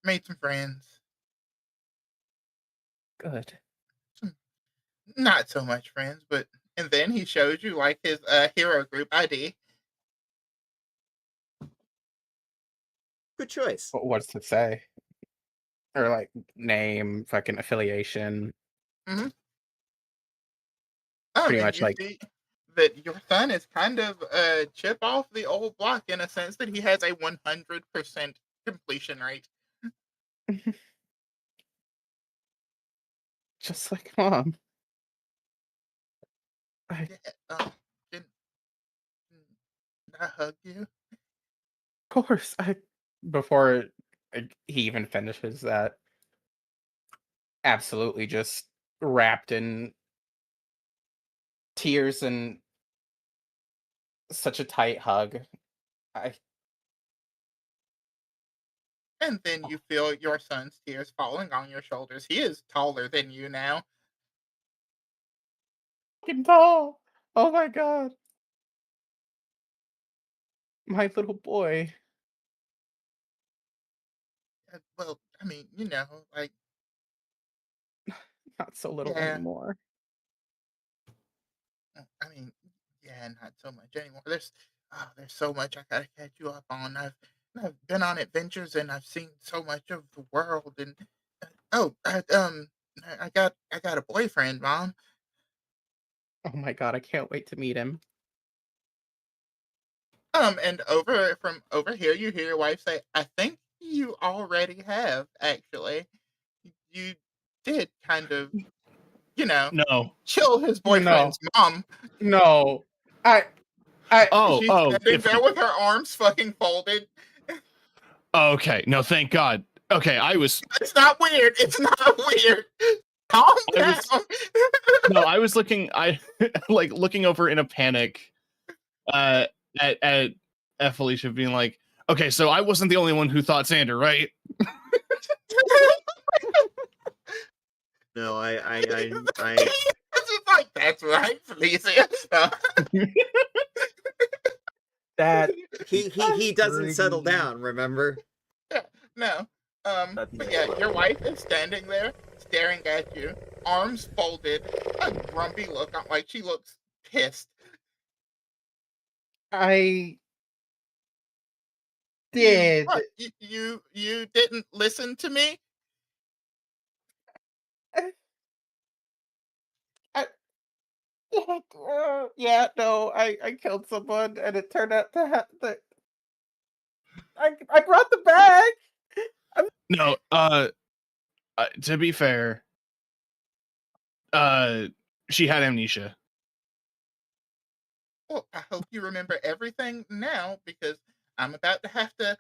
Made some friends. Good. Not so much friends, but and then he shows you like his hero group ID. Good choice. What's it say? Or like name, fucking affiliation. Mm-hmm. Pretty And much you like see that your son is kind of a chip off the old block in a sense that he has a 100% completion rate. just like Mom. Yeah, can I hug you? Of course, before he even finishes that, absolutely just wrapped in tears and such a tight hug. I And then you feel your son's tears falling on your shoulders. He is taller than you now. can tall. Oh my God, my little boy. Well, I mean, you know, like, Not so little yeah. anymore. I mean, yeah, not so much anymore. There's so much I gotta catch you up on. I've been on adventures and I've seen so much of the world. And oh, I got a boyfriend, Mom. Oh my God, I can't wait to meet him. And from over here, you hear your wife say, "I think you already have, actually. You did kind of, you know, No. kill his No, boyfriend's mom." no. I Oh, She's oh, standing there different. with her arms fucking folded. Okay, no, thank God. Okay, It's not weird. It's not weird. Calm I down. was no, I was looking, like looking over in a panic, uh, at Felicia, being like, okay, so I wasn't the only one who thought Xander, right? No, I It's just like, that's right, Felicia. That he doesn't settle pretty- down, remember? Yeah, no. That'd be But yeah, nice. your wife is standing there, staring at you, arms folded, a grumpy look on, like she looks pissed. I You, did. what? You didn't listen to me? I, yeah, no, I killed someone, and it turned out to have the. I brought the bag. No, to be fair, she had amnesia. Well, I hope you remember everything now because I'm about to have to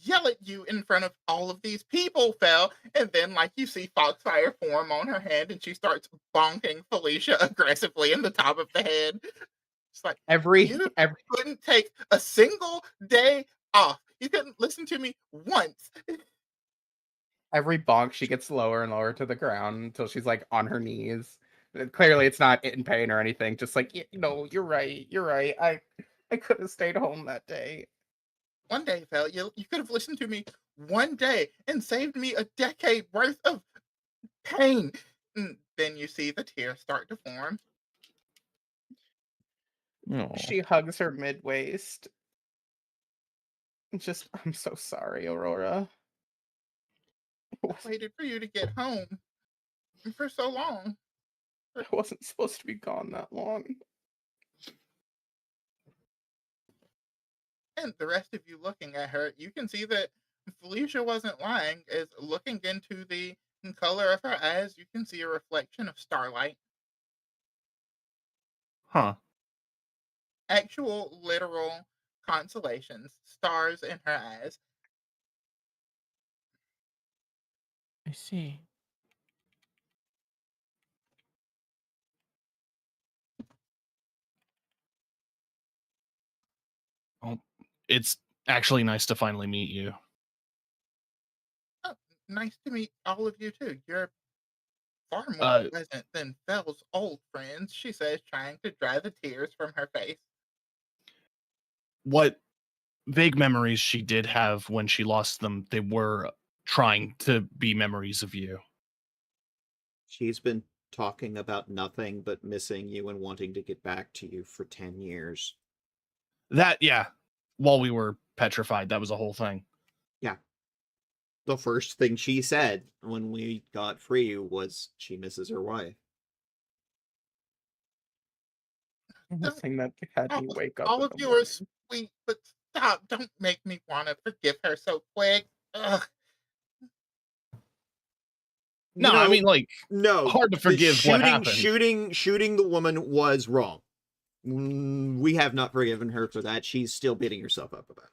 yell at you in front of all of these people, Fel. And then, like, you see Foxfire form on her hand and she starts bonking Felicia aggressively in the top of the head. It's like, Every you couldn't take a single day off. You couldn't listen to me once. every bonk, she gets lower and lower to the ground until she's like on her knees. Clearly, it's not in pain or anything. Just like, no, you're right. You're right. I could have stayed home that day. One day, Fel, you could have listened to me one day and saved me a decade worth of pain. And then you see the tears start to form. Oh. She hugs her mid waist. I'm so sorry, Aurora. I waited for you to get home for so long. I wasn't supposed to be gone that long. And the rest of you looking at her, you can see that Felicia wasn't lying, as looking into the color of her eyes, you can see a reflection of starlight. Huh. Actual, literal constellations, stars in her eyes. I see. Well, it's actually nice to finally meet you. Oh, nice to meet all of you too. You're far more Uh, pleasant than Belle's old friends, she says, trying to dry the tears from her face. what vague memories she did have when she lost them, they were trying to be memories of you. She's been talking about nothing but missing you and wanting to get back to you for 10 years. That, yeah, while we were petrified, that was a whole thing. Yeah. The first thing she said when we got free was she misses her wife. The thing that had me wake up. All in of the you are morning. sweet, but stop. Don't make me want to forgive her so quick. Ugh. No, I mean, like, no. hard to the forgive what shooting happened. the woman was wrong. We have not forgiven her for that. She's still beating herself up about it.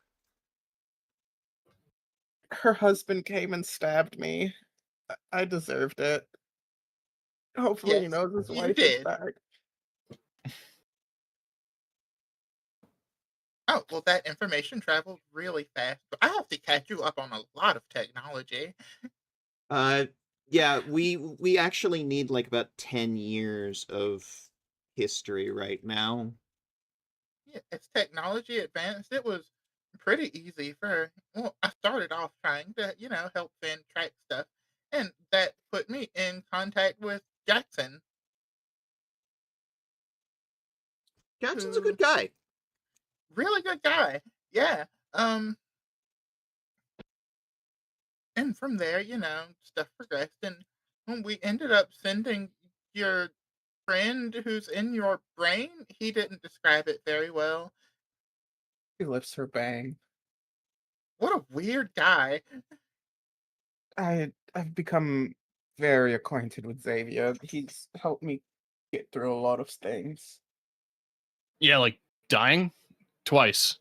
Her husband came and stabbed me. I deserved it. Hopefully he Yes, knows his you wife is did. back. Oh, well, that information traveled really fast, but I have to catch you up on a lot of technology. Yeah, we actually need like about 10 years of history right now. Yeah, as technology advanced, it was pretty easy for, well, I started off trying to, help Finn track stuff, and that put me in contact with Jackson, Jackson's a who good guy. really good guy. Yeah. Um, and from there, stuff progressed, and when we ended up sending your friend who's in your brain, he didn't describe it very well. He lifts her bang. What a weird guy. I've become very acquainted with Xavier. He's helped me get through a lot of things. Yeah, like dying twice.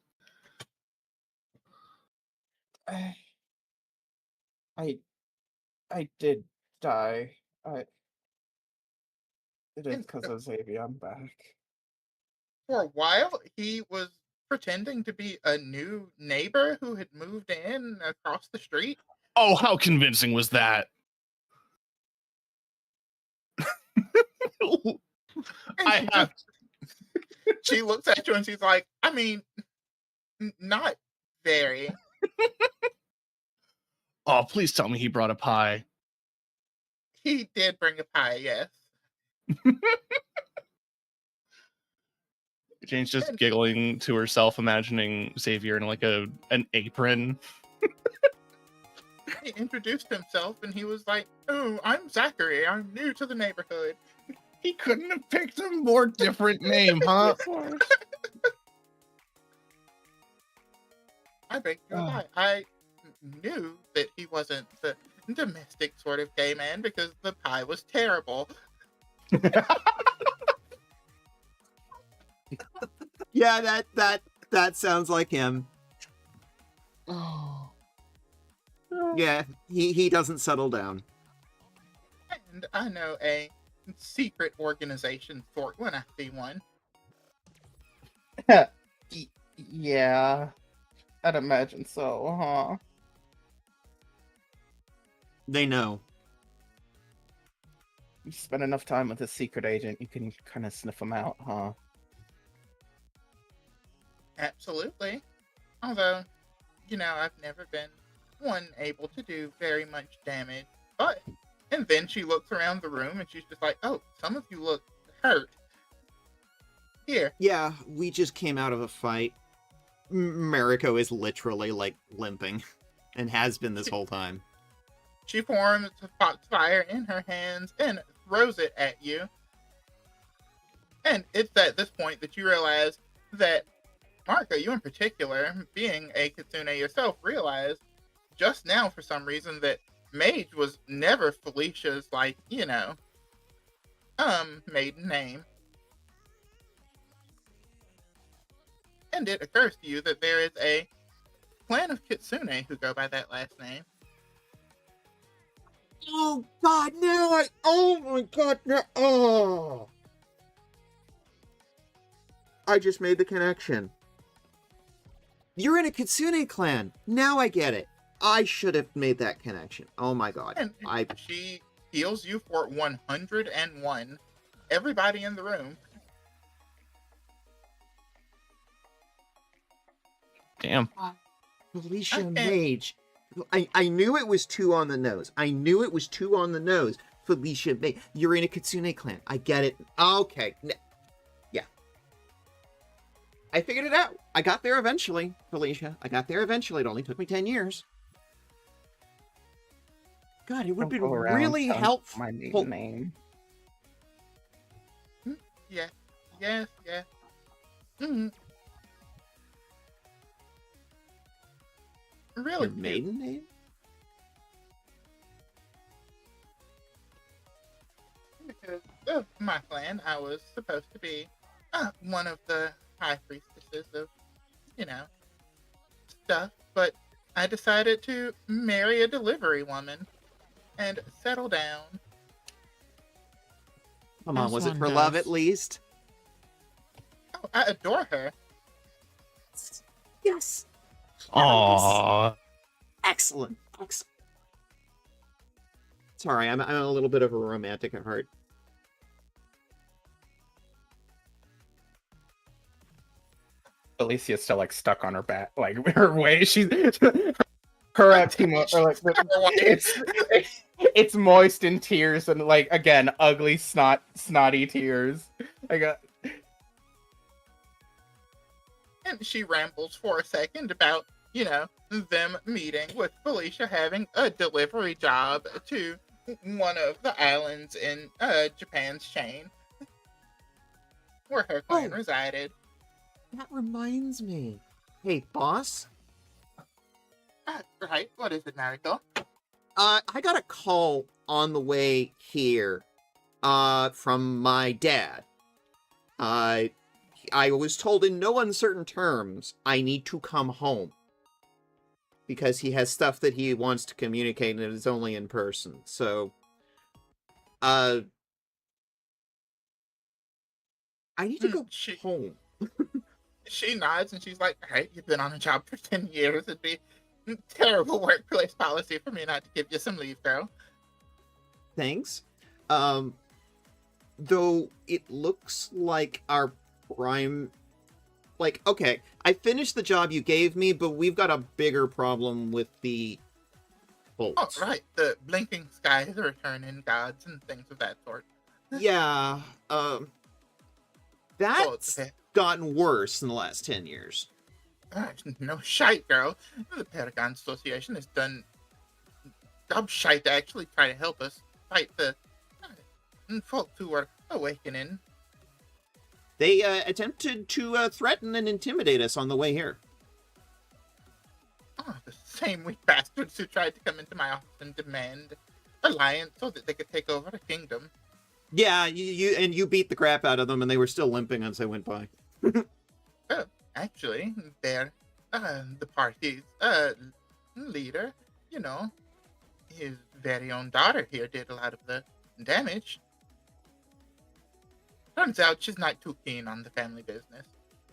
I did die. It is And because of Xavier. I'm back. for a while, he was pretending to be a new neighbor who had moved in across the street. Oh, how convincing was that? I have. She looks at you and she's like, I mean, not very. Oh, please tell me he brought a pie. He did bring a pie, yes. Jane's just giggling to herself, imagining Xavier in like an apron. He introduced himself and he was like, "Oh, I'm Zachary. I'm new to the neighborhood." He couldn't have picked a more different name, huh? I beg your pardon. I knew that he wasn't the domestic sort of gay man because the pie was terrible. Yeah, that sounds like him. Oh. Yeah, he doesn't settle down. And I know a secret organization sort when I see one. Yeah, I'd imagine so, huh? They know. You spend enough time with a secret agent, you can kind of sniff them out, huh? Absolutely. Although, I've never been one able to do very much damage. But, and then she looks around the room and she's just like, "Oh, some of you look hurt. Here." Yeah, we just came out of a fight. Mariko is literally like limping, and has been this whole time. She forms foxfire in her hands and throws it at you. And it's at this point that you realize that Marco, you in particular, being a kitsune yourself, realized just now for some reason that Mage was never Felicia's, like, maiden name. And it occurs to you that there is a clan of kitsune who go by that last name. Oh God, no! Oh my God, no! Oh! I just made the connection. You're in a kitsune clan. Now I get it. I should have made that connection. Oh my God. And she heals you for 101. Everybody in the room. Damn. Felicia Okay. Mage. I knew it was 2 on the nose. I knew it was 2 on the nose. Felicia Mage. You're in a kitsune clan. I get it. Okay. Yeah. I figured it out. I got there eventually, Felicia. I got there eventually. It only took me 10 years. God, it would have been Don't go around really telling helpful. My maiden name. Yes. Mm. Really Your cute. maiden name? Because of my clan, I was supposed to be one of the high priestesses of, stuff. But I decided to marry a delivery woman and settle down. Come on, As was it one for love does. at least? Oh, I adore her. Yes. Aww. Excellent. Excellent. Sorry, I'm a little bit of a romantic at heart. Alicia's still like stuck on her back, like her way. She's her team, or like it's moist in tears and like again ugly snotty tears. I got And she rambles for a second about, them meeting with Felicia having a delivery job to one of the islands in Japan's chain where her clan Oh. resided. That reminds me. Hey, boss. Right, what is it, Mariko? I got a call on the way here from my dad. I was told in no uncertain terms I need to come home because he has stuff that he wants to communicate and it is only in person. So, I need to go home. She nods and she's like, "Hey, you've been on a job for 10 years. It'd be terrible workplace policy for me not to give you some leave, girl." Thanks. Though it looks like our prime... Like, okay, I finished the job you gave me, but we've got a bigger problem with the Oh, bolts. right, the blinking skies are returning gods and things of that sort. Yeah, that's okay. gotten worse in the last 10 years. No shite, girl. The Paragons Association has done job shite to actually try to help us fight the folks who are awakening. They attempted to threaten and intimidate us on the way here. Oh, the same weak bastards who tried to come into my office and demand alliance so that they could take over the kingdom. Yeah, you beat the crap out of them, and they were still limping as they went by. Actually, they're the party's leader. His very own daughter here did a lot of the damage. Turns out she's not too keen on the family business,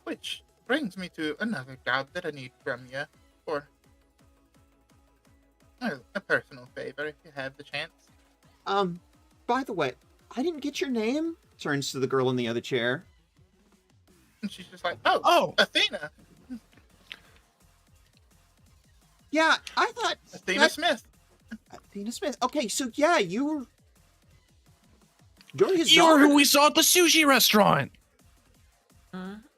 which brings me to another job that I need from you for a personal favor, if you have the chance. By the way, I didn't get your name. Turns to the girl in the other chair. And she's just like, "Oh, Athena, Yeah, I thought Athena Smith." Athena Smith. Okay, so yeah, you're his You're daughter. who we saw at the sushi restaurant.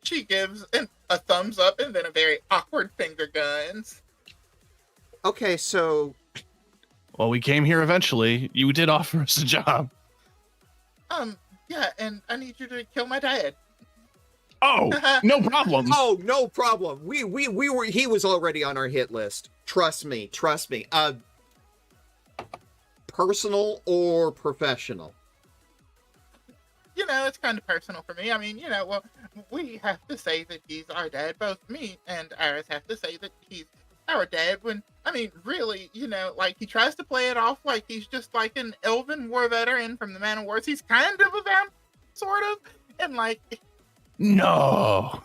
She gives a thumbs up and then a very awkward finger guns. Okay, so Well, we came here eventually. You did offer us a job. Yeah, and I need you to kill my dad. Oh, no problem. oh, no problem. We were he was already on our hit list. Trust me. Personal or professional? You know, it's kind of personal for me. I mean, you know, well, we have to say that he's our dad. Both me and Iris have to say that he's our dad when, I mean, really, you know, like, he tries to play it off like he's just like an elven war veteran from the Man of Wars. He's kind of a vamp, sort of, and like... No.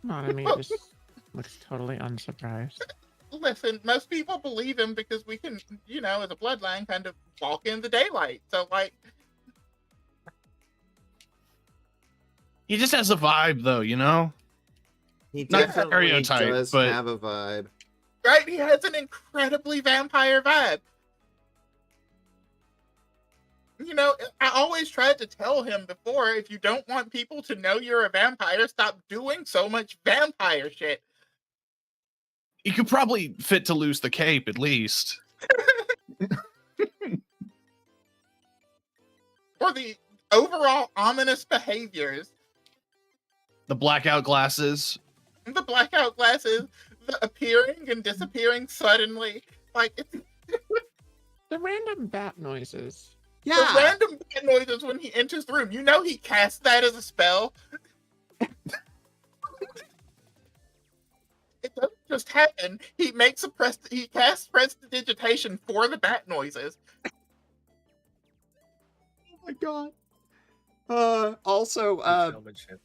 Nanami just looks totally unsurprised. Listen, most people believe him because we can, you know, as a bloodline, kind of walk in the daylight. So, like... He just has a vibe, though, you know? He Not definitely stereotype, does but- have a vibe. Right? He has an incredibly vampire vibe. You know, I always tried to tell him before, if you don't want people to know you're a vampire, stop doing so much vampire shit. He could probably fit to lose the cape, at least. Or the overall ominous behaviors. The blackout glasses. The blackout glasses, the appearing and disappearing suddenly. Like, it's The random bat noises. the Yeah. random bat noises when he enters the room. You know he casts that as a spell. It doesn't just happen. He makes he casts prestidigitation for the bat noises. Oh my god. Also, Showmanship.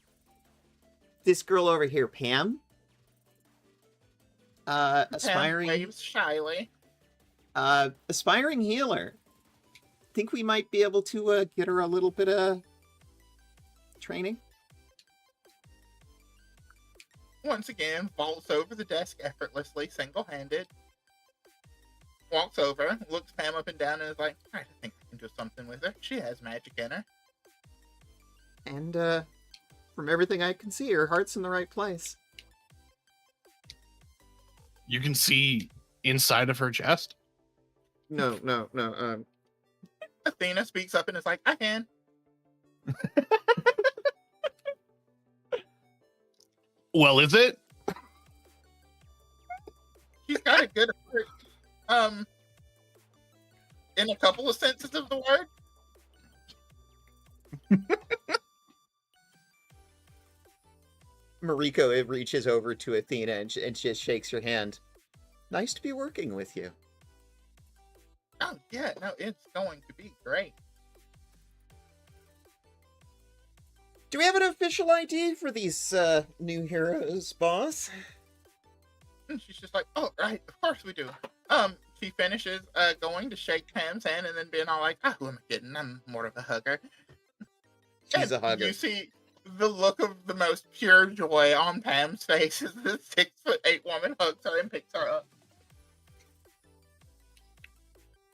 this girl over here, Pam. Pam Aspiring waves shyly. aspiring healer. Think we might be able to get her a little bit of training? Once again, vaults over the desk effortlessly, single-handed. Walks over, looks Pam up and down, and is like, I think I can do something with her. She has magic in her. And from everything I can see, her heart's in the right place. You can see inside of her chest. No. Athena speaks up and is like, I can. Well, is it? She's got a good heart. In a couple of senses of the word. Mariko, it reaches over to Athena and just shakes her hand. Nice to be working with you. Oh, yeah, no, it's going to be great. Do we have an official ID for these new heroes, boss? And she's just like, oh, right, of course we do. She finishes going to shake Pam's hand and then being all like, who am I kidding? I'm more of a hugger. She's a And hugger. You see the look of the most pure joy on Pam's face as the 6'8" woman hugs her and picks her up.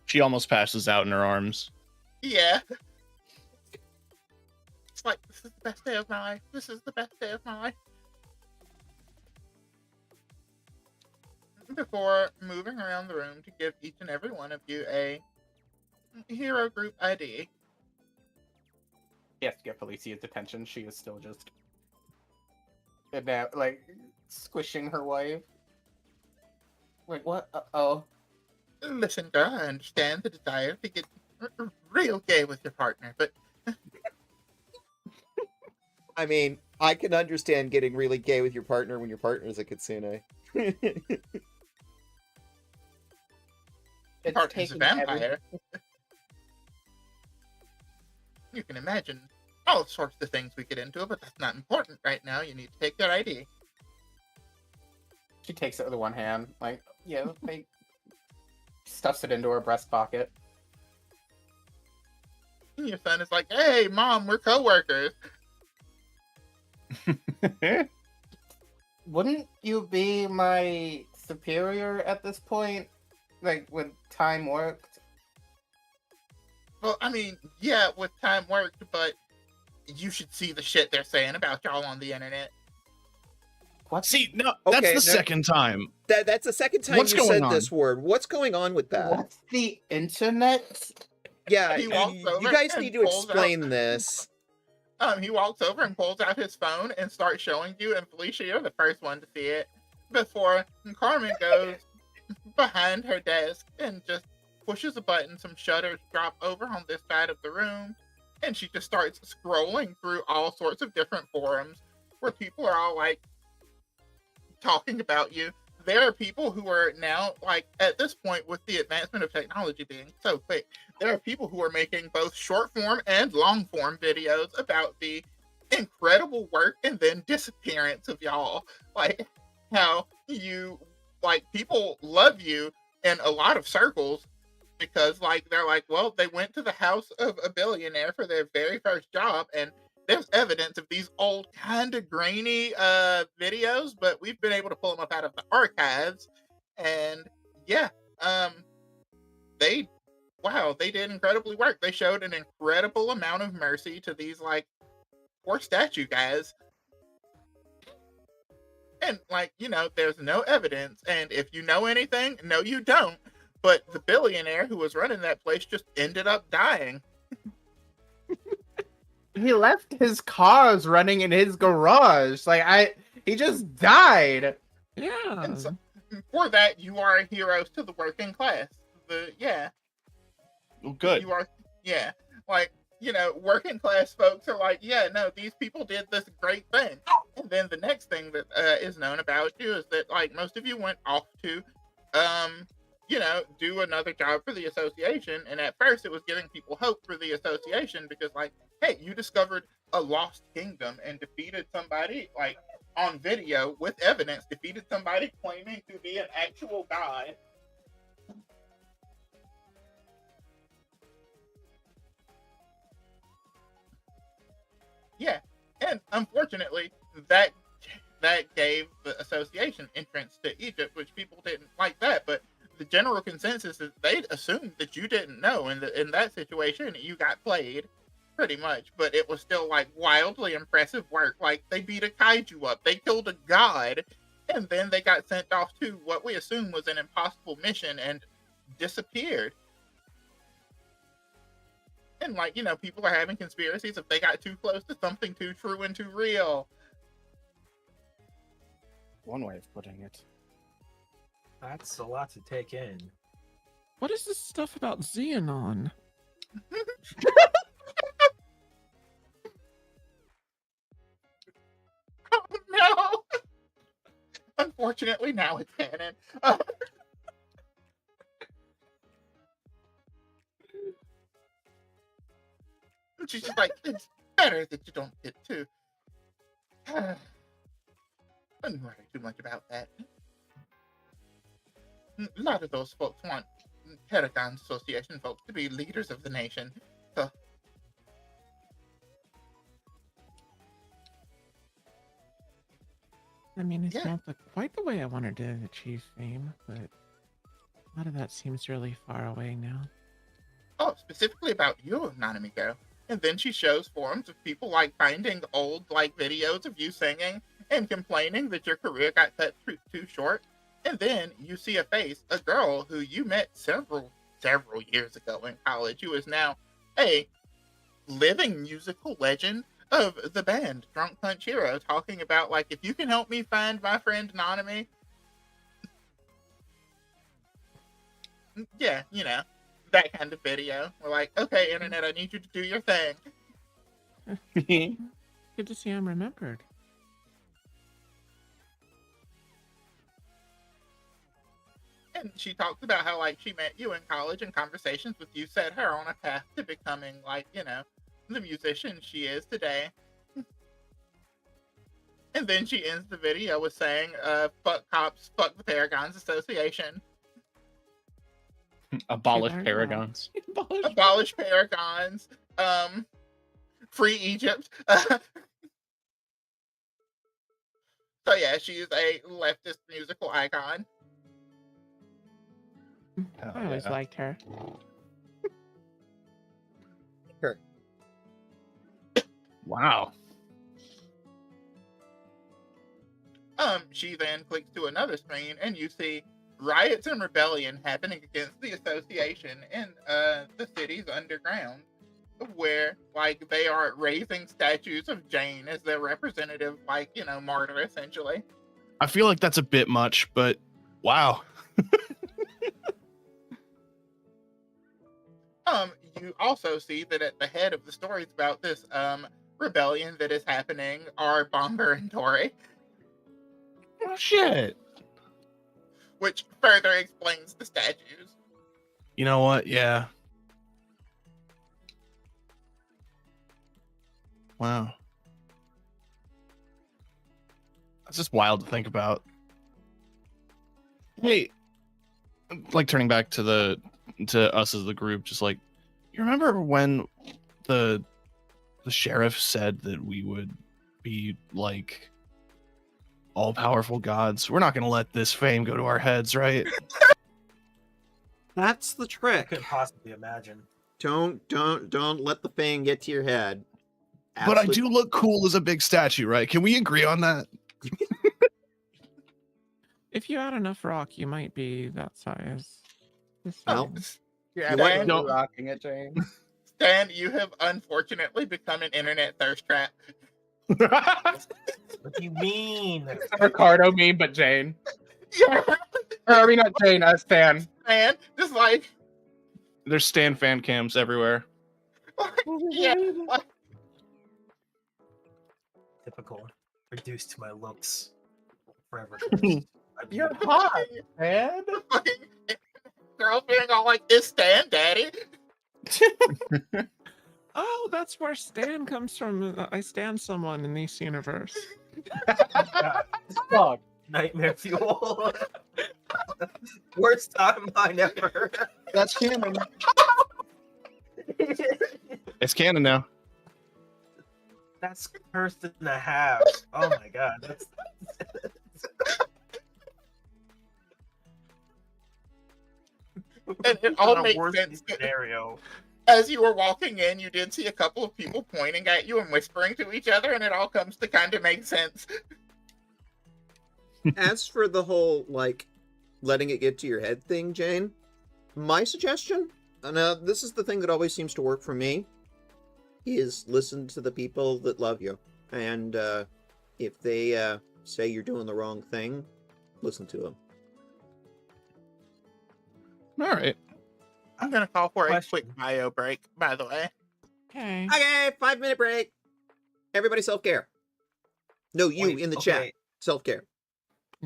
She almost passes out in her arms. Yeah. It's like, this is the best day of my life. This is the best day of my life. Before moving around the room to give each and every one of you a hero group ID. He has to get Felicia's attention. She is still just like squishing her wife. Like, what? Uh-oh. Listen, girl, I understand the desire to get real gay with your partner, but I mean, I can understand getting really gay with your partner when your partner's a kitsune. It's partner's a taking every- vampire. You can imagine all sorts of things we get into, but that's not important right now. You need to take your ID. She takes it with one hand, like, yeah, like, stuffs it into her breast pocket. And your son is like, hey, Mom, we're co-workers. Wouldn't you be my superior at this point? Like, with time worked? Well, I mean, yeah, with time worked, but you should see the shit they're saying about y'all on the internet. What? See, no, that's Okay, the no. second time. That's the second time What's you going said on? this word. What's going on with that? What's the internet? Yeah, He walks you over guys and need to pulls explain this. He walks over and pulls out his phone and starts showing you, and Felicia, you're the first one to see it, before Carmen goes behind her desk and just pushes a button. Some shutters drop over on this side of the room, and she just starts scrolling through all sorts of different forums where people are all like talking about you. There are people who are now, like, at this point, with the advancement of technology being so quick, there are people who are making both short form and long form videos about the incredible work and then disappearance of y'all. Like, how you, like, people love you in a lot of circles because, like, they're like, well, they went to the house of a billionaire for their very first job, and there's evidence of these old kind of grainy videos, but we've been able to pull them up out of the archives. And yeah, they did incredibly work. They showed an incredible amount of mercy to these like poor statue guys. And like, you know, there's no evidence, and if you know anything, no you don't, but the billionaire who was running that place just ended up dying. He left his cars running in his garage. He just died. Yeah. And so, for that, you are heroes to the working class. Well, good. You are, yeah. Like, you know, working class folks are like, yeah, no, these people did this great thing. And then the next thing that is known about you is that, like, most of you went off to, you know, do another job for the association. And at first, it was giving people hope for the association because, like, hey, you discovered a lost kingdom and defeated somebody, like, on video with evidence, defeated somebody claiming to be an actual god. Yeah, and unfortunately, that gave the association entrance to Egypt, which people didn't like that. But the general consensus is they assumed that you didn't know, and in that situation, you got played, pretty much. But it was still like wildly impressive work. Like they beat a kaiju up, they killed a god, and then they got sent off to what we assumed was an impossible mission and disappeared. And like, you know, people are having conspiracies if they got too close to something too true and too real. One way of putting it. That's a lot to take in. What is this stuff about Xenon? Oh no! Unfortunately, now it's canon. She's just like, it's better that you don't get too. Don't worry too much about that. A lot of those folks want Paragons Association folks to be leaders of the nation. So, I mean, it's Yeah. not quite the way I wanted to achieve fame, but a lot of that seems really far away now. oh, specifically about you, Nanamiko. And then she shows forums of people like finding old like videos of you singing and complaining that your career got cut too short. And then you see a face, a girl who you met several years ago in college, who is now a living musical legend of the band Drunk Punch Hero, talking about like, if you can help me find my friend Nanami. Yeah, you know, that kind of video. We're like, okay, internet, I need you to do your thing. Good to see I'm remembered. And she talks about how like she met you in college and conversations with you set her on a path to becoming like, you know, the musician she is today. And then she ends the video with saying, fuck cops, fuck the Paragons Association. Abolish very paragons. Abolish Paragons. Free Egypt. So yeah, she's a leftist musical icon. I always liked her. Sure. Wow. She then clicks to another screen, and you see riots and rebellion happening against the association in the city's underground, where like they are raising statues of Jane as their representative, like, you know, martyr essentially. I feel like that's a bit much, but wow. You also see that at the head of the stories about this rebellion that is happening are Bomber and Tori, Oh shit. which further explains the statues. You know what? Yeah. Wow. That's just wild to think about. Hey, like turning back to us as the group, just like, you remember when the sheriff said that we would be like all powerful gods? We're not gonna let this fame go to our heads, right? That's the I trick. couldn't possibly imagine. Don't let the fame get to your head. But I Absolute- do look cool as a big statue, right? Can we agree on that? If you add enough rock, you might be that size. Just Well, saying. Yeah, You Stan, want- you're rocking it, Jane. Stan, you have unfortunately become an internet thirst trap. What do you mean? It's a Ricardo meme, but Jane. Yeah, Or I mean, not Jane, Stan. man, just like, There's Stan fan cams everywhere. yeah, like, Typical. Reduced to my looks. Forever. You're hot, man. fucking girls being all like, "Is Stan daddy?" Oh, that's where Stan comes from. I stand someone in this universe. Fuck. Nightmare fuel. Worst timeline ever. That's canon. It's canon now. That's cursed and a half. Oh my god. That's And it all the makes worst sense. scenario. As you were walking in, you did see a couple of people pointing at you and whispering to each other, and it all comes to kind of make sense. As for the whole, like, letting it get to your head thing, Jane, my suggestion, and this is the thing that always seems to work for me, is listen to the people that love you. And if they say you're doing the wrong thing, listen to them. All right. I'm gonna call for a Question. quick bio break, by the way. Okay. Okay, 5-minute break. Everybody self-care. No, you Wait, in the okay, chat. Self-care.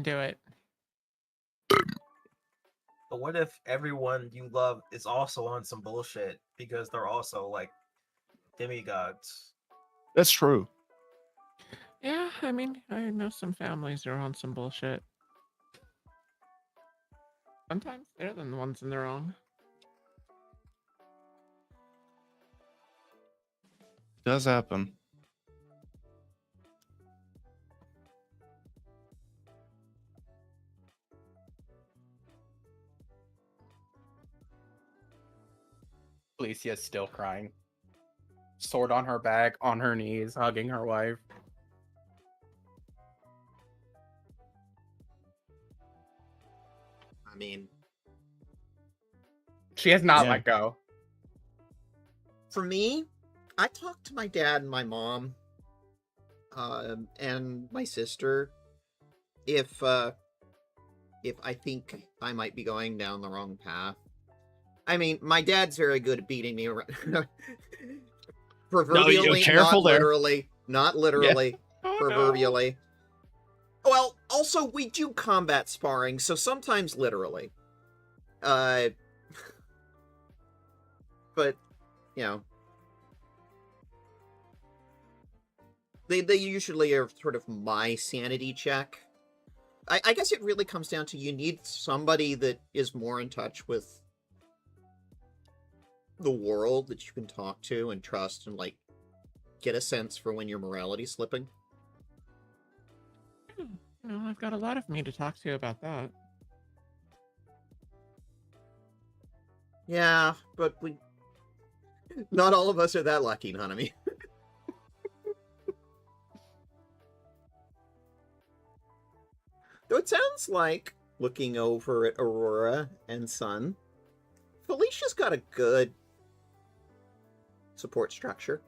Do it. But what if everyone you love is also on some bullshit because they're also like demigods? That's true. Yeah, I mean, I know some families are on some bullshit. Sometimes they're the ones in the wrong. Does happen. Felicia's still crying. Sword on her back, on her knees, hugging her wife. I mean, She has not Yeah. let go. for me, I talked to my dad and my mom, and my sister, if I think I might be going down the wrong path. I mean, my dad's very good at beating me around. Proverbially, careful not there. literally, not literally, Oh, proverbially. Well, also we do combat sparring, so sometimes literally. But you know, they usually are sort of my sanity check. I guess it really comes down to you need somebody that is more in touch with the world that you can talk to and trust and like get a sense for when your morality's slipping. No, I've got a lot of me to talk to about that. Yeah, but not all of us are that lucky, Nanami. Though it sounds like, looking over at Aurora and Sun, Felicia's got a good support structure.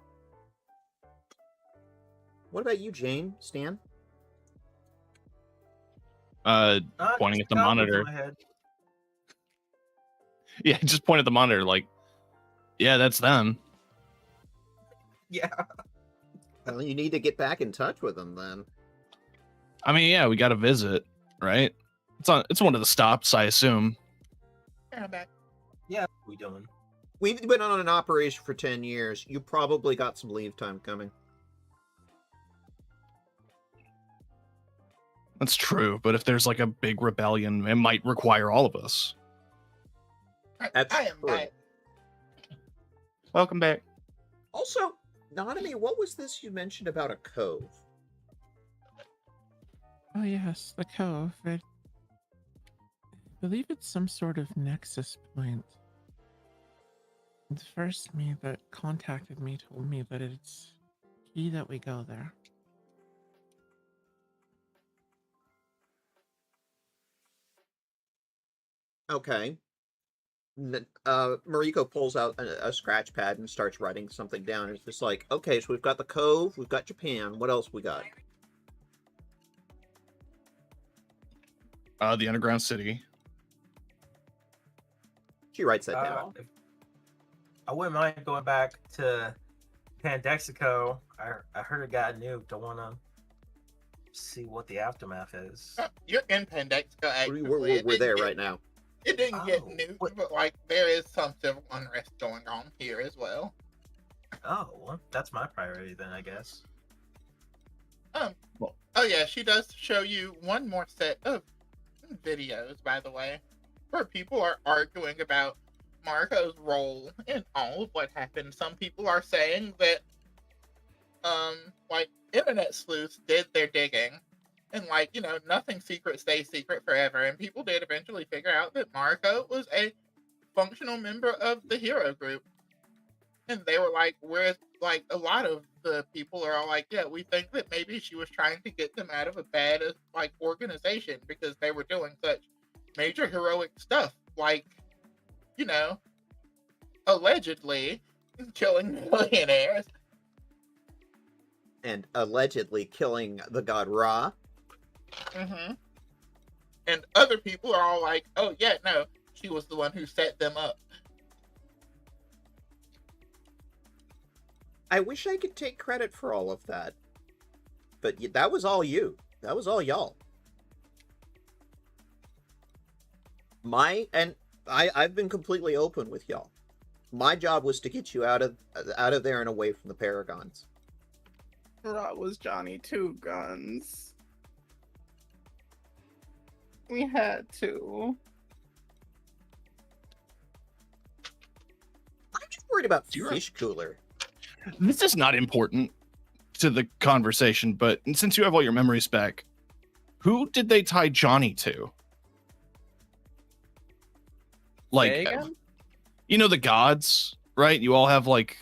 What about you, Jane? Stan? Pointing just at the goblins in monitor. my head. Yeah, just point at the monitor like, yeah, that's them. Yeah. Well, you need to get back in touch with them then. I mean, yeah, we got to visit, right? It's one of the stops, I assume. Yeah, I'm back. Yeah. What we doing? We've been on an operation for 10 years. You probably got some leave time coming. That's true, but if there's like a big rebellion, it might require all of us. That's I am true. back. Welcome back. Also, Nanami, what was this you mentioned about a cove? Oh yes, the cove. I believe it's some sort of nexus point. The first me that contacted me told me that it's key that we go there. Okay. Mariko pulls out a scratch pad and starts writing something down. It's just like, okay, so we've got the cove, we've got Japan. What else we got? The underground city. She writes that down. I wouldn't mind going back to Pandexico. I heard it got nuked. I want to see what the aftermath is. You're in Pandexico, actually. We're there right now. It didn't get Oh, nuked, what- but like there is some civil unrest going on here as well. Oh, well, that's my priority then, I guess. Oh yeah, she does show you one more set of videos, by the way, where people are arguing about Marco's role in all of what happened. Some people are saying that like internet sleuths did their digging and like, you know, nothing secret stays secret forever, and people did eventually figure out that Marco was a functional member of the hero group. And they were like, whereas like a lot of the people are all like, yeah, we think that maybe she was trying to get them out of a bad like organization because they were doing such major heroic stuff, like, you know, allegedly killing millionaires. And allegedly killing the god Ra. Mm-hmm. And other people are all like, oh yeah, no, she was the one who set them up. I wish I could take credit for all of that. But that was all you. That was all y'all. I've been completely open with y'all. My job was to get you out of there and away from the Paragons. That was Johnny Two Guns. We had to. I'm just worried about You're- Fish Cooler. This is not important to the conversation, but since you have all your memories back, who did they tie Johnny to? Like, Say again? you know, the gods, right? You all have like,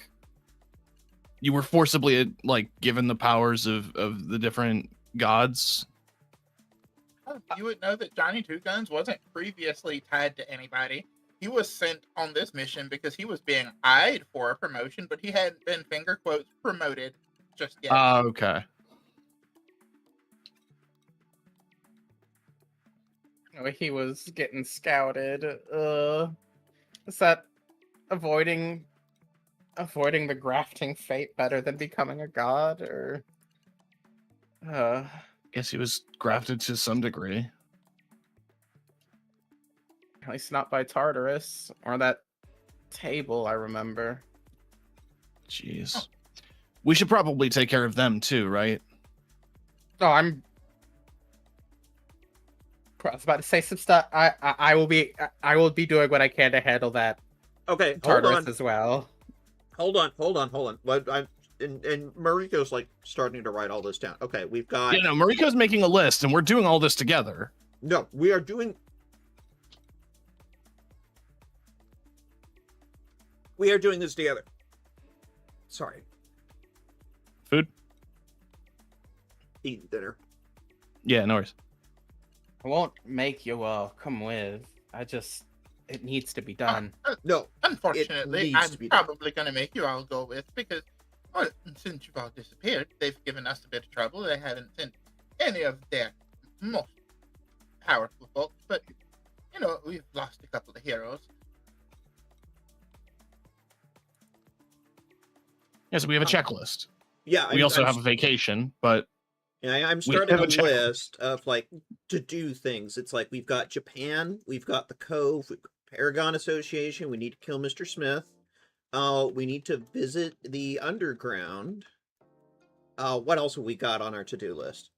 you were forcibly like given the powers of the different gods. You would know that Johnny Two Guns wasn't previously tied to anybody. He was sent on this mission because he was being eyed for a promotion, but he hadn't been, finger quotes, promoted just yet. Okay. He was getting scouted. Is that avoiding the grafting fate better than becoming a god, or Guess he was grafted to some degree. at least not by Tartarus or that table I remember. Jeez. We should probably take care of them too, right? Oh, I was about to say some stuff. I will be doing what I can to handle that Okay, hold Tartarus on. as well. Hold on. And Mariko's like starting to write all this down. Okay, we've got Yeah, no, Mariko's making a list and we're doing all this together. no. We are doing this together. Sorry, Food? eating dinner. Yeah, no worries. I won't make you all come with. It needs to be done. No, Unfortunately, needs I'm to be done. probably going to make you all go with because, well, since you've all disappeared, they've given us a bit of trouble. They haven't sent any of their most powerful folks, but we've lost a couple of heroes. Yes, we have a checklist. Yeah, We also have a vacation, but I'm we starting have a a checklist. list of like to do things. It's like we've got Japan, we've got the Cove, we've got Paragon Association. We need to kill Mr. Smith. We need to visit the underground. What else have we got on our to-do list?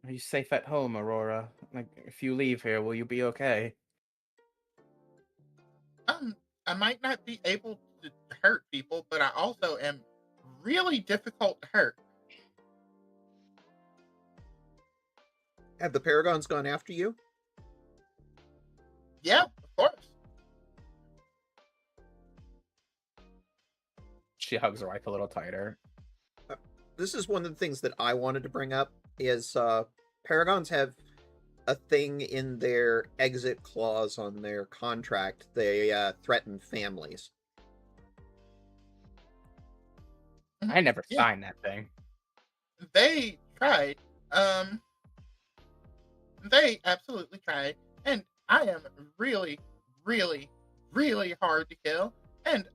Are you safe at home, Aurora? Like, if you leave here, will you be okay? I might not be able to hurt people, but I also am really difficult to hurt. Have the Paragons gone after you? Yeah, of course. She hugs her wife a little tighter. This is one of the things that I wanted to bring up is Paragons have a thing in their exit clause on their contract. They threaten families. I never Yeah. signed that thing. They tried. They absolutely tried. And I am really, really, really hard to kill. And,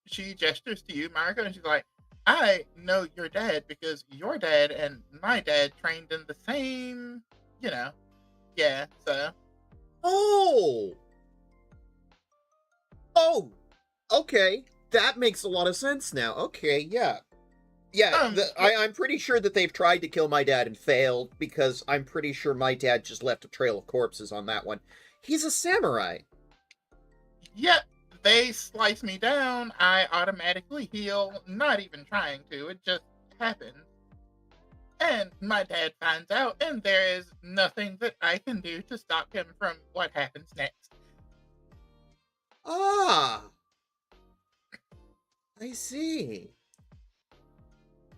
she gestures to you, Marco, and she's like, I know your dad because your dad and my dad trained in the same, yeah, so. Oh! Oh! Okay. That makes a lot of sense now. Okay, yeah. Yeah, I'm pretty sure that they've tried to kill my dad and failed, because I'm pretty sure my dad just left a trail of corpses on that one. He's a samurai. Yep, they slice me down, I automatically heal, not even trying to, it just happens. And my dad finds out, and there is nothing that I can do to stop him from what happens next. Ah! I see.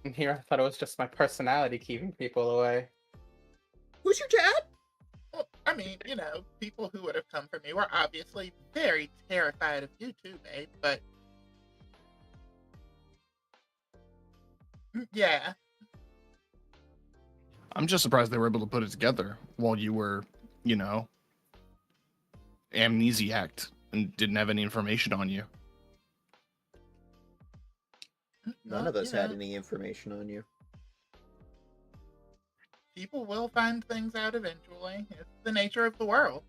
And here, I thought it was just my personality keeping people away. Who's your dad? Well, I mean, people who would have come for me were obviously very terrified of you too, babe, but... yeah. I'm just surprised they were able to put it together while you were, amnesiac and didn't have any information on you. None of us had any information on you. People will find things out eventually. It's the nature of the world.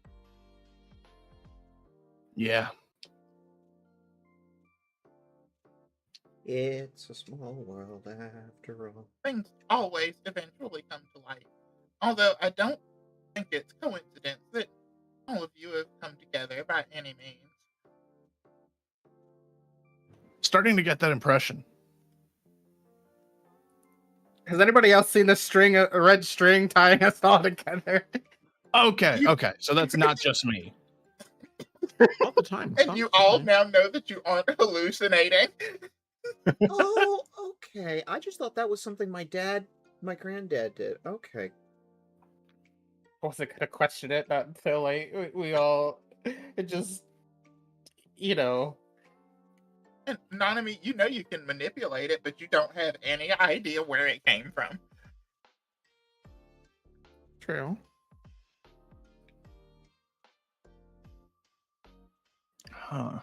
Yeah. It's a small world after all. Things always eventually come to light. Although I don't think it's coincidence that all of you have come together by any means. Starting to get that impression. Has anybody else seen the string, a red string tying us all together? Okay. So that's not just me. All the time. And you all now know that you aren't hallucinating. Oh, okay. I just thought that was something my granddad did. Okay. Wasn't gonna question it until we all, it just, And Nanami, you can manipulate it, but you don't have any idea where it came from. True. Huh.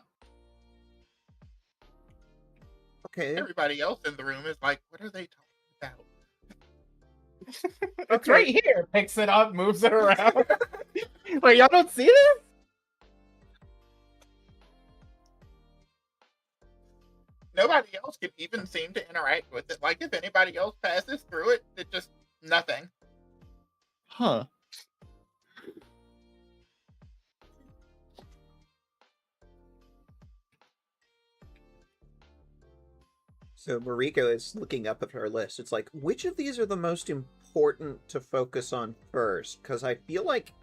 Okay. Everybody else in the room is like, what are they talking about? It's right here. Picks it up, moves it around. Wait, y'all don't see this? Nobody else can even seem to interact with it. Like, if anybody else passes through it, it just nothing. Huh. So Mariko is looking up at her list. It's like, which of these are the most important to focus on first? Because I feel like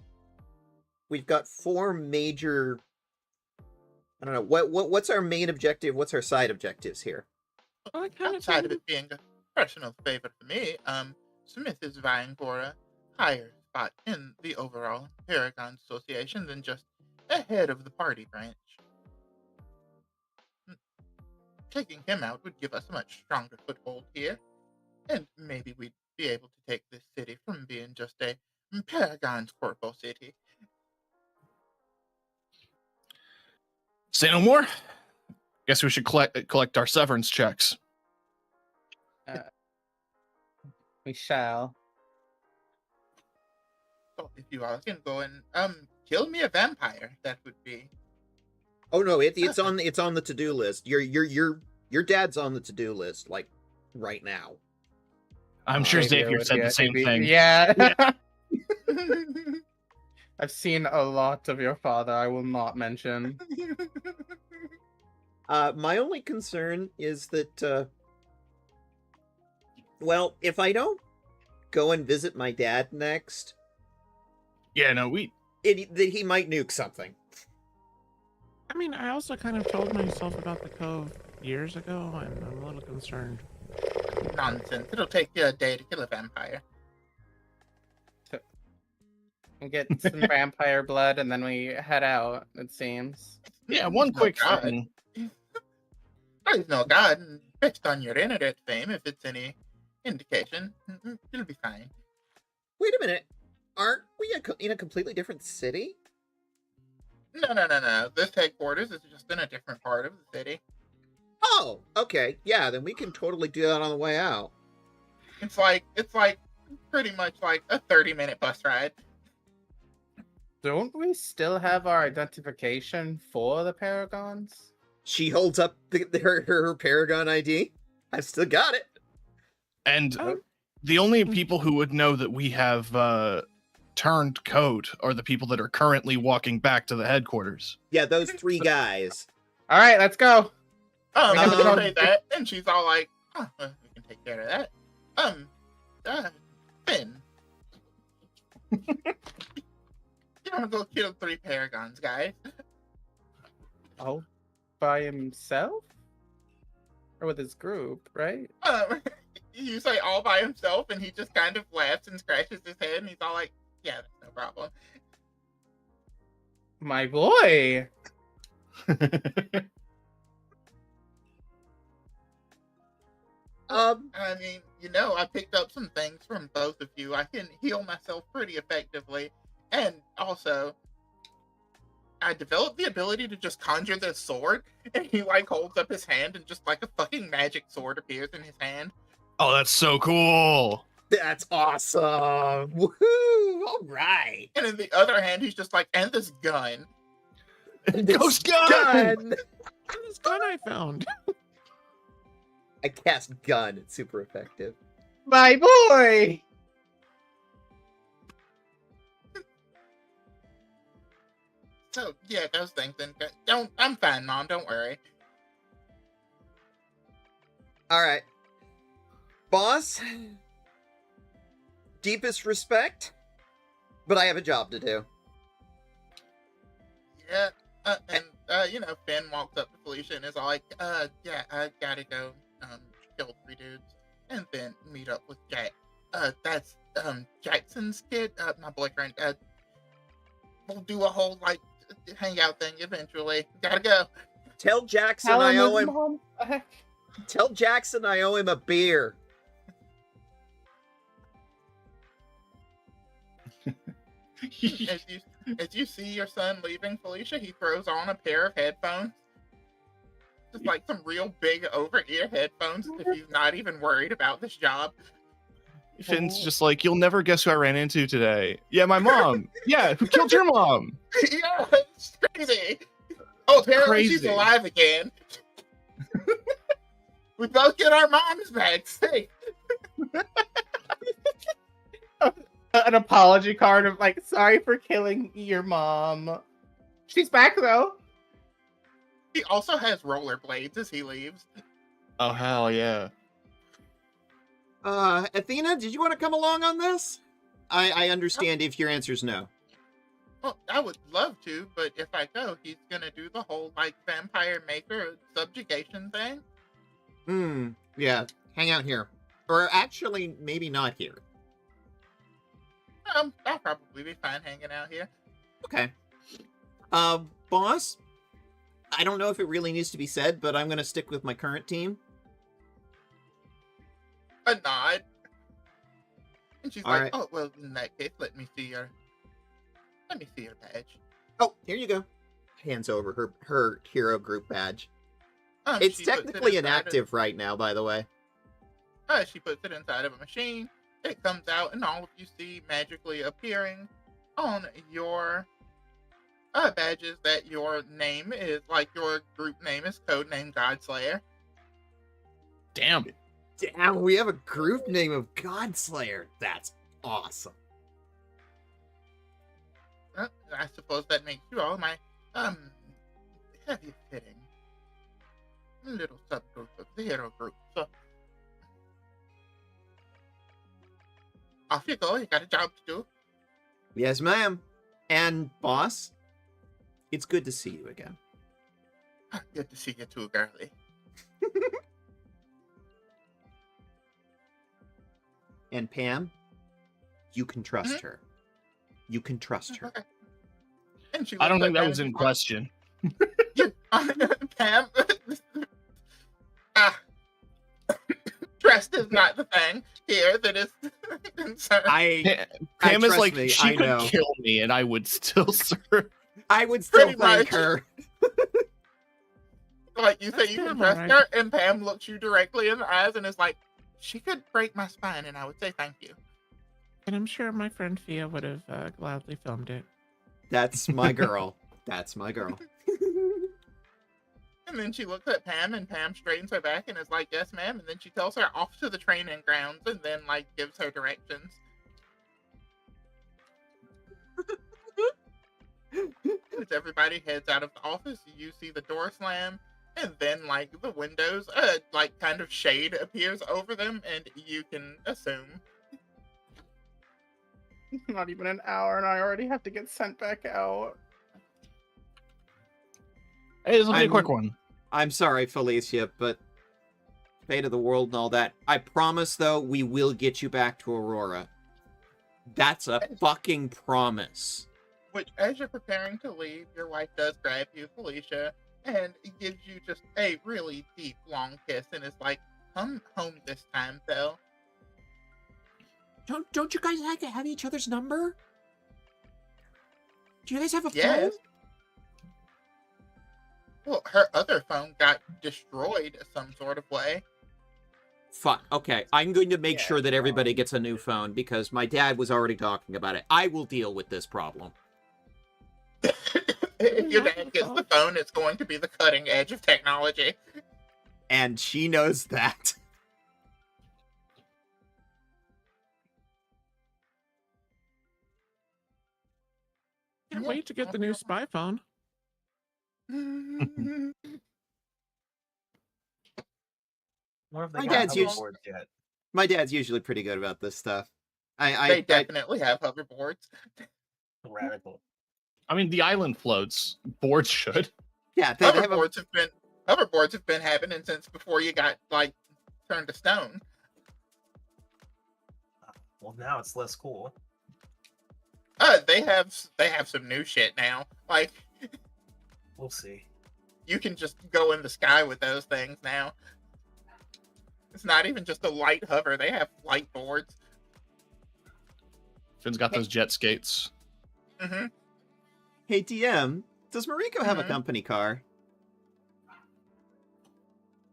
we've got 4 major... I don't know, what's our main objective? What's our side objectives here? I kind of Outside of it being personal favor for me, Smith is vying for a higher spot in the overall Paragons Association than just a head of the party branch. Taking him out would give us a much stronger foothold here, and maybe we'd be able to take this city from being just a Paragons Corpo city. Say no more. Guess we should collect our severance checks. We shall. So if you all can go and kill me a vampire, that would be. Oh no, it's on the to-do list. Your dad's on the to-do list, like right now. I'm sure Xavier would said get the same to be- thing. Yeah. I've seen a lot of your father. I will not mention. My only concern is that, well, if I don't go and visit my dad next, Yeah, no, that he might nuke something. I mean, I also kind of told myself about the cove years ago, and I'm a little concerned. Nonsense. It'll take you a day to kill a vampire. We get some vampire blood, and then we head out, it seems. yeah, one No quick God. thing. There's no God, and based on your internet fame, if it's any indication, it'll be fine. Wait a minute, aren't we in a completely different city? No. This headquarters is just in a different part of the city. Oh, okay, yeah, then we can totally do that on the way out. It's like pretty much like a 30-minute bus ride. Don't we still have our identification for the Paragons? She holds up her Paragon ID. I've still got it. And Oh. the only people who would know that we have turned code are the people that are currently walking back to the headquarters. Yeah, those three guys. All right, let's go. I Um, say that, and she's all like, "Oh, well, we can take care of that." Finn, you want to go kill 3 Paragons, guys? All by himself? Or with his group, right? You say all by himself, and he just kind of laughs and scratches his head, and he's all like, "Yeah, that's no problem." My boy! I mean, I picked up some things from both of you. I can heal myself pretty effectively, and also, I developed the ability to just conjure this sword, and he holds up his hand, and just a fucking magic sword appears in his hand. Oh, that's so cool. That's awesome. Woohoo! All right. And in the other hand, he's just and this gun. Ghost gun! Gun! This gun I found. I cast gun. It's super effective. My boy! So yeah, those things. And I'm fine, Mom. Don't worry. All right. Boss, deepest respect, but I have a job to do. Yeah. Finn walks up to Felicia and is all like, yeah, I gotta go, kill 3 dudes, and then meet up with Jack. That's, Jackson's kid, my boyfriend. We'll do a whole, hangout thing eventually. Gotta go. Tell Jackson Tell I him owe his him. mom- Tell Jackson I owe him a beer. As you see your son leaving, Felicia, he throws on a pair of headphones. Just some real big over-ear headphones if he's not even worried about this job. Finn's just like, you'll never guess who I ran into today. Yeah, my mom. Yeah, who killed your mom? Yeah, it's crazy. Oh, apparently she's Crazy. alive again. We both get our moms back. Hey, An apology card of sorry for killing your mom. She's back though. he also has rollerblades as he leaves. Oh, hell yeah. Athena, did you want to come along on this? I understand if your answer is no. Well, I would love to, but if I go, he's gonna do the whole vampire maker subjugation thing. Yeah. Hang out here. Or actually, maybe not here. I'll probably be fine hanging out here. Okay. Boss, I don't know if it really needs to be said, but I'm going to stick with my current team. A nod. And she's All like, right. oh, well, in that case, let me see your badge. Oh, here you go. Hands over her hero group badge. It's She puts it technically inside inactive right now, by the way. She puts it inside of a machine. It comes out, and all of you see magically appearing on your badges that your name is, like, your group name is codename Godslayer. Damn. Damn, we have a group name of Godslayer. That's awesome. I suppose that makes you all my heavy fitting little subgroup of the hero group. So off you go. You got a job to do. Yes, ma'am. And boss, it's good to see you again. Good to see you too, girlie. And Pam, you can trust her. You can trust her. Okay. And she I don't looks think at that Pam was and in she's question. like, Pam, trust is not the thing here that is concerned. Pam is trust like, me, she I could know. kill me and I would still serve. I would still Pretty thank much. her. Like, you say you Pam, can trust alright. her, and Pam looks you directly in the eyes and is like, she could break my spine, and I would say thank you. And I'm sure my friend Fia would have gladly filmed it. That's my girl. That's my girl. And then she looks at Pam, and Pam straightens her back and is like, yes, ma'am. And then she tells her off to the training grounds and then, like, gives her directions. As everybody heads out of the office, you see the door slam, and then, like, the windows, like, kind of shade appears over them, and you can assume. Not even an hour, and I already have to get sent back out. Hey, this will be a I'm- quick one. I'm sorry, Felicia, but fate of the world and all that. I promise, though, we will get you back to Aurora. That's a fucking promise. Which, as you're preparing to leave, your wife does grab you, Felicia, and gives you just a really deep, long kiss, and is like, come home this time, Phil. Don't you guys have each other's number? Do you guys have a Yes. phone? Well, her other phone got destroyed some sort of way. Fuck. Okay, I'm going to make Yeah, sure that everybody gets a new phone because my dad was already talking about it. I will deal with this problem. If your dad gets the phone, it's going to be the cutting edge of technology. And she knows that. Can't Yeah, wait to get the new spy phone. What if they My got dad's used- hoverboards yet? My dad's usually pretty good about this stuff. They I definitely have hoverboards. Radical. I mean, the island floats. Boards should. yeah, they have a, Hoverboards have been happening since before you got like turned to stone. Well, now it's less cool. They have some new shit now. Like, We'll see. you can just go in the sky with those things now. It's not even just a light hover. They have light boards. Finn's got those jet skates. Mm-hmm. Hey, DM, does Mariko have a Mhm. company car?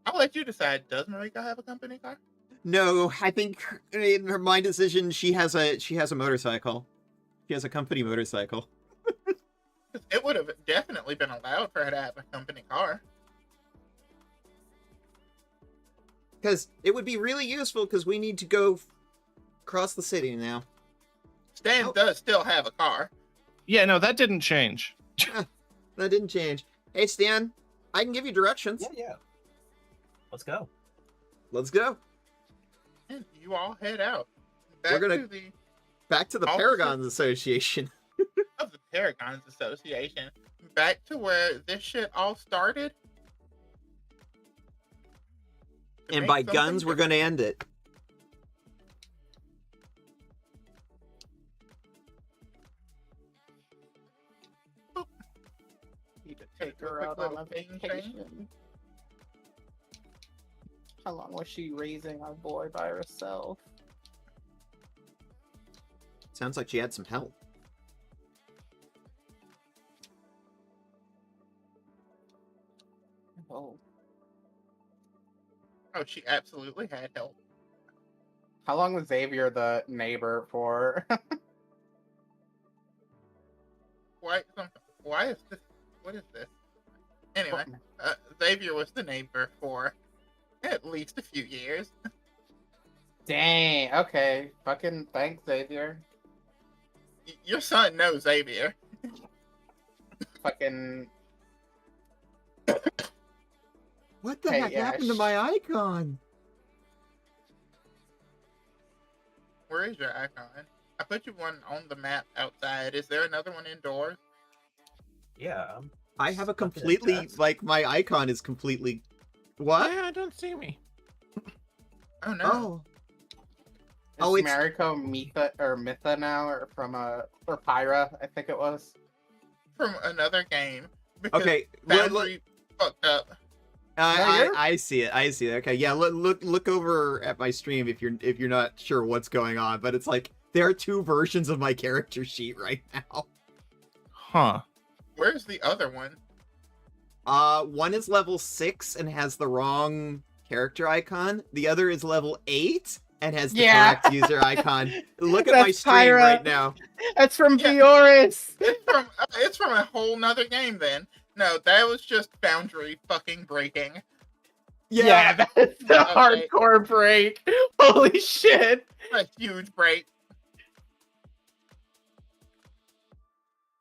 I'll let you decide. Does Marika have a company car? No, I think in her my decision she has a motorcycle. She has a company motorcycle. 'Cause it would have definitely been allowed for her to have a company car. Because it would be really useful because we need to go across the city now. Stan Oh. does still have a car. Yeah, no, that didn't change. That didn't change. Hey, Stan, I can give you directions. Yeah. Let's go. Let's go. And you all head out. We're Back gonna- to the Back to the Officer- Paragons Association. of the Paragons Association. Back to where this shit all started. To And make by something guns, we're different. going to end it. vacation. How long was she raising our boy by herself? Sounds like she had some help. Oh. Oh, she absolutely had help. How long was Xavier the neighbor for? Why is this? What is this? Anyway, Xavier was the neighbor for at least a few years. Dang, okay. Fucking thanks, Xavier. Your son knows Xavier. Fucking. What the Hey, heck yeah, happened to my icon? Where is your icon? I put you one on the map outside. Is there another one indoors? Yeah. I have a Stuck in a completely, desk. like, my icon is completely... What? Yeah, don't see me. Oh no. Oh. Is Oh, it's- Mariko Mitha now, or from or Pyra, I think it was. From another game. Because Okay, look, Boundary fucked up. I see it. I see it. Okay, yeah. Look over at my stream if you're not sure what's going on. But it's like there are two versions of my character sheet right now. Huh. Where's the other one? One is level 6 and has the wrong character icon. The other is level 8 and has the Yeah. correct user icon. Look at my That's stream Pyra. right now. That's from Yeah. Bioris. It's from a whole nother game then. No, that was just Boundary fucking breaking. Yeah, that's the Okay. hardcore break. Holy shit. A huge break.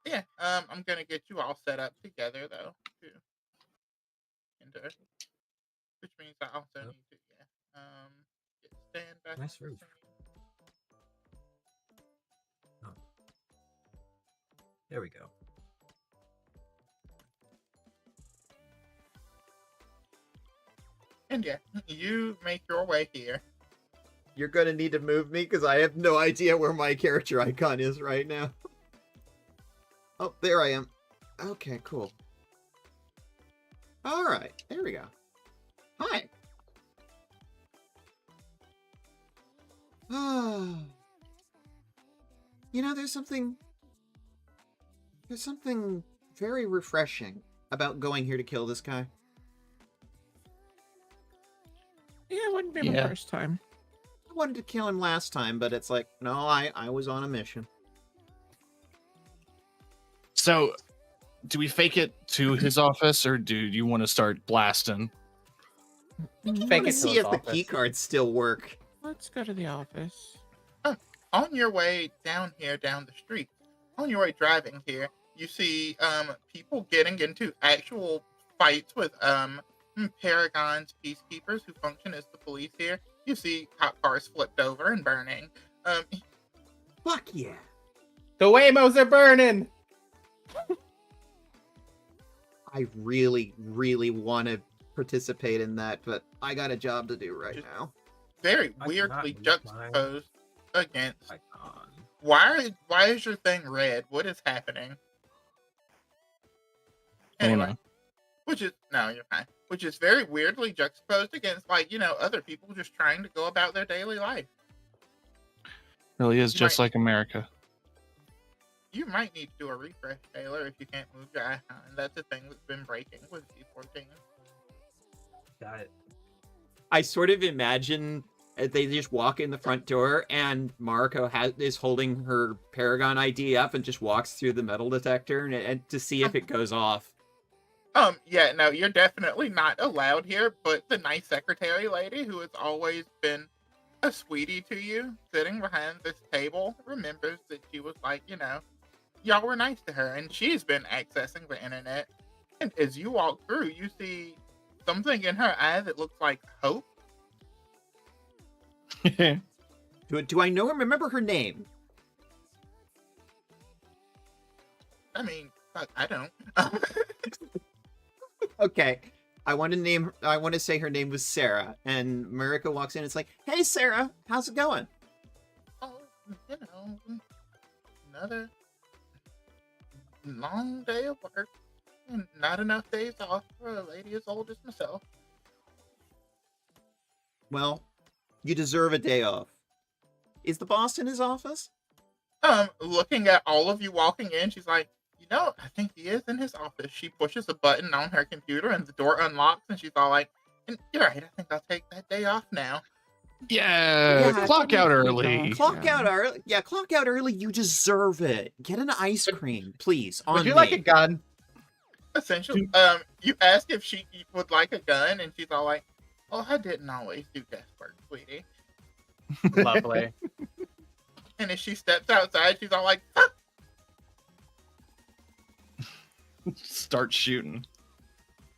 Yeah, I'm gonna get you all set up together though. Too. Enter. Which means I also Yep. need to get stand back. Nice on the roof. screen. There we go. And yeah, you make your way here. You're gonna need to move me because I have no idea where my character icon is right now. Oh, there I am. Okay, cool. All right, there we go. Hi. You know, there's something very refreshing about going here to kill this guy. Yeah, it wouldn't be my Yeah. first time. I wanted to kill him last time, but it's like, no, I was on a mission. So, do we fake it to his office, or do you want to start blasting? I Fake want it to to see his if the office. key cards still work. Let's go to the office. On your way down here, down the street, on your way driving here, you see people getting into actual fights with Paragons peacekeepers who function as the police here. You see cop cars flipped over and burning. Fuck yeah. The Waymos are burning. I really, really want to participate in that, but I got a job to do right now. Very I weirdly cannot move my juxtaposed against. Icon. Why is your thing red? What is happening? I don't Anyway, know. which is no, you're fine. Which is very weirdly juxtaposed against, like, other people just trying to go about their daily life. Really is You just might- like America. You might need to do a refresh, Taylor, if you can't move your icon. That's a thing that's been breaking with G14. Got it. I sort of imagine they just walk in the front door and Mariko is holding her Paragon ID up and just walks through the metal detector and to see if it goes off. Yeah, no, you're definitely not allowed here, but the nice secretary lady who has always been a sweetie to you, sitting behind this table, remembers that she was like, y'all were nice to her, and she's been accessing the internet. And as you walk through, you see something in her eye that looks like hope. Do I know her? Remember her name? I mean, fuck, I don't. Okay. I want to say her name was Sarah, and Marika walks in and it's like, hey Sarah, how's it going? Oh, another long day of work. Not enough days off for a lady as old as myself. Well, you deserve a day off. Is the boss in his office? Looking at all of you walking in, she's like, I think he is in his office. She pushes a button on her computer and the door unlocks and she's all like, you're right, I think I'll take that day off now. Yeah, Yeah, clock out early. Clock out early. Yeah, clock out early. You deserve it. Get an ice cream, please. On Would you me. like a gun? Essentially, you ask if she would like a gun and she's all like, oh, I didn't always do desk work, sweetie. Lovely. And as she steps outside, she's all like, ah! Start shooting.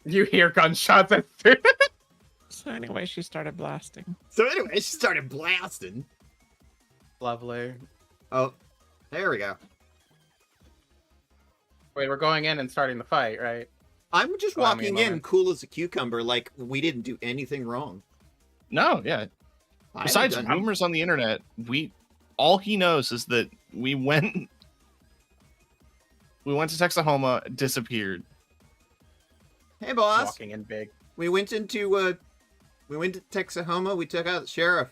You hear gunshots at So anyway, she started blasting. So anyway, she started blasting. Lovely. Oh, there we go. Wait, we're going in and starting the fight, right? I'm just Allow me a walking in moment. cool as a cucumber, like we didn't do anything wrong. No, yeah. I Besides haven't done- rumors on the internet, all he knows is that we went to Texahoma, disappeared. Hey, boss. Walking in big. We went to Texahoma. We took out the sheriff.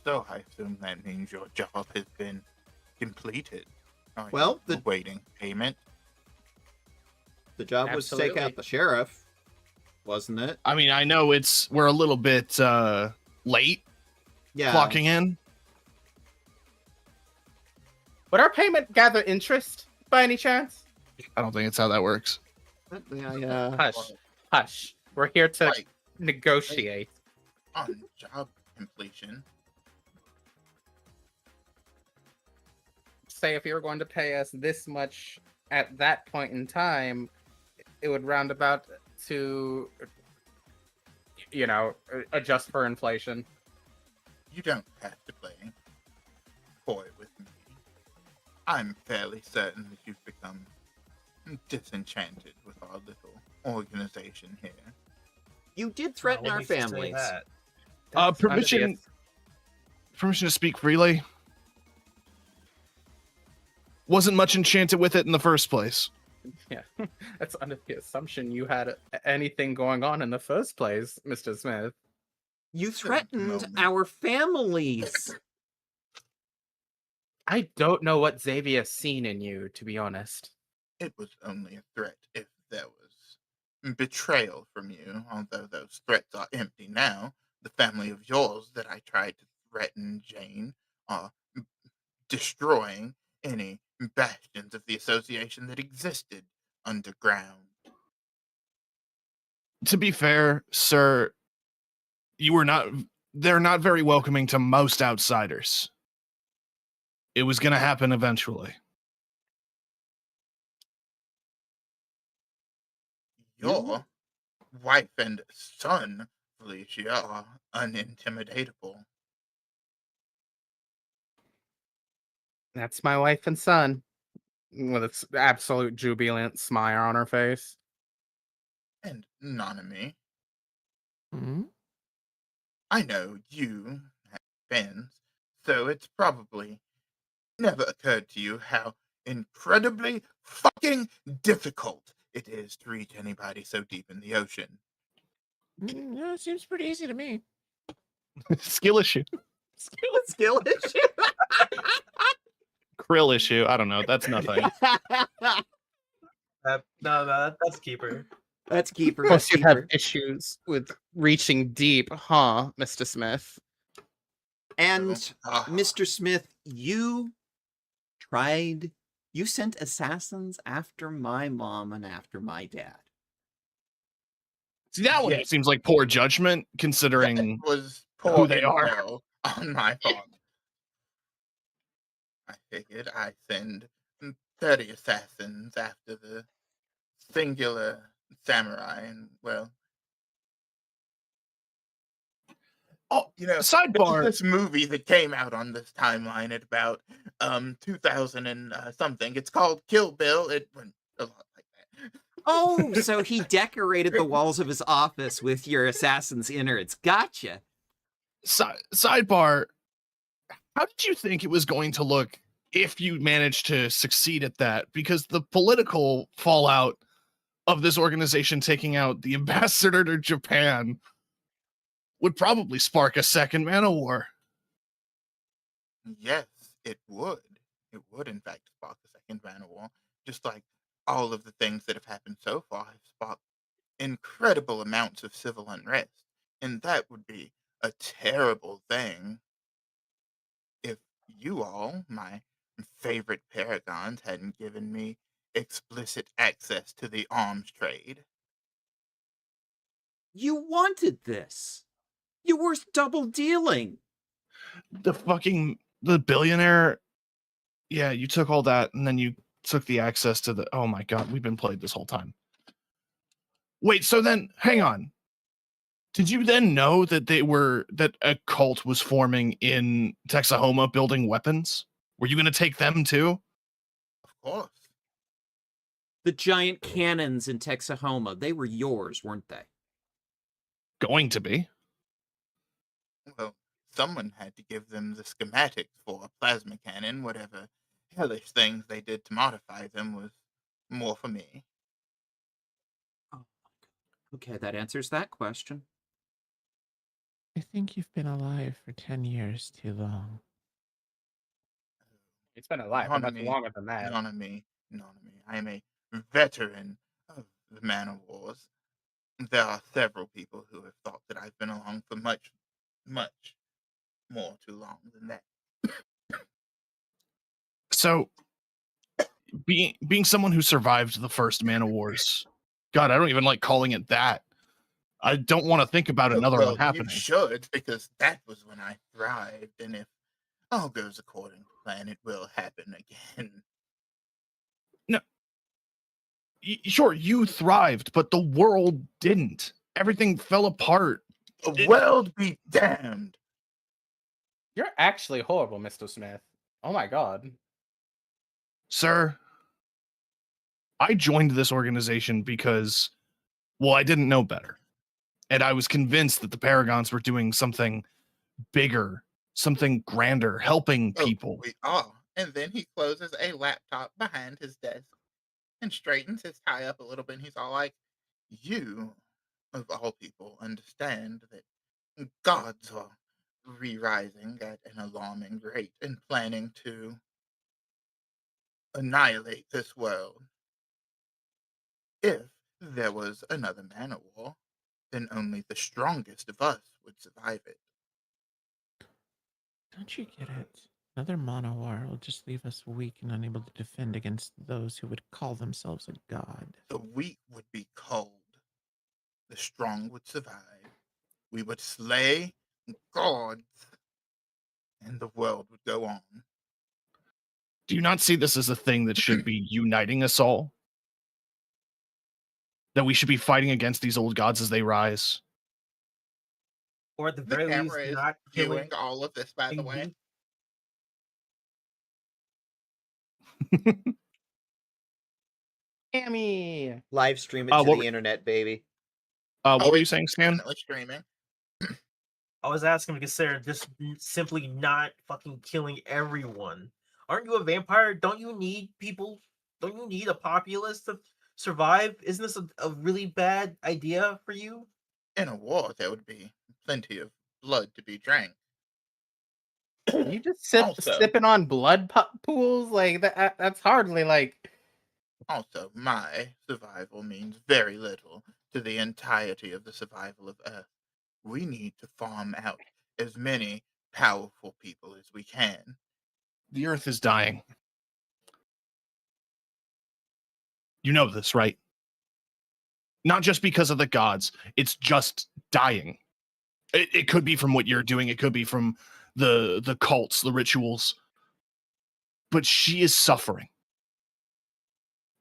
So I assume that means your job has been completed. Are you Well, awaiting payment? The job was to take Absolutely. out the sheriff, wasn't it? I mean, I know we're a little bit late Yeah. clocking in. Would our payment gather interest by any chance? I don't think it's how that works. Yeah. Hush. Hush. We're here to Like, negotiate. on job completion. Say if you were going to pay us this much at that point in time, it would round about to, adjust for inflation. You don't have to play coy with me. I'm fairly certain that you've become disenchanted with our little organization here. You did threaten What our makes you say families. that? Permission to speak freely. Wasn't much enchanted with it in the first place. Yeah, that's under the assumption you had anything going on in the first place, Mr. Smith. You threatened moment. our families. I don't know what Xavier's seen in you, to be honest. It was only a threat if there was betrayal from you, although those threats are empty now. The family of yours that I tried to threaten, Jane, are destroying any bastions of the association that existed underground. To be fair, sir, they're not very welcoming to most outsiders. It was going to happen eventually. Your wife and son, Felicia, are unintimidatable. That's my wife and son, with its absolute jubilant smile on her face. And Nanami, Hmm? I know you have friends, so it's probably never occurred to you how incredibly fucking difficult it is to reach anybody so deep in the ocean. Yeah, it seems pretty easy to me. Skill issue. Skill issue. Krill issue. I don't know. That's nothing. That's keeper. That's keeper. Of course, That's you have keeper. issues with reaching deep, huh, Mr. Smith? And Ah, Mr. Smith, you sent assassins after my mom and after my dad. See, that one Yeah. seems like poor judgment, considering That was who poor they are. intel on my part. I figured I'd send 30 assassins after the singular samurai, and well, Oh, there's sidebar. this movie that came out on this timeline at about 2000 and something. It's called Kill Bill. It went a lot like that. Oh, so he decorated the walls of his office with your assassin's innards. Gotcha. Sidebar. How did you think it was going to look if you manage to succeed at that, because the political fallout of this organization taking out the ambassador to Japan would probably spark a second man of war. Yes, it would. It would, in fact, spark the second man of war. Just like all of the things that have happened so far have sparked incredible amounts of civil unrest. And that would be a terrible thing if you all, my favorite Paragons, hadn't given me explicit access to the arms trade. You wanted this. You were double dealing. The billionaire. Yeah, you took all that and then you took the access to the. Oh my God, we've been played this whole time. Wait, so then hang on. Did you then know that that a cult was forming in Texahoma building weapons? Were you going to take them too? Of course. The giant cannons in Texahoma, they were yours, weren't they? Going to be. Well, someone had to give them the schematics for a plasma cannon. Whatever hellish things they did to modify them was more for me. Oh, okay, that answers that question. I think you've been alive for 10 years too long. It's been alive for much None longer than that. None of me. I am a veteran of the Man of Wars. There are several people who have thought that I've been along for much, much more too long than that. So, being someone who survived the first Man of Wars, God, I don't even like calling it that. I don't want to think about another Well, one happening. you should, because that was when I thrived, and if all goes according to plan, it will happen again. No, sure, you thrived, but the world didn't. Everything fell apart. The world be damned. You're actually horrible, Mr. Smith. Oh my God. Sir, I joined this organization because, well, I didn't know better. And I was convinced that the Paragons were doing something bigger, something grander, helping people. We are. And then he closes a laptop behind his desk and straightens his tie up a little bit. And he's all like, you, of all people, understand that gods are re-rising at an alarming rate and planning to annihilate this world. If there was another man of war, then only the strongest of us would survive it. Don't you get it? Another mono war will just leave us weak and unable to defend against those who would call themselves a god. The weak would be cold. The strong would survive. We would slay gods, and the world would go on. Do you not see this as a thing that should be uniting us all? That we should be fighting against these old gods as they rise? Or at the The very least, camera is not killing viewing all of this, by the way. Tammy. Live stream it to what the internet, baby. What were you it's saying, Stan? definitely streaming. I was asking to consider just simply not fucking killing everyone. Aren't you a vampire? Don't you need people? Don't you need a populace to survive? Isn't this a really bad idea for you? In a war, there would be plenty of blood to be drank. You just Also- sipping on blood pools like that. That's hardly like. Also, my survival means very little to the entirety of the survival of Earth. We need to farm out as many powerful people as we can. The earth is dying. You know this, right? Not just because of the gods. It's just dying. It could be from what you're doing. It could be from the cults, the rituals. But she is suffering.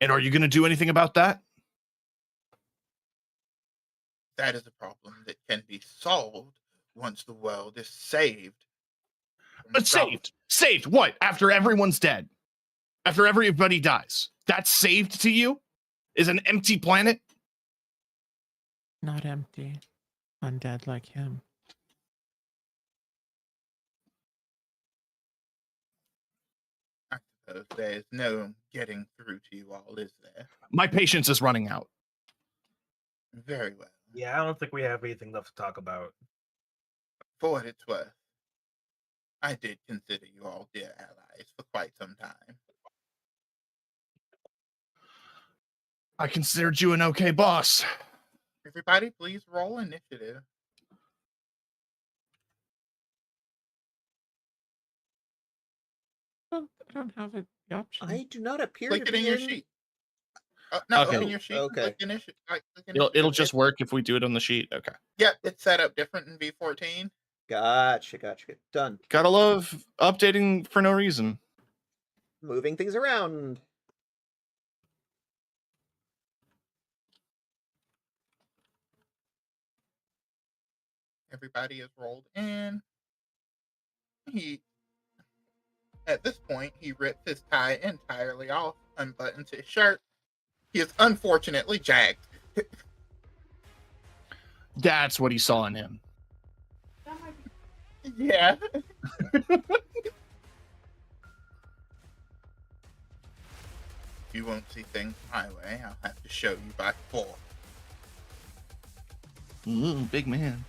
And are you going to do anything about that? That is a problem that can be solved once the world is saved. from Saved. Saved what? After everyone's dead? After everybody dies? That's saved to you? Is an empty planet? Not empty. Undead like him. I suppose there's no getting through to you all, is there? My patience is running out. Very well. Yeah, I don't think we have anything left to talk about. For what it's worth, I did consider you all dear allies for quite some time. I considered you an okay boss. Everybody, please roll initiative. I don't have the option. I do not appear Click to it in be your sheet. No, Okay. open your sheet. Okay. Click initiative. It'll just work if we do it on the sheet. Okay. Yep, it's set up different in V14. Gotcha. Done. Gotta love updating for no reason. Moving things around. Everybody is rolled in. At this point, he rips his tie entirely off, unbuttons his shirt. He is unfortunately jagged. That's what he saw in him. Yeah. You won't see things my way. I'll have to show you by force. Ooh, big man.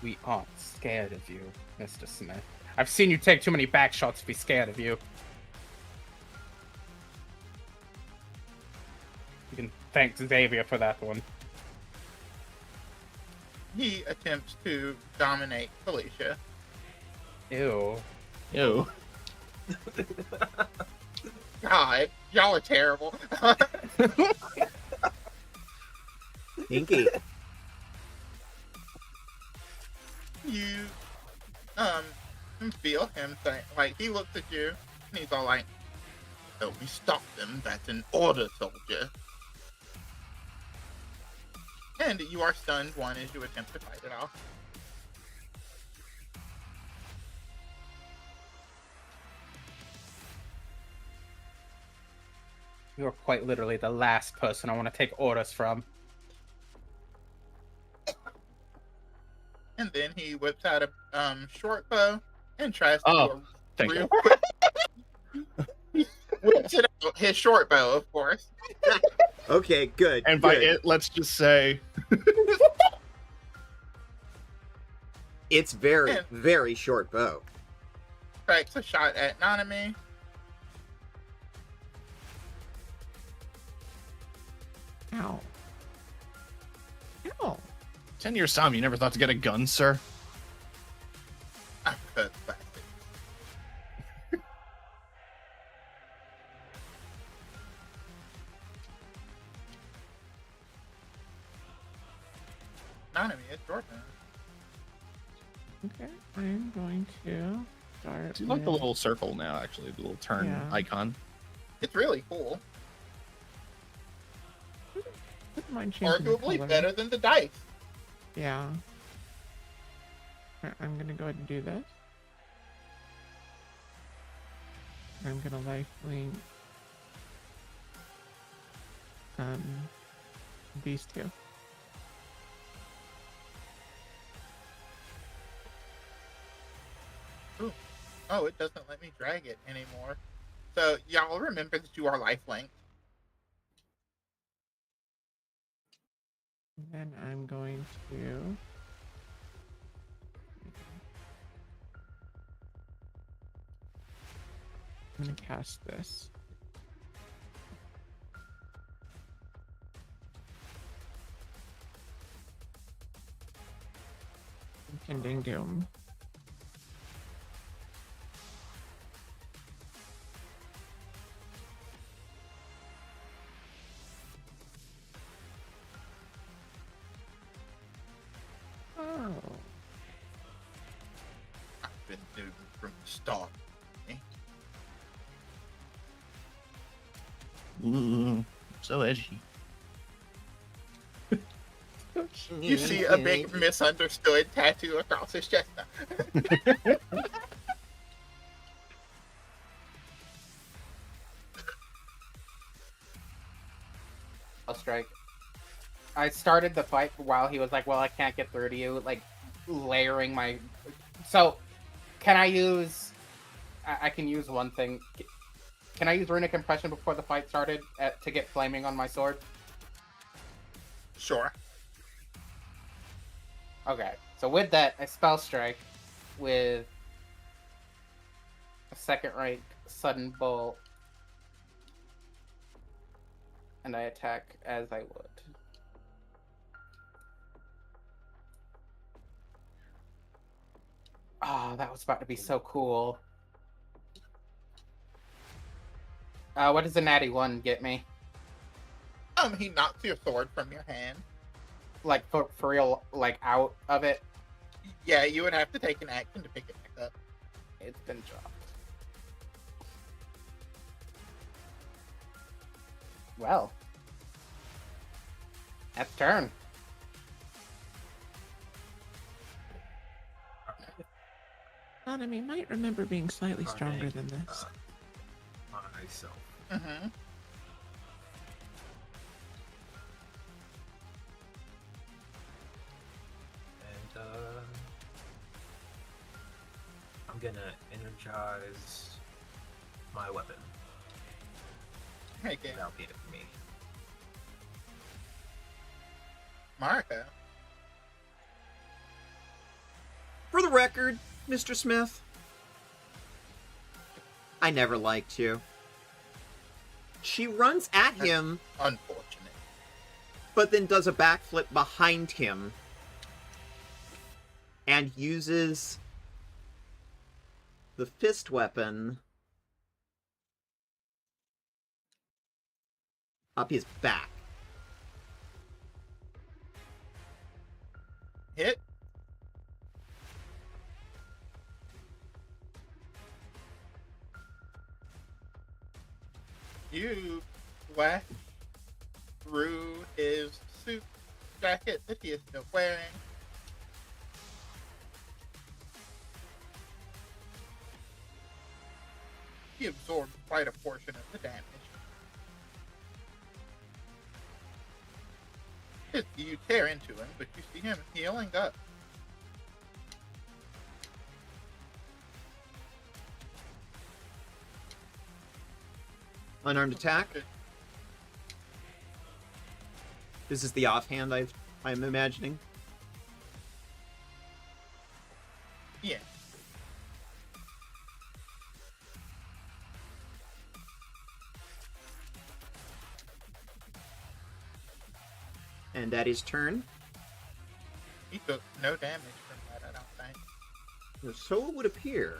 We aren't scared of you, Mr. Smith. I've seen you take too many back shots to be scared of you. You can thank Xavier for that one. He attempts to dominate Felicia. Ew. Ew. God, y'all are terrible. Inky. You feel him say, like, he looks at you and he's all like, "So we stop them, that's an order, soldier." And you are stunned one as you attempt to fight it off. You are quite literally the last person I want to take orders from. And then he whips out a short bow and tries to Oh, do a thank real you. quick. Whips it out, his short bow, of course. Okay, good. And by good. it, let's just say It's very, And- very short bow. Strikes a shot at Nanami. Ow. Ow. 10 years time, you never thought to get a gun, sir? I prefer the plastic. Nanami, it's your turn. Okay, I'm going to start. Do you like the with- little circle now, actually, the little turn Yeah. icon? It's really cool. Wouldn't mind changing the Arguably color. better than the dice. Yeah. Alright, I'm gonna go ahead and do this. I'm gonna lifelink these two. Oh, it doesn't let me drag it anymore. So y'all remember that you are lifelink. And then I'm going to I'm gonna cast this. Impending Doom. Oh. I've been doomed from the start. Ooh, so edgy. You see a big misunderstood tattoo across his chest. I'll strike. I started the fight while he was like, "Well, I can't get through to you," like layering my. So, can I use? I can use one thing. Can I use runic impression before the fight started to get flaming on my sword? Sure. Okay, so with that, I spell strike with a second rank sudden bolt, and I attack as I would. Oh, that was about to be so cool. What does a natty 1 get me? He knocks your sword from your hand. Like, for real, like, out of it? Yeah, you would have to take an action to pick it back up. It's been dropped. Well. That's turn. Nanami might remember being slightly stronger than this. Myself. Mm-hmm. And I'm gonna energize my weapon. Okay. That'll be it for me. Marco. For the record, Mr. Smith, I never liked you. She runs at him, Unfortunate. but then does a backflip behind him and uses the fist weapon up his back. Hit. You whack through his suit jacket that he is still wearing. He absorbed quite a portion of the damage. You tear into him, but you see him healing up. Unarmed attack. This is the offhand I'm imagining. Yeah. And at his turn, He took no damage from that, I don't think. so it would appear.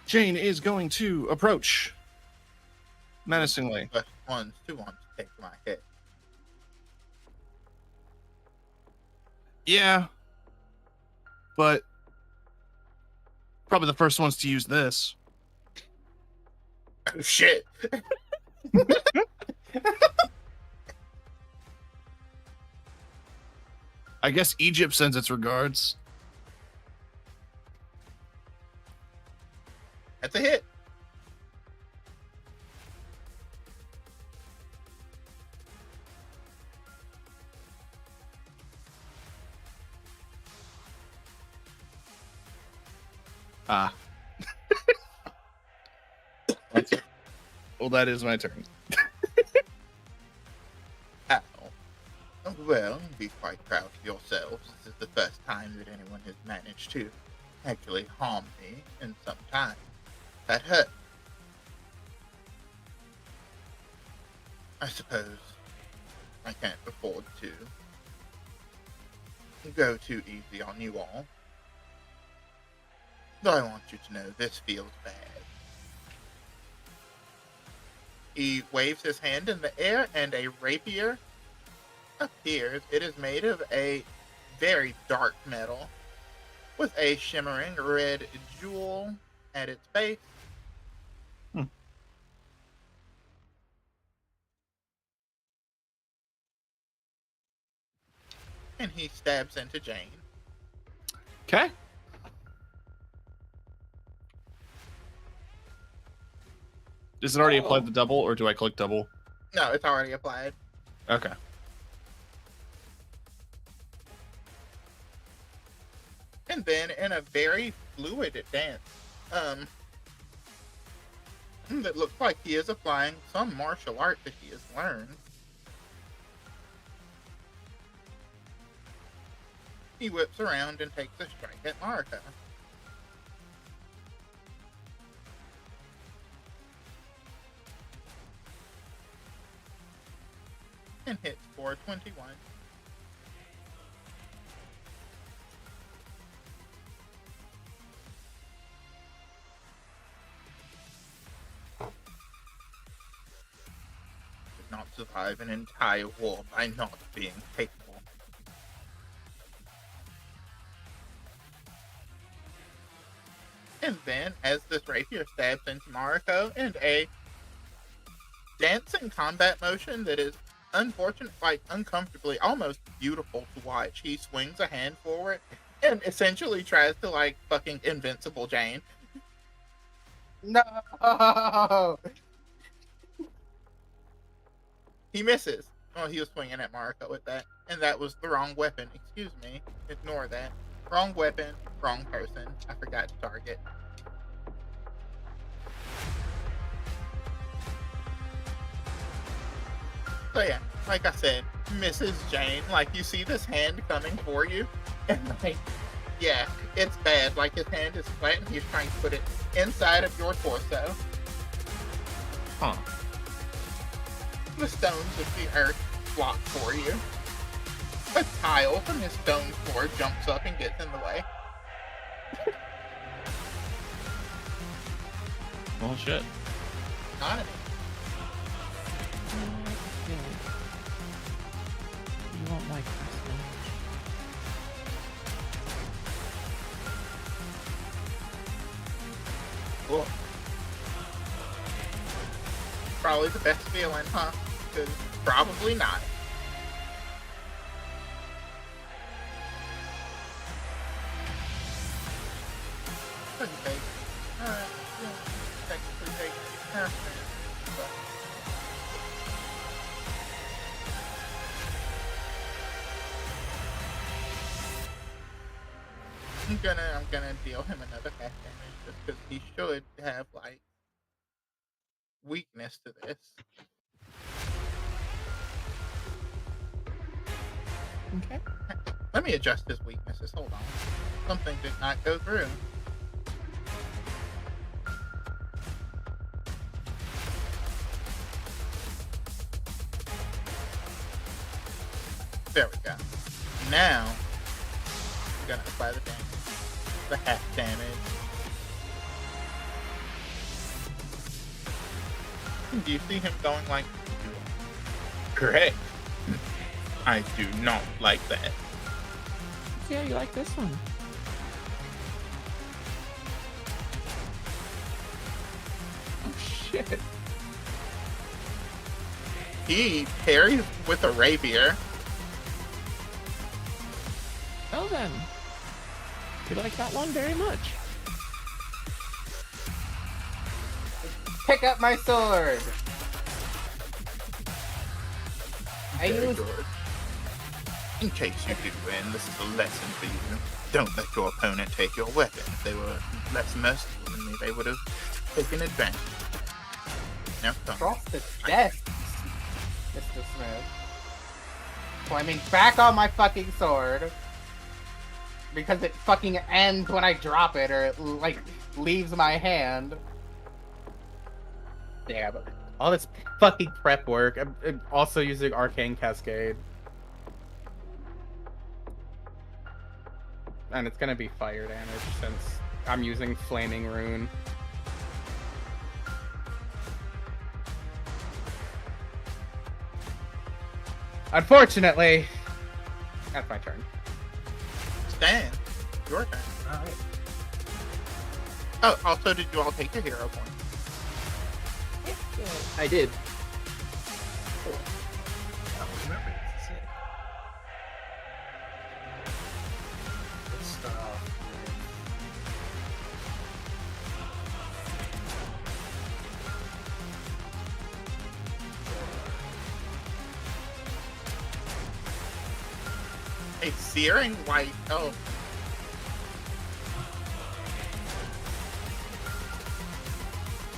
Jane is going to approach menacingly. But one's too on to take my hit. Yeah. But probably the first ones to use this. Oh shit! I guess Egypt sends its regards. That's a hit. Ah. Well, that is my turn. Ow. Well, be quite proud of yourselves. This is the first time that anyone has managed to actually harm me in some time. That hurt. I suppose I can't afford to go too easy on you all. Though I want you to know this feels bad. He waves his hand in the air and a rapier appears. It is made of a very dark metal with a shimmering red jewel at its base. And he stabs into Jane. Okay. Is it already Oh. applied the double, or do I click double? No, it's already applied. Okay. And then in a very fluid dance, that looks like he is applying some martial art that he has learned. He whips around and takes a strike at Marika. And hits for 21. Did not survive an entire war by not being capable. And then, as this rapier stabs into Mariko, and a dancing combat motion that is unfortunate, like uncomfortably, almost beautiful to watch. He swings a hand forward and essentially tries to like fucking Invincible Jane. No. He misses. Oh, he was swinging at Mariko with that, and that was the wrong weapon. Excuse me. Ignore that. Wrong weapon, wrong person. I forgot to target. So yeah, like I said, Mrs. Jane, like you see this hand coming for you, and like, yeah, it's bad. Like his hand is flat and he's trying to put it inside of your torso. Huh. The stones of the earth block for you. A tile from his stone floor jumps up and gets in the way. Well, shit. Not any. You won't like this Cool. Probably the best feeling, huh? Because probably not. Couldn't take. Alright, yeah, technically take half minute, but I'm gonna deal him another half damage just because he should have like weakness to this. Okay. Let me adjust his weaknesses. Hold on. Something did not go through. There we go. Now, I'm gonna apply the damage. The half damage. Do you see him going like, correct? I do not like that. Yeah, you like this one. Oh shit. He parries with a rapier. Well then. You like that one very much. Pick up my sword. I Very use good. In case you do win, this is a lesson for you. Don't let your opponent take your weapon. If they were less merciful than me, they would have taken advantage. Now come. across the desk, Mr. Smith. Climbing back on my fucking sword. Because it fucking ends when I drop it, or it, like, leaves my hand. Damn. All this fucking prep work. I'm also using Arcane Cascade. And it's gonna be fire damage since I'm using Flaming Rune. Unfortunately, that's my turn. Stan, your turn. Alright. Oh, also, did you all take your hero point? I did. I don't remember this. Sick. Let's start off with... 5 A searing white. Oh.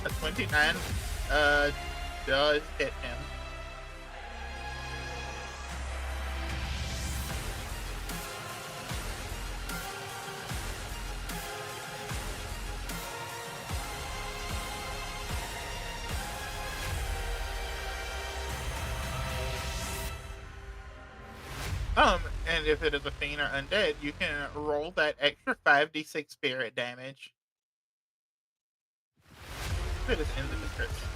A 29 does hit him. And if it is a fiend or undead, you can roll that extra 5d6 spirit damage. It is in the description.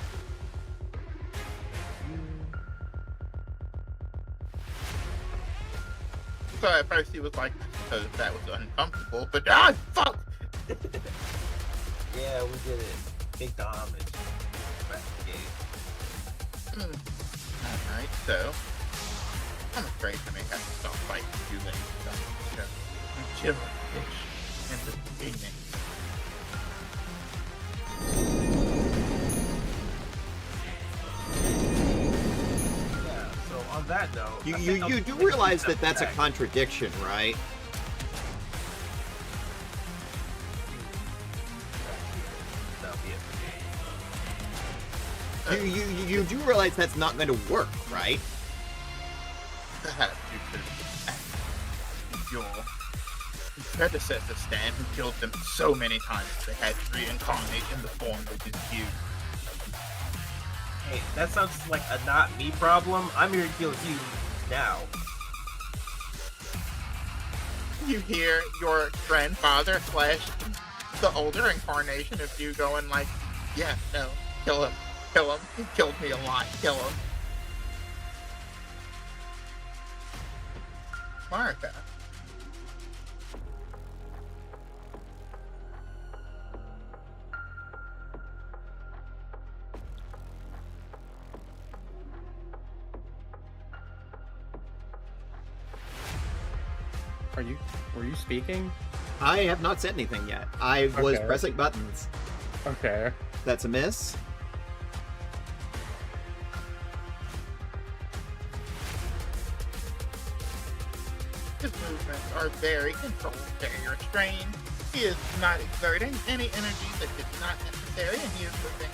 So at first he was like, "Oh, that was uncomfortable," but fuck! Yeah, we did it. Big damage. Back the game. Alright, so I'm afraid I may have to stop fighting you later. So, chill, bitch, and the beginning. Yeah, so on that note... You do realize that that's a contradiction, right? You do realize that's not going to work, right? Perhaps you could your predecessor Stan, who killed them so many times they had to reincarnate in the form which is you. Hey, that sounds like a not me problem. I'm here to kill you now. You hear your grandfather / the older incarnation of you going like, yeah, no, kill him. Kill him. He killed me a lot. Kill him. Marika. Were you speaking? I have not said anything yet. I was Okay. pressing buttons. Okay. That's a miss. His movements are very controlled, very restrained. He is not exerting any energy that is not necessary, and he is moving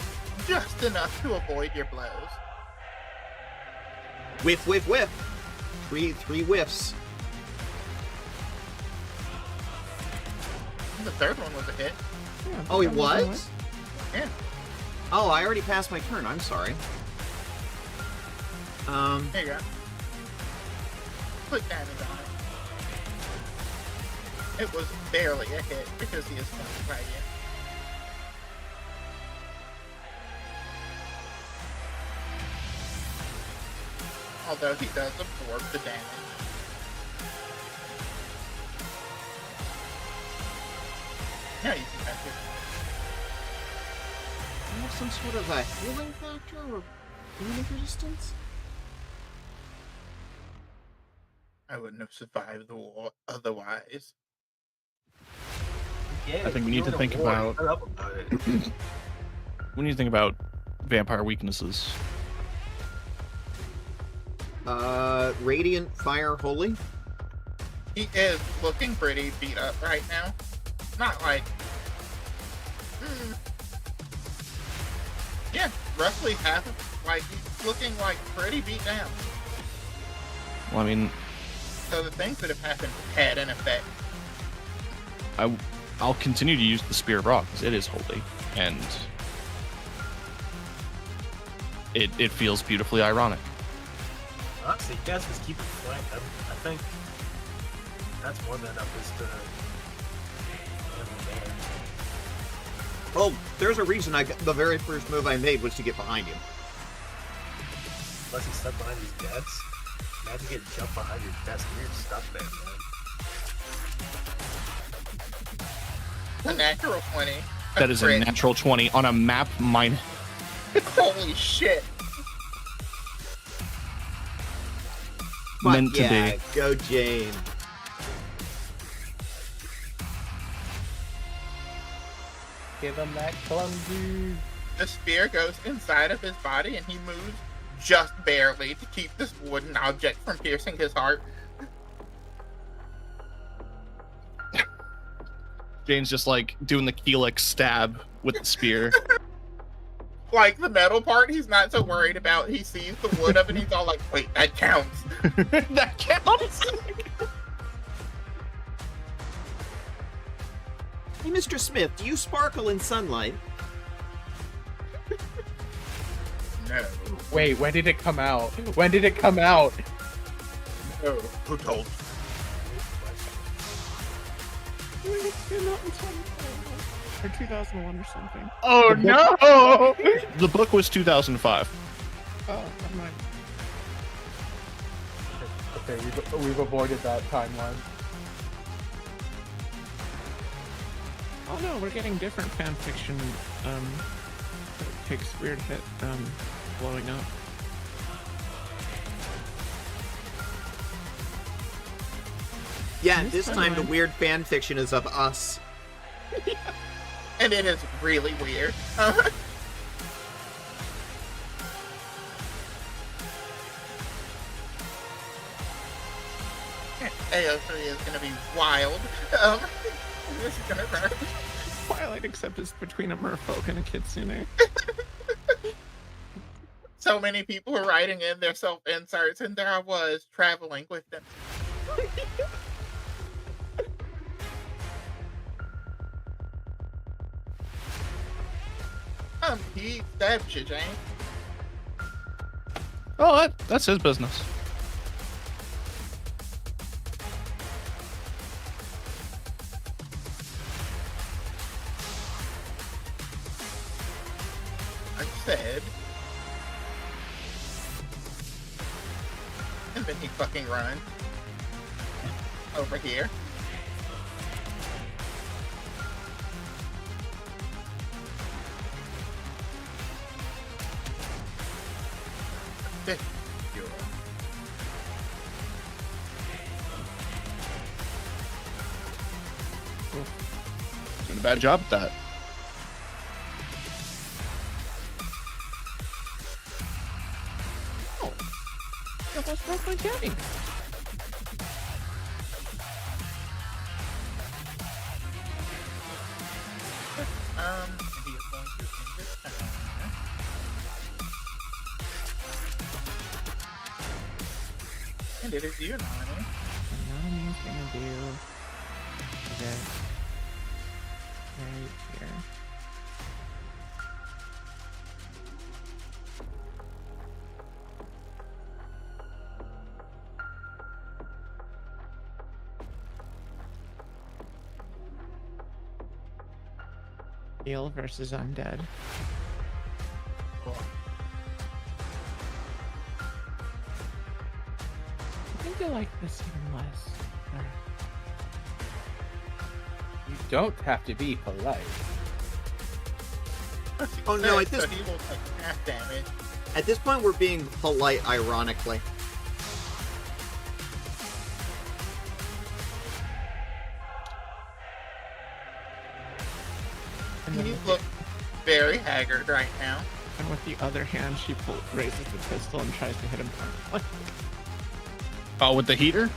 just enough to avoid your blows. Whiff, whiff, whiff. Three whiffs. And the third one was a hit. Yeah, Oh, it that was was? Yeah. Oh, I already passed my turn. I'm sorry. Here you go. Put damage on it. It was barely a hit because he is flanked by you. Although he does absorb the damage. Yeah, you can pass it. Do you have some sort of a healing factor or damage resistance? I wouldn't have survived the war otherwise. Yeah, I think we need to think about- Shut up about it. We need to think about vampire weaknesses. Radiant, Fire, Holy. He is looking pretty beat up right now. Not like... Yeah, roughly half of... Like, he's looking like pretty beat down. Well, I mean, So the things that have happened had an effect. I'll continue to use the Spear of Ra because it is holy, and it feels beautifully ironic. Honestly, you guys just keep it flanked. I think that's more than enough is to... Well, there's a reason the very first move I made was to get behind him. Unless he's stuck behind these deaths. Imagine getting jumped behind your desk. Weird stuff there, man. A natural 20. That is a crit. natural 20 on a map mine. Holy shit. But Meant to yeah, be. go Jane. Give him that clumsy. The spear goes inside of his body and he moves just barely to keep this wooden object from piercing his heart. Jane's just like doing the Keelix stab with the spear. Like the metal part, he's not so worried about. He sees the wood of it, and he's all like, "Wait, that counts." That counts. Hey, Mr. Smith, do you sparkle in sunlight? No. Wait, when did it come out? When did it come out? No. Who told? Or 2001 or something. Oh no! The book was 2005. Oh, never mind. Okay, we've avoided that timeline. Oh no, we're getting different fan fiction. That takes weird hit blowing up. Yeah, This this time the timeline- weird fan fiction is of us. And it is really weird. AO3 is gonna be wild. This is gonna hurt. Twilight, except it's between a merfolk and a kitsune. So many people were writing in their self-inserts, and there I was, traveling with them. He stabbed you, Jane. Oh, that's his business. I said. And then he fucking runs. Over here. €50. Doing a bad job at that. I almost broke my tank. He is going to end this turn. And it is you, Nani. Nani's gonna do this right here. Heal versus undead. I think I like this even less. You don't have to be polite. Oh no, at So this he will take half damage. at this point we're being polite, ironically. And He then with looks very haggard right now. and with the other hand, she raises the pistol and tries to hit him. Like, Oh, with the heater?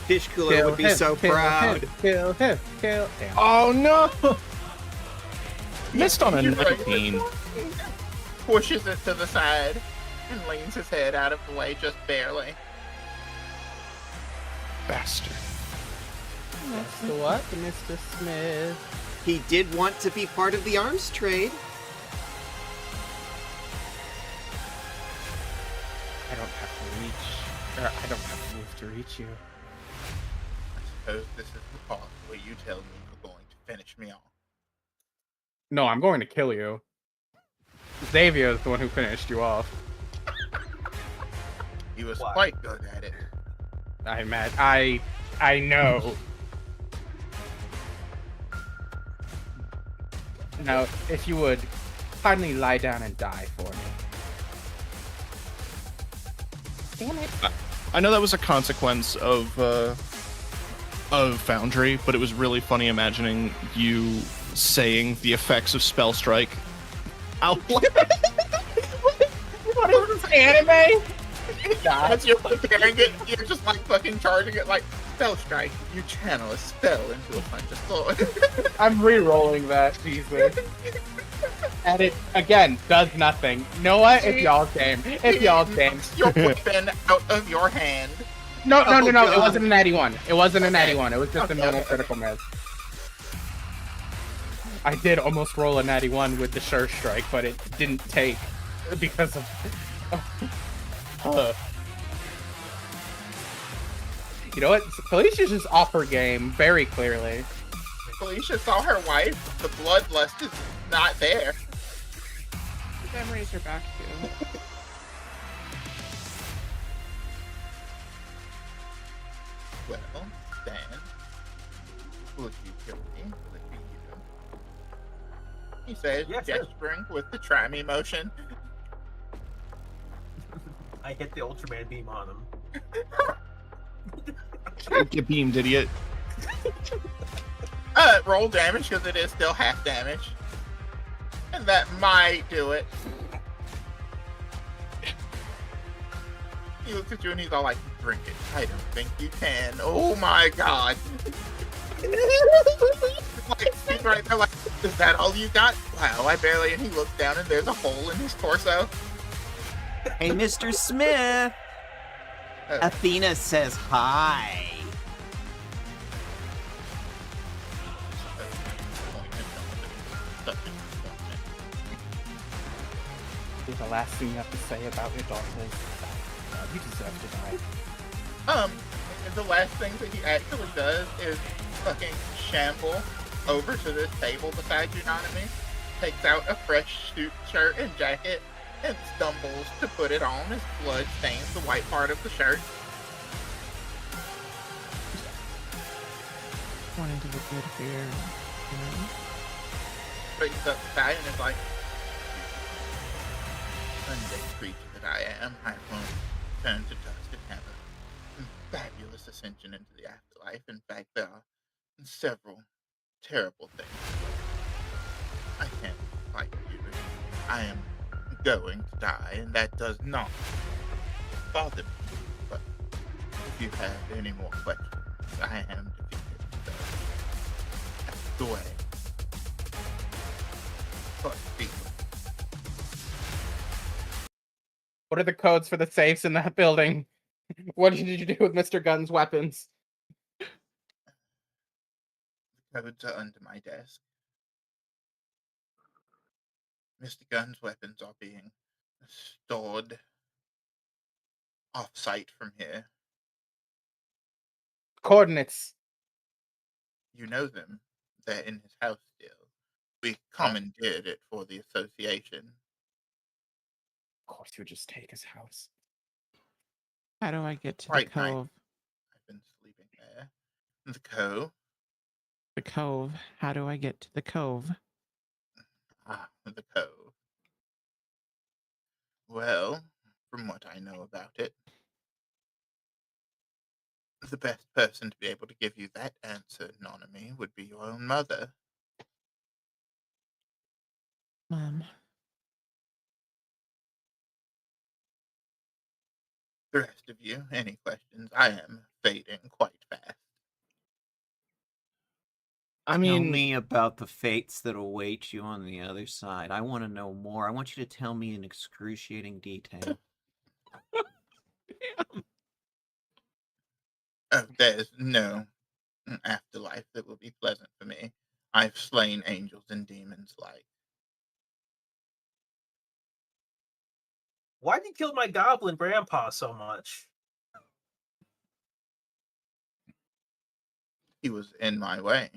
Fish Cooler would be so proud. Kill him, kill him. Oh no! Missed on a You're right. 19. Pushes it to the side and leans his head out of the way just barely. Bastard. That's what, Mr. Smith? He did want to be part of the arms trade. I don't have to reach. Or I don't have to move to reach you. I suppose this is the part where you tell me you're going to finish me off. No, I'm going to kill you. Xavier is the one who finished you off. He was Why? quite good at it. I know. Now, if you would kindly lie down and die for me. Damn it. I know that was a consequence of Foundry, but it was really funny imagining you saying the effects of Spell Strike out loud. What is this, anime? As you're preparing it, you're just like fucking charging it like, spell strike, you channel a spell into a punch of sword. I'm re-rolling that, Jesus. And it, again, does nothing. You know what? It's y'all game. It's y'all game. Your weapon out of your hand. No. Oh, It God. wasn't an natty one. It wasn't a natty Okay. one. It was just a Okay, normal okay. critical miss. I did almost roll a natty one with the sure strike, but it didn't take because of. You know what? Felicia's just off her game very clearly. Felicia saw her wife. The bloodlust is not there. The memories are back too. Well, then, would you kill me? Would you? He says, Yeah, sure. gesturing with the try me motion. I hit the Ultraman beam on him. Get beamed, idiot. Roll damage because it is still half damage. And that might do it. He looks at you and he's all like, drink it. I don't think you can. Oh my god. Like, he's right there like, is that all you got? Wow, I barely. And he looks down and there's a hole in his torso. Hey, Mr. Smith. Athena says hi. The last thing you have to say about your daughter is, you deserve to die. And the last thing that he actually does is fucking shamble over to this table beside you, Nanami, takes out a fresh suit, shirt, and jacket, and stumbles to put it on as blood stains the white part of the shirt. Wanting to look good here, you know? Straights up the side and is like, Sunday creature that I am, I won't turn to dust and have a fabulous ascension into the afterlife. In fact, there are several terrible things. I can't fight you. I am going to die, and that does not bother me. But if you have any more questions, I am defeated. So that's the way. But speak. What are the codes for the safes in that building? What did you do with Mr. Gunn's weapons? Codes are under my desk. Mr. Gunn's weapons are being stored off-site from here. Coordinates. You know them. They're in his house still. We commandeered it for the association. Of course, you would just take his house. How do I get to Right, the right. cove? I've been sleeping there. The cove. The cove. How do I get to the cove? The cove. Well, from what I know about it, the best person to be able to give you that answer, Nonomy, would be your own mother. Mom. The rest of you, any questions? I am fading quite fast. I Tell mean, me about the fates that await you on the other side. I want to know more. I want you to tell me in excruciating detail. There's no afterlife that will be pleasant for me. I've slain angels and demons like. Why'd you kill my goblin grandpa so much? He was in my way.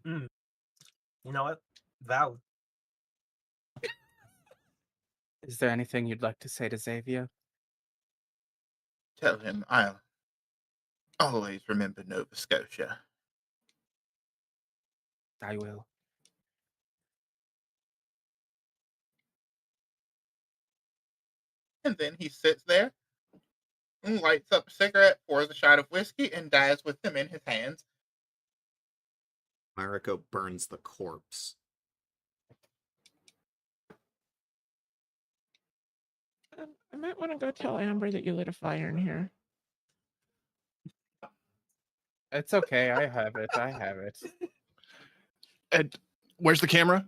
You know what? Valid. Is there anything you'd like to say to Xavier? Tell him I'll always remember Nova Scotia. I will. And then he sits there and lights up a cigarette, pours a shot of whiskey, and dies with them in his hands. Mariko burns the corpse. I might want to go tell Amber that you lit a fire in here. It's okay. I have it. I have it. And where's the camera?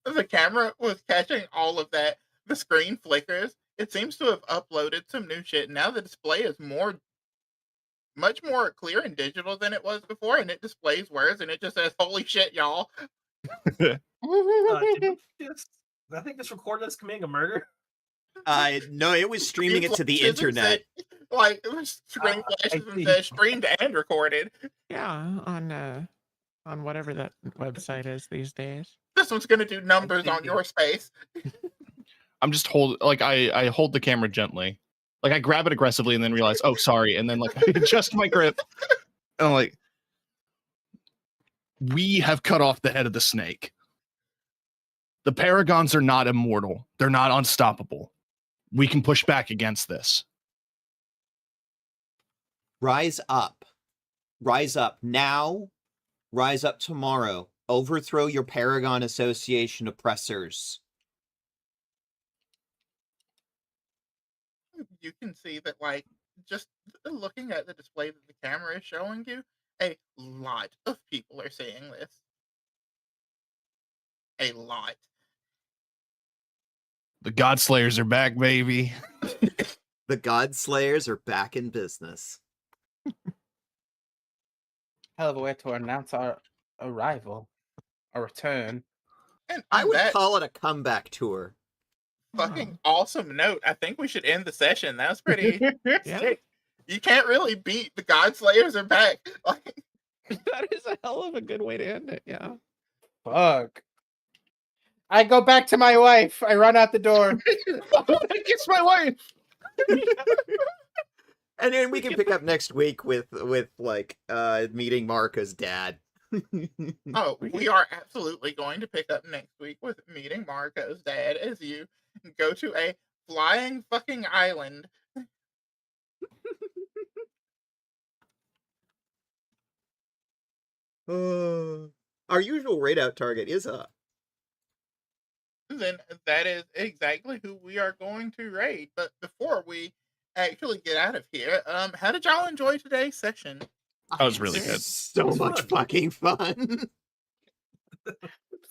The camera was catching all of that. The screen flickers. It seems to have uploaded some new shit. Now the display is much more clear and digital than it was before, and it displays words, and it just says, "Holy shit, y'all!" Did I think this recorded us committing a murder? No, it was streaming it to the Flashes and internet. said- like it was screen flashes and see. says streamed and recorded. Yeah, on whatever that website is these days. This one's gonna do numbers on see. your space. I'm just I hold the camera gently. Like I grab it aggressively and then realize, oh sorry, and then like I adjust my grip. And I'm like, we have cut off the head of the snake. The Paragons are not immortal. They're not unstoppable. We can push back against this. Rise up. Rise up now. Rise up tomorrow. Overthrow your Paragon Association oppressors. You can see that, like, just looking at the display that the camera is showing you, a lot of people are seeing this. A lot. The Godslayers are back, baby. The Godslayers are back in business. Hell of a way to announce our arrival, our return. And I on would that call it a comeback tour. fucking awesome note, I think we should end the session. That was pretty Yeah. sick. You can't really beat the Godslayers are back. Like, That is a hell of a good way to end it. Yeah. Fuck. I go back to my wife. I run out the door. It's my wife. And then we can pick up next week with like meeting Marco's dad. oh, we are absolutely going to pick up next week with meeting Marco's dad as you go to a flying fucking island. Our usual raid out target is up. Then that is exactly who we are going to raid. But before we actually get out of here, how did y'all enjoy today's session? That was really good. So much fucking fun.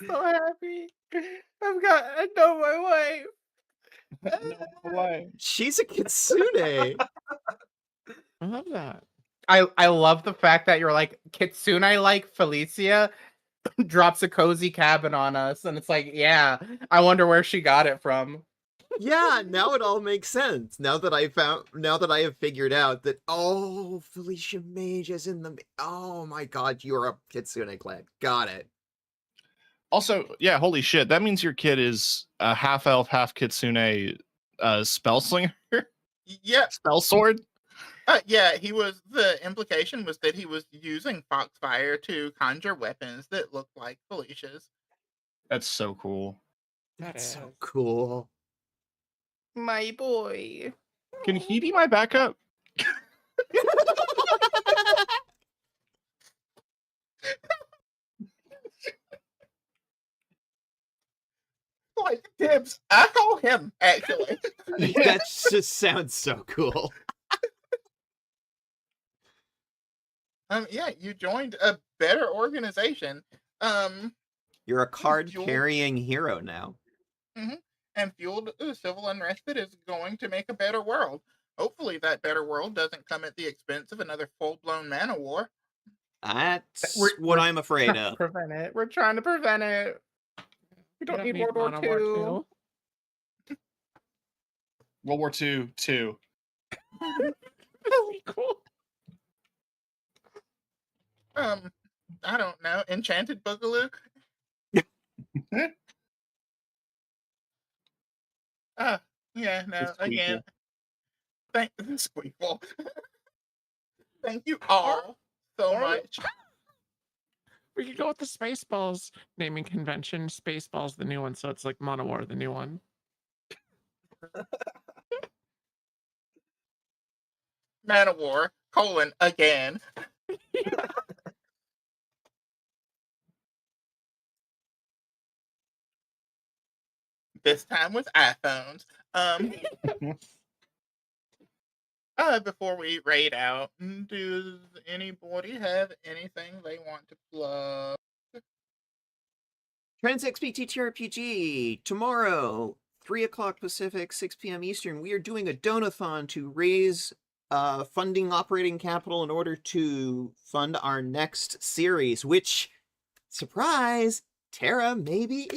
So happy. I know my wife. She's a kitsune. I love that. I love the fact that you're like Kitsune like Felicia drops a cozy cabin on us, and it's like, yeah, I wonder where she got it from. Yeah, now it all makes sense. Now that I have figured out that Felicia Mage is in the oh my god, you're a kitsune clan. Got it. Also, yeah, holy shit. That means your kid is a half elf, half kitsune spell slinger? Yeah, Spell sword? yeah, the implication was that he was using Foxfire to conjure weapons that looked like Felicia's. That's so cool. That So is. cool. My boy. Can he be my backup? Like, Dibs, I call him, actually. That just sounds so cool. Yeah, you joined a better organization. You're a card Fuel. carrying hero now. And fueled civil unrest that is going to make a better world. Hopefully that better world doesn't come at the expense of another full-blown mana war. That's We're- what I'm afraid of. Prevent it. We're trying to prevent it. We don't need World War Mono II. World War II, 2. Really cool. I don't know, Enchanted Boogaloo? Yeah, no, The Squeakle. again. Thank the Squeakle. Thank you all so much. We could go with the Spaceballs naming convention. Spaceballs, the new one, so it's like Mono War, the new one. Mana War, again. This time with iPhones. Before we raid out, does anybody have anything they want to plug? Trans XP TTRPG tomorrow, 3 o'clock Pacific, 6 p.m. Eastern. We are doing a donathon to raise funding operating capital in order to fund our next series, which, surprise, Tara may be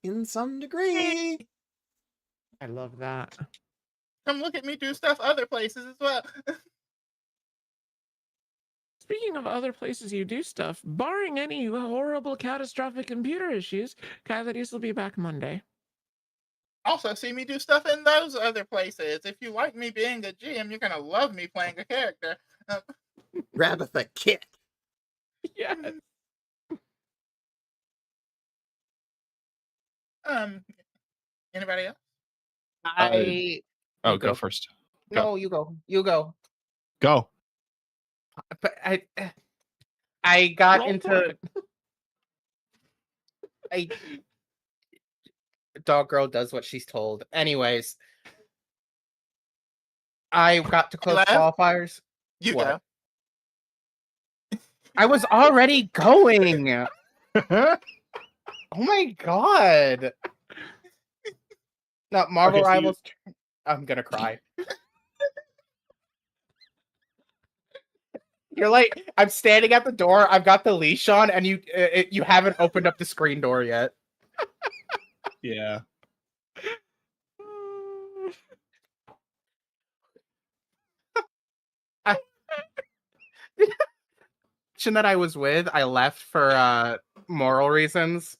in some degree. I love that. Come look at me do stuff other places as well. Speaking of other places you do stuff, barring any horrible catastrophic computer issues, Coyotes will be back Monday. Also, see me do stuff in those other places. If you like me being a GM, you're gonna love me playing a character. Rabitha Kit. Yes. Anybody else? Oh, You go first. No, you go. You go. Go. But I got Roll for into it. dog girl does what she's told. Anyways, I got to close Left? qualifiers. You What? go. I was already going. Oh my god. No, Marvel Okay, so you- Rivals. I'm gonna cry. You're like, I'm standing at the door. I've got the leash on, and you haven't opened up the screen door yet. Yeah. That I was with, I left for moral reasons.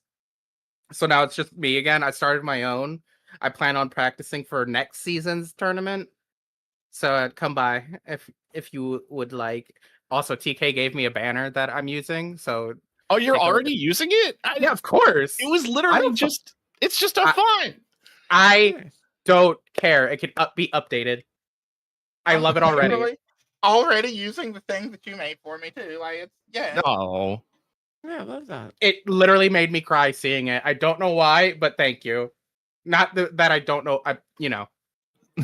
So now it's just me again. I started my own. I plan on practicing for next season's tournament. So come by if you would like. Also, TK gave me a banner that I'm using. So Oh, you're Take a look already using it? yeah, of course. It was literally don't fu- just. It's just a fun. I Nice. don't care. It can be updated. I love it already. Literally already using the thing that you made for me too. Like it's yeah. No. Yeah, I love that. It literally made me cry seeing it. I don't know why, but thank you. Not that I don't know. I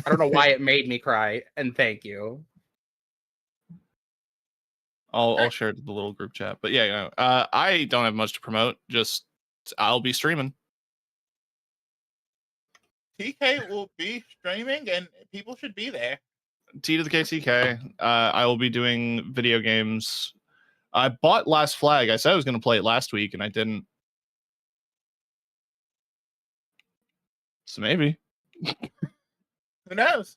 don't know why it made me cry, and thank you. I'll share it to the little group chat. But yeah, I don't have much to promote. Just I'll be streaming. TK will be streaming and people should be there. T to the KCK. I will be doing video games. I bought Last Flag. I said I was going to play it last week, and I didn't. So maybe. Who knows?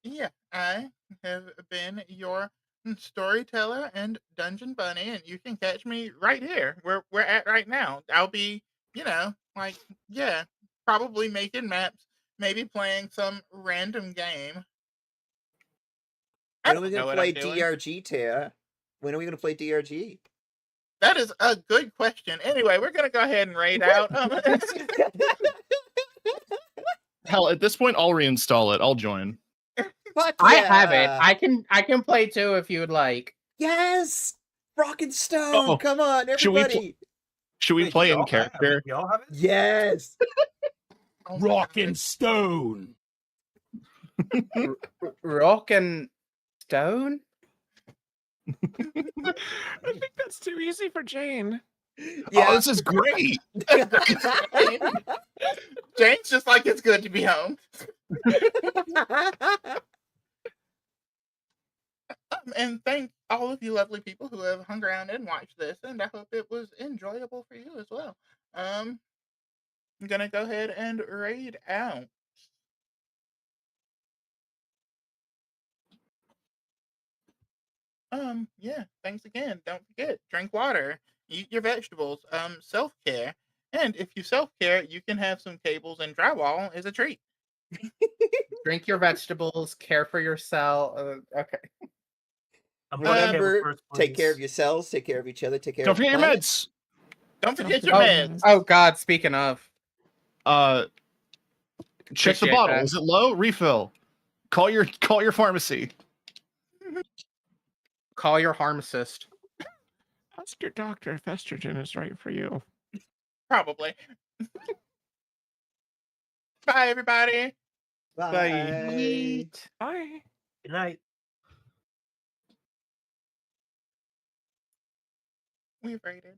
Yeah, I have been your storyteller and dungeon bunny, and you can catch me right here where we're at right now. I'll be, probably making maps, maybe playing some random game. I When are we don't know gonna what play I'm doing. DRG, Tara? When are we gonna play DRG? That is a good question. Anyway, we're gonna go ahead and raid out. Hell, at this point, I'll reinstall it. I'll join. Fuck I yeah! have it. I can play too if you would like. Yes! Rock and Stone! Oh, Come on, should we everybody! Should we Wait, play y'all in have it? character? Y'all have it? Yes! Oh my Rock God. and Stone. Rock and Stone. I think that's too easy for Jane. Oh, Yeah. this is great. Jane's just like it's good to be home. And thank all of you lovely people who have hung around and watched this, and I hope it was enjoyable for you as well. I'm gonna go ahead and raid out. Yeah, thanks again. Don't forget, drink water, eat your vegetables, self-care. And if you self-care, you can have some cables and drywall as a treat. Drink your vegetables. Care for yourself. Okay. I'm playing Remember, table first, take care of please. yourselves, take care of each other, take care Don't of the forget your planet. meds. Don't forget your Oh, meds. oh God. Speaking of, Check the Appreciate bottle. that. Is it low? Refill. Call your pharmacy. call your pharmacist. Ask your doctor if estrogen is right for you. Probably. Bye, everybody. Bye. Yeet. Bye. Good night. We've rated.